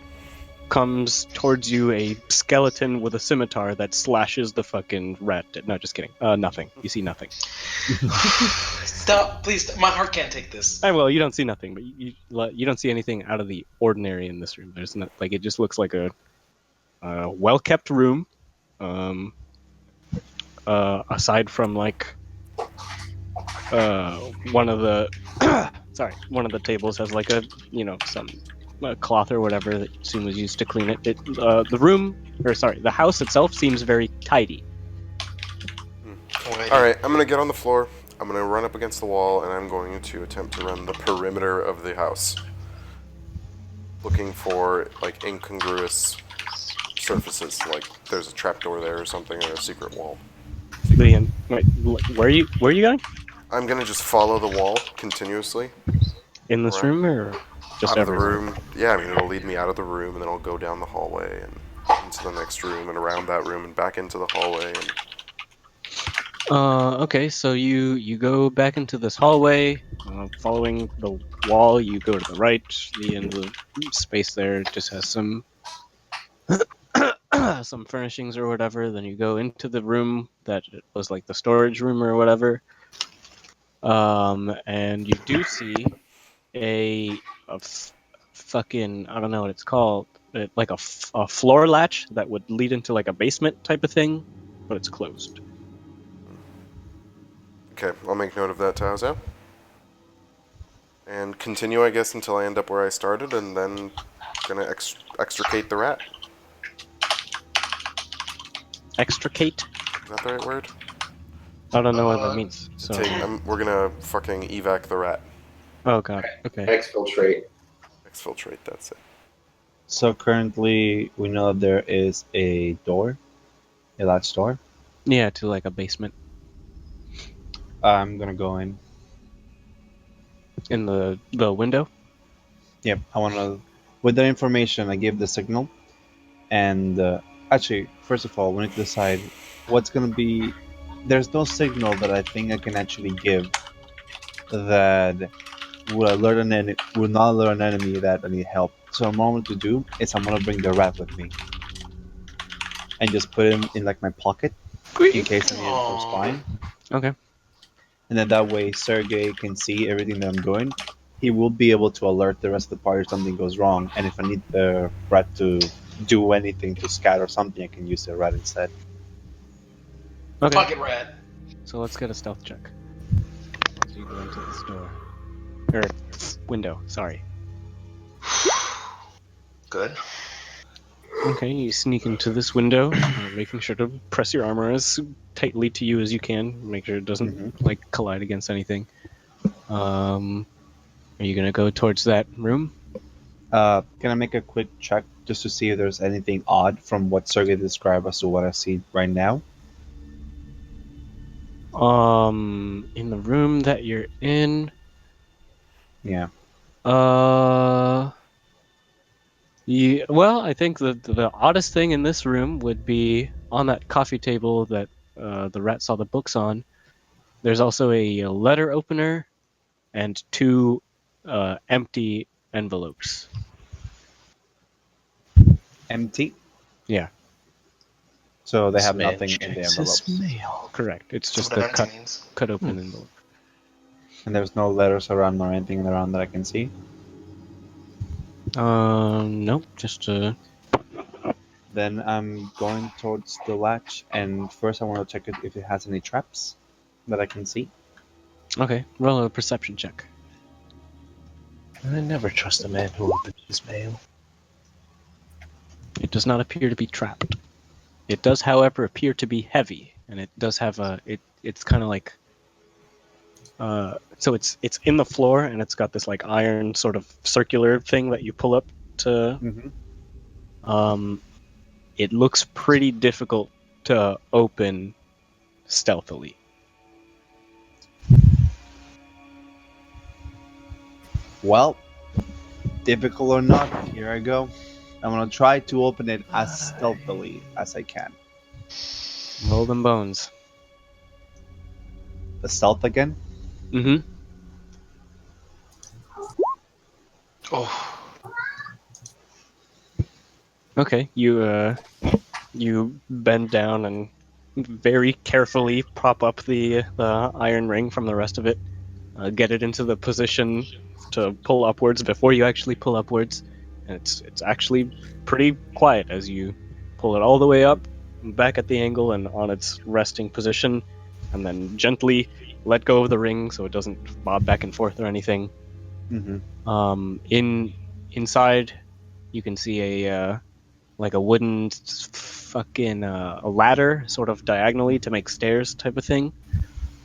comes towards you a skeleton with a scimitar that slashes the fucking rat. No, just kidding. Nothing. You see nothing. Stop, please. My heart can't take this. Well, you don't see nothing, but you don't see anything out of the ordinary in this room. There's not like it just looks like a well kept room. Aside from like one of the one of the tables has like a some cloth or whatever that you assume was used to clean it. The house itself seems very tidy. All right, I'm gonna get on the floor. I'm gonna run up against the wall, and I'm going to attempt to run the perimeter of the house, looking for like incongruous surfaces, like there's a trapdoor there or something, or a secret wall. Wait, where are you going? I'm gonna just follow the wall continuously. In this room or just out of the everywhere? room? Yeah, I mean it'll lead me out of the room, and then I'll go down the hallway and into the next room, and around that room, and back into the hallway. And... Okay, so you go back into this hallway, following the wall. You go to the right. The end of the space there just has some some furnishings or whatever. Then you go into the room that was like the storage room or whatever. And you do see a fucking, I don't know what it's called, like a floor latch that would lead into like a basement type of thing, but it's closed. Okay, I'll make note of that, Taozo. And continue, I guess, until I end up where I started, and then gonna extricate the rat. Extricate? Is that the right word? I don't know what that means. So We're gonna fucking evac the rat. Oh god. Okay. Exfiltrate. Exfiltrate, that's it. So currently, we know that there is a door, a latch door. Yeah, to like a basement. I'm gonna go in. In the window? Yep, I wanna. With that information, I give the signal. And actually, first of all, we need to decide what's gonna be. There's no signal that I think I can actually give that will not alert an enemy that I need help. So what I'm going to do is I'm gonna bring the rat with me and just put him in like my pocket in case I need him close by. Okay. And then that way Sergey can see everything that I'm doing. He will be able to alert the rest of the party if something goes wrong. And if I need the rat to do anything to scatter something, I can use the rat instead. Okay. Pocket rat. So let's get a stealth check. As you go into this door. Or window, sorry. Good. Okay, you sneak into this window, making sure to press your armor as tightly to you as you can. Make sure it doesn't like collide against anything. Are you gonna go towards that room? Can I make a quick check just to see if there's anything odd from what Sergey described as to what I see right now? In the room that you're in. Yeah. Yeah, well, I think the oddest thing in this room would be on that coffee table that the rat saw the books on. There's also a letter opener and two empty envelopes. Empty? Yeah. So they have nothing in the envelopes. Mail. Correct. It's just what a empty means. cut open envelope. And there's no letters around or anything around that I can see? Nope. Just Then I'm going towards the latch, and first I want to check it if it has any traps that I can see. Okay. Roll a perception check. I never trust a man who opens his mail. It does not appear to be trapped. It does, however, appear to be heavy, and it does have it's kind of like so it's in the floor, and it's got this like iron sort of circular thing that you pull up to. It looks pretty difficult to open stealthily. Well, difficult or not, here I go. I'm gonna try to open it as stealthily as I can. Roll them bones. The stealth again? Mm-hmm. Oh. Okay, you bend down and very carefully prop up the iron ring from the rest of it. Get it into the position to pull upwards before you actually pull upwards, and it's actually pretty quiet as you pull it all the way up, back at the angle and on its resting position, and then gently let go of the ring so it doesn't bob back and forth or anything. Inside, you can see a like a wooden fucking a ladder, sort of diagonally to make stairs type of thing,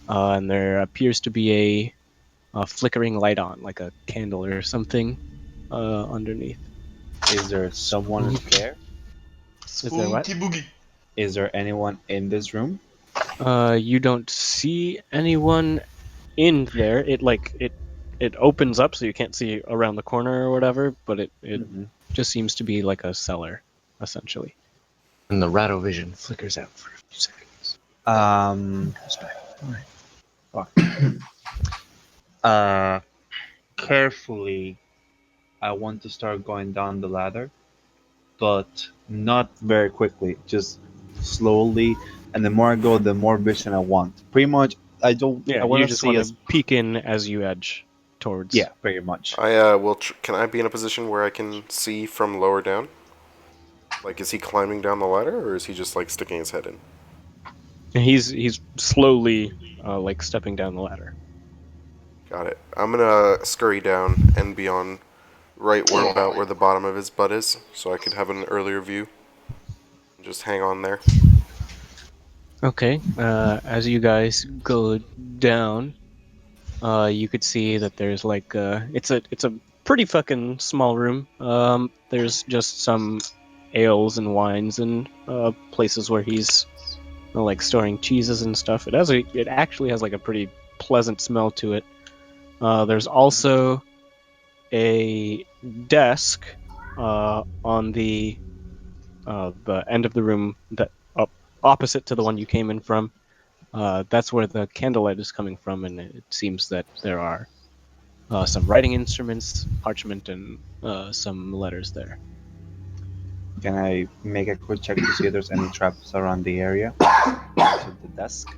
and there appears to be a flickering light on, like a candle or something, underneath. Is there someone there? Is there what? Spooky boogie. Is there anyone in this room? You don't see anyone in there. It opens up so you can't see around the corner or whatever, but it just seems to be like a cellar, essentially. And the Radovision flickers out for a few seconds. Carefully, I want to start going down the ladder, but not very quickly, just slowly. And the more I go, the more vision I want. Pretty much, I Yeah, want you to just see want as to peek in as you edge towards. yeah, pretty much. I will. Can I be in a position where I can see from lower down? Like, is he climbing down the ladder, or is he just like sticking his head in? He's slowly like stepping down the ladder. Got it. I'm gonna scurry down and be on right where about where the bottom of his butt is, so I could have an earlier view. Just hang on there. Okay. As you guys go down, you could see that there's like it's a pretty fucking small room. There's just some ales and wines and places where he's like storing cheeses and stuff. It actually has like a pretty pleasant smell to it. There's also a desk on the end of the room that opposite to the one you came in from. That's where the candlelight is coming from, and it seems that there are some writing instruments, parchment, and some letters there. Can I make a quick check to see if there's any traps around the area? To the desk.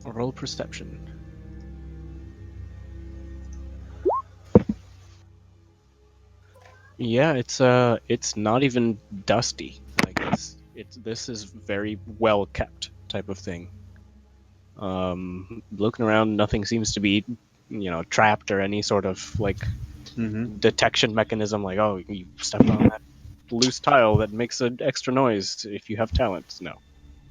Roll perception. Yeah, it's not even dusty. Like this is very well kept type of thing. Looking around, nothing seems to be, trapped or any sort of like detection mechanism. Like, oh, you stepped on that loose tile that makes an extra noise if you have talents. No,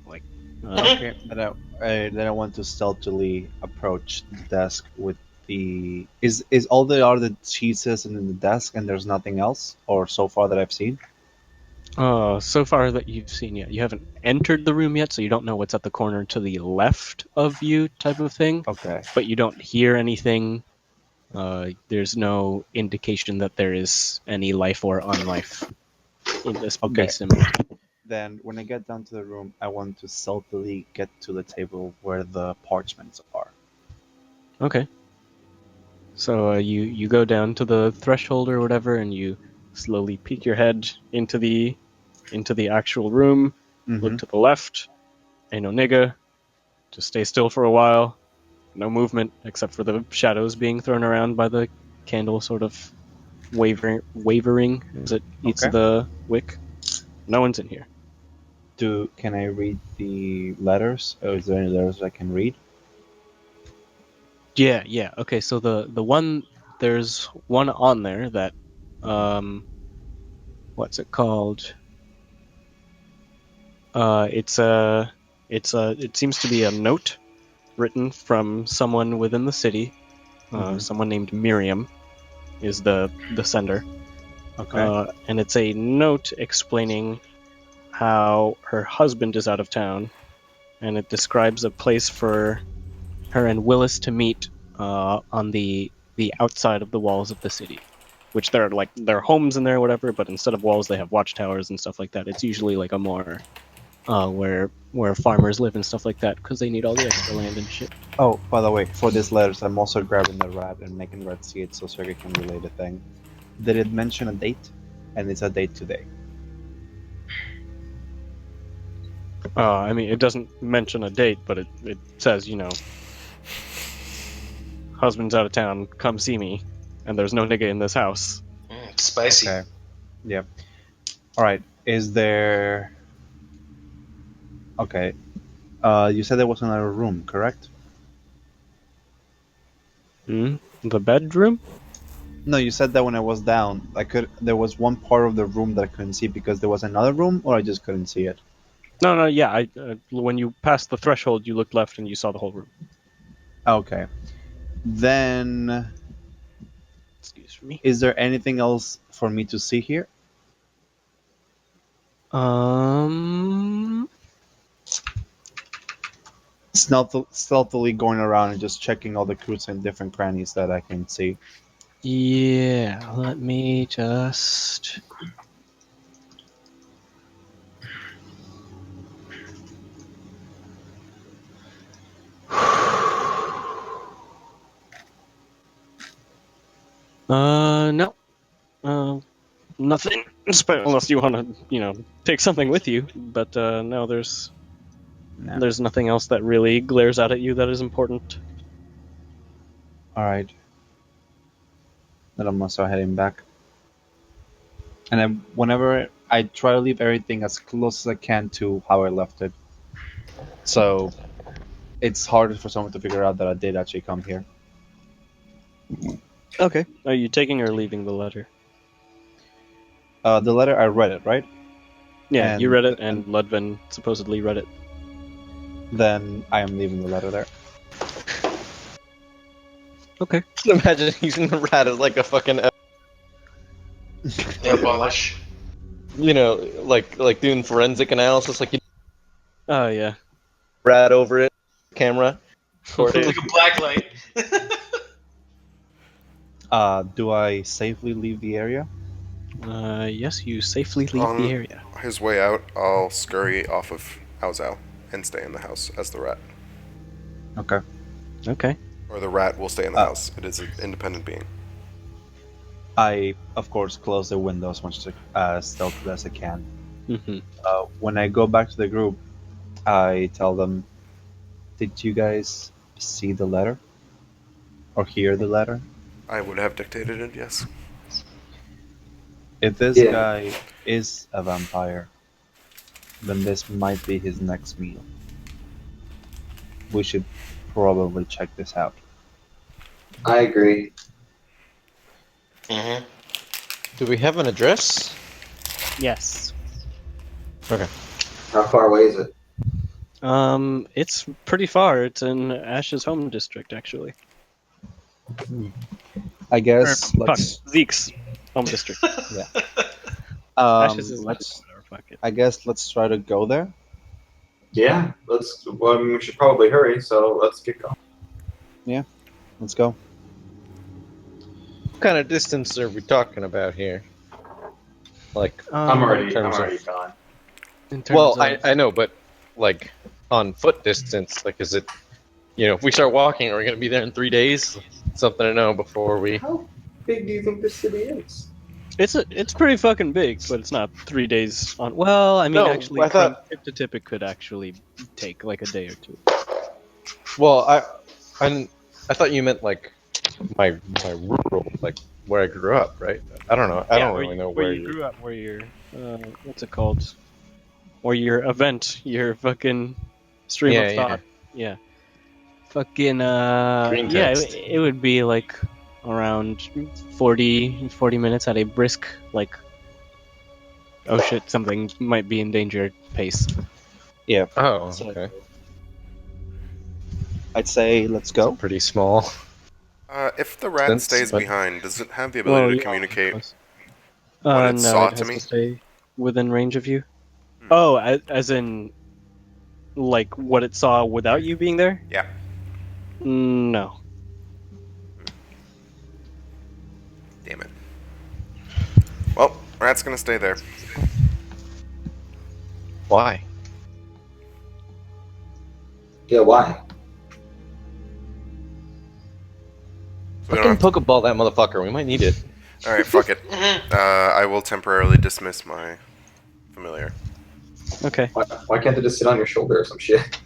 like. Okay, then I want to stealthily approach the desk with the. Is all the other cheeses in the desk and there's nothing else, or so far that I've seen? So far that you've seen, you haven't entered the room yet, so you don't know what's at the corner to the left of you, type of thing. Okay. But you don't hear anything. There's no indication that there is any life or unlife in this vicinity. Then, when I get down to the room, I want to stealthily get to the table where the parchments are. Okay. So you go down to the threshold or whatever, and you slowly peek your head into the actual room. Look to the left. Ain't no nigga. Just stay still for a while. No movement except for the shadows being thrown around by the candle, sort of wavering as it eats the wick. No one's in here. Can I read the letters? Or is there any letters I can read? Yeah. Okay, so there's one on there that, what's it called? It seems to be a note written from someone within the city. Someone named Miriam is the sender. Okay. And it's a note explaining how her husband is out of town, and it describes a place for her and Willis to meet on the outside of the walls of the city, which there are homes in there or whatever, but instead of walls they have watchtowers and stuff like that. It's usually like a more where farmers live and stuff like that, because they need all the extra land and shit. Oh, by the way, for these letters, I'm also grabbing the rat and making Red see it so Sergey can relay the thing. Did it mention a date? And it's a date today. I mean, it doesn't mention a date, but it says, husband's out of town, come see me, and there's no nigga in this house. Spicy. Okay. Yep. All right. Is there? Okay. You said there was another room, correct? Hmm? The bedroom? No, you said that when I was down, There was one part of the room that I couldn't see because there was another room, or I just couldn't see it. No, yeah. When you passed the threshold, you looked left and you saw the whole room. Okay. Then, Excuse me. is there anything else for me to see here? Um. Stealthily going around and just checking all the crews and different crannies that I can see. Yeah. Let me just. No. Nothing. Unless you want to, take something with you. But no, there's No. there's nothing else that really glares out at you that is important. All right. Then I'm gonna start heading back. And then whenever I try to leave everything as close as I can to how I left it, so it's harder for someone to figure out that I did actually come here. Okay. Are you taking or leaving the letter? The letter, I read it, right? Yeah, you read it, and and Ludvin supposedly read it. then I am leaving the letter there. Okay. Imagine using the rat as like a fucking, Nail polish. like doing forensic analysis, like you Oh yeah. rat over it, camera, record It's it. like a black light. Do I safely leave the area? Yes, you safely leave On the area. his way out, I'll scurry off of Aozao and stay in the house as the rat. Okay. Okay. Or the rat will stay in the house. It is an independent being. I, of course, close the window as much stealthily as I can. Mm-hmm. When I go back to the group, I tell them, "Did you guys see the letter? Or hear the letter? I would have dictated it, yes. If this Yeah. guy is a vampire, then this might be his next meal. We should probably check this out." I agree. Mm-hmm. Do we have an address? Yes. Okay. How far away is it? It's pretty far. It's in Ash's home district, actually. I guess Fuck, Zeke's home district. Ash's is whatever, fuck it. I guess let's try to go there. Yeah, let's. Well, I mean, we should probably hurry, so let's get going. Let's go. What kind of distance are we talking about here? Like, I'm already terms gone. In terms well, of, I know, but like on foot distance, like, is it? If we start walking, are we going to be there in 3 days? Something to know before we. How big do you think this city is? it's pretty fucking big, but it's not 3 days on. Well, I mean, No, actually, I thought- from tip to tip, it could actually take like a day or two. Well, I thought you meant like my rural, like where I grew up, right? I don't know. I don't really know where you grew up, where your what's it called? Or your event, your fucking stream of thought. Yeah. Fucking Green yeah, text. it would be like around 40 minutes at a brisk, like, oh shit, something might be in danger pace. Yeah. Oh, So- okay. I'd say let's go. Pretty small. If the rat Since- stays but- behind, does it have the ability to communicate? what it No, saw it to has me? to stay within range of you. Oh, as in, like, what it saw without you being there? Yeah. No. Damn it. Well, rat's gonna stay there. Why? Yeah, why? So we don't Fucking have Pokeball that motherfucker. We might need it. Alright, fuck it. I will temporarily dismiss my familiar. Okay. Why can't they just sit on your shoulder or some shit?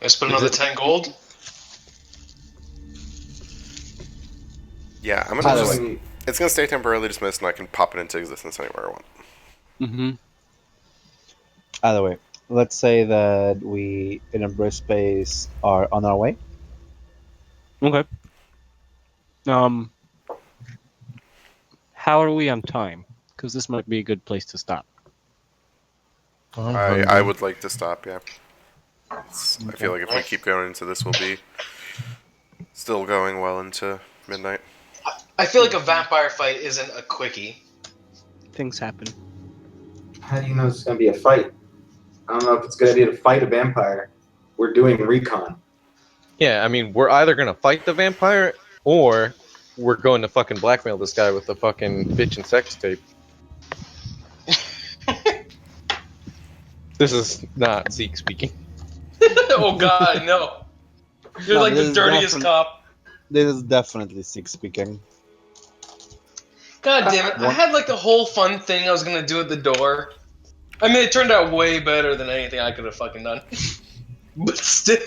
Let's put another 10 gold. Yeah, I'm By gonna the just. way. It's gonna stay temporarily dismissed, and I can pop it into existence anywhere I want. Mm-hmm. Either way, let's say that we in Embrace Space are on our way. Okay. How are we on time? Because this might be a good place to stop. I would like to stop. Yeah. I feel like if we Alright. keep going into this, we'll be still going well into midnight. I feel like a vampire fight isn't a quickie. Things happen. How do you know it's gonna be a fight? I don't know if it's a good idea to fight a vampire. We're doing recon. Yeah, I mean, we're either gonna fight the vampire or we're going to fucking blackmail this guy with the fucking bitch and sex tape. This is not Zeke speaking. Oh god, no. You're No, like this the is dirtiest cop. This is definitely Six speaking. God damn it. I had like the whole fun thing I was gonna do at the door. I mean, it turned out way better than anything I could have fucking done. But still,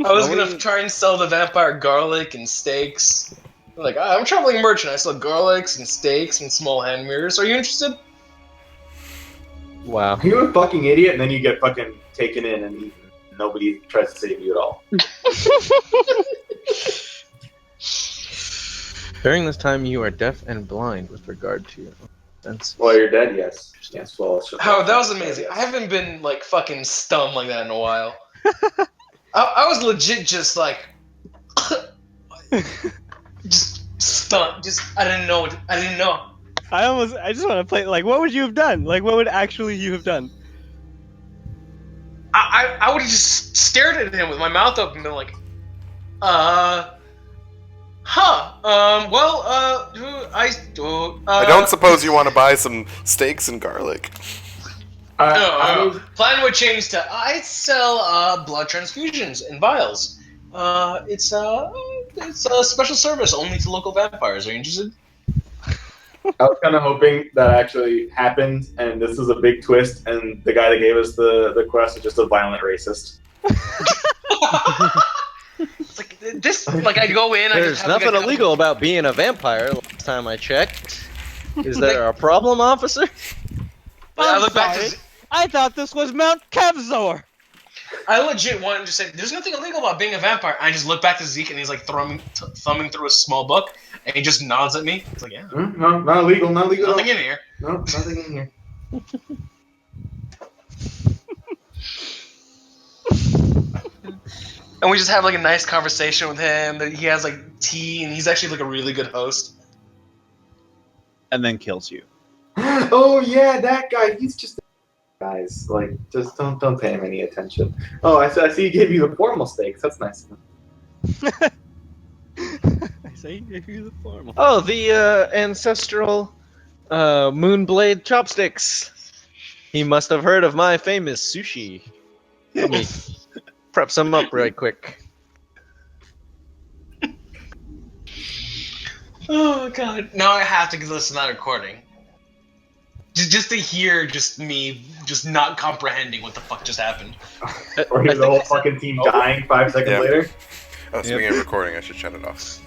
I was gonna try and sell the vampire garlic and steaks. Like, I'm a traveling merchant. I sell garlics and steaks and small hand mirrors. Are you interested? Wow. Are you a fucking idiot? And then you get fucking taken in and eaten. Nobody tries to save you at all. During this time, you are deaf and blind with regard to your senses. Well, you're dead, yes. Yes, well, it's just Oh, that was amazing. I haven't been like fucking stunned like that in a while. I was legit just like, just stunned. Just I didn't know. I didn't know. I just want to play. Like, what would you have done? Like, what would actually you have done? I would have just stared at him with my mouth open and been like, I don't suppose you want to buy some steaks and garlic. Plan would change to I sell blood transfusions in vials. It's a special service only to local vampires. Are you interested? I was kind of hoping that actually happened, and this is a big twist, and the guy that gave us the quest is just a violent racist. It's like this. Like I go in. There's nothing illegal about being a vampire. Last time I checked, is there a problem, officer? I look back to. I thought this was Mount Kevzor. I legit wanted to say, there's nothing illegal about being a vampire. I just look back to Zeke and he's like thumbing through a small book and he just nods at me. It's like, yeah. No, not illegal, not illegal. Nothing in here. No, nothing in here. And we just have like a nice conversation with him. That he has like tea and he's actually like a really good host. And then kills you. Oh yeah, that guy. He's just guys. Like, just don't pay him any attention. Oh, I see. He gave you the formal steaks. That's nice. I say you gave you the formal. Oh, the ancestral moonblade chopsticks. He must have heard of my famous sushi. Let me prep some up right quick. Oh god! Now I have to listen to that recording. Just to hear just me just not comprehending what the fuck just happened. Or the whole fucking team dying 5 seconds later. Oh, speaking of recording, I should shut it off.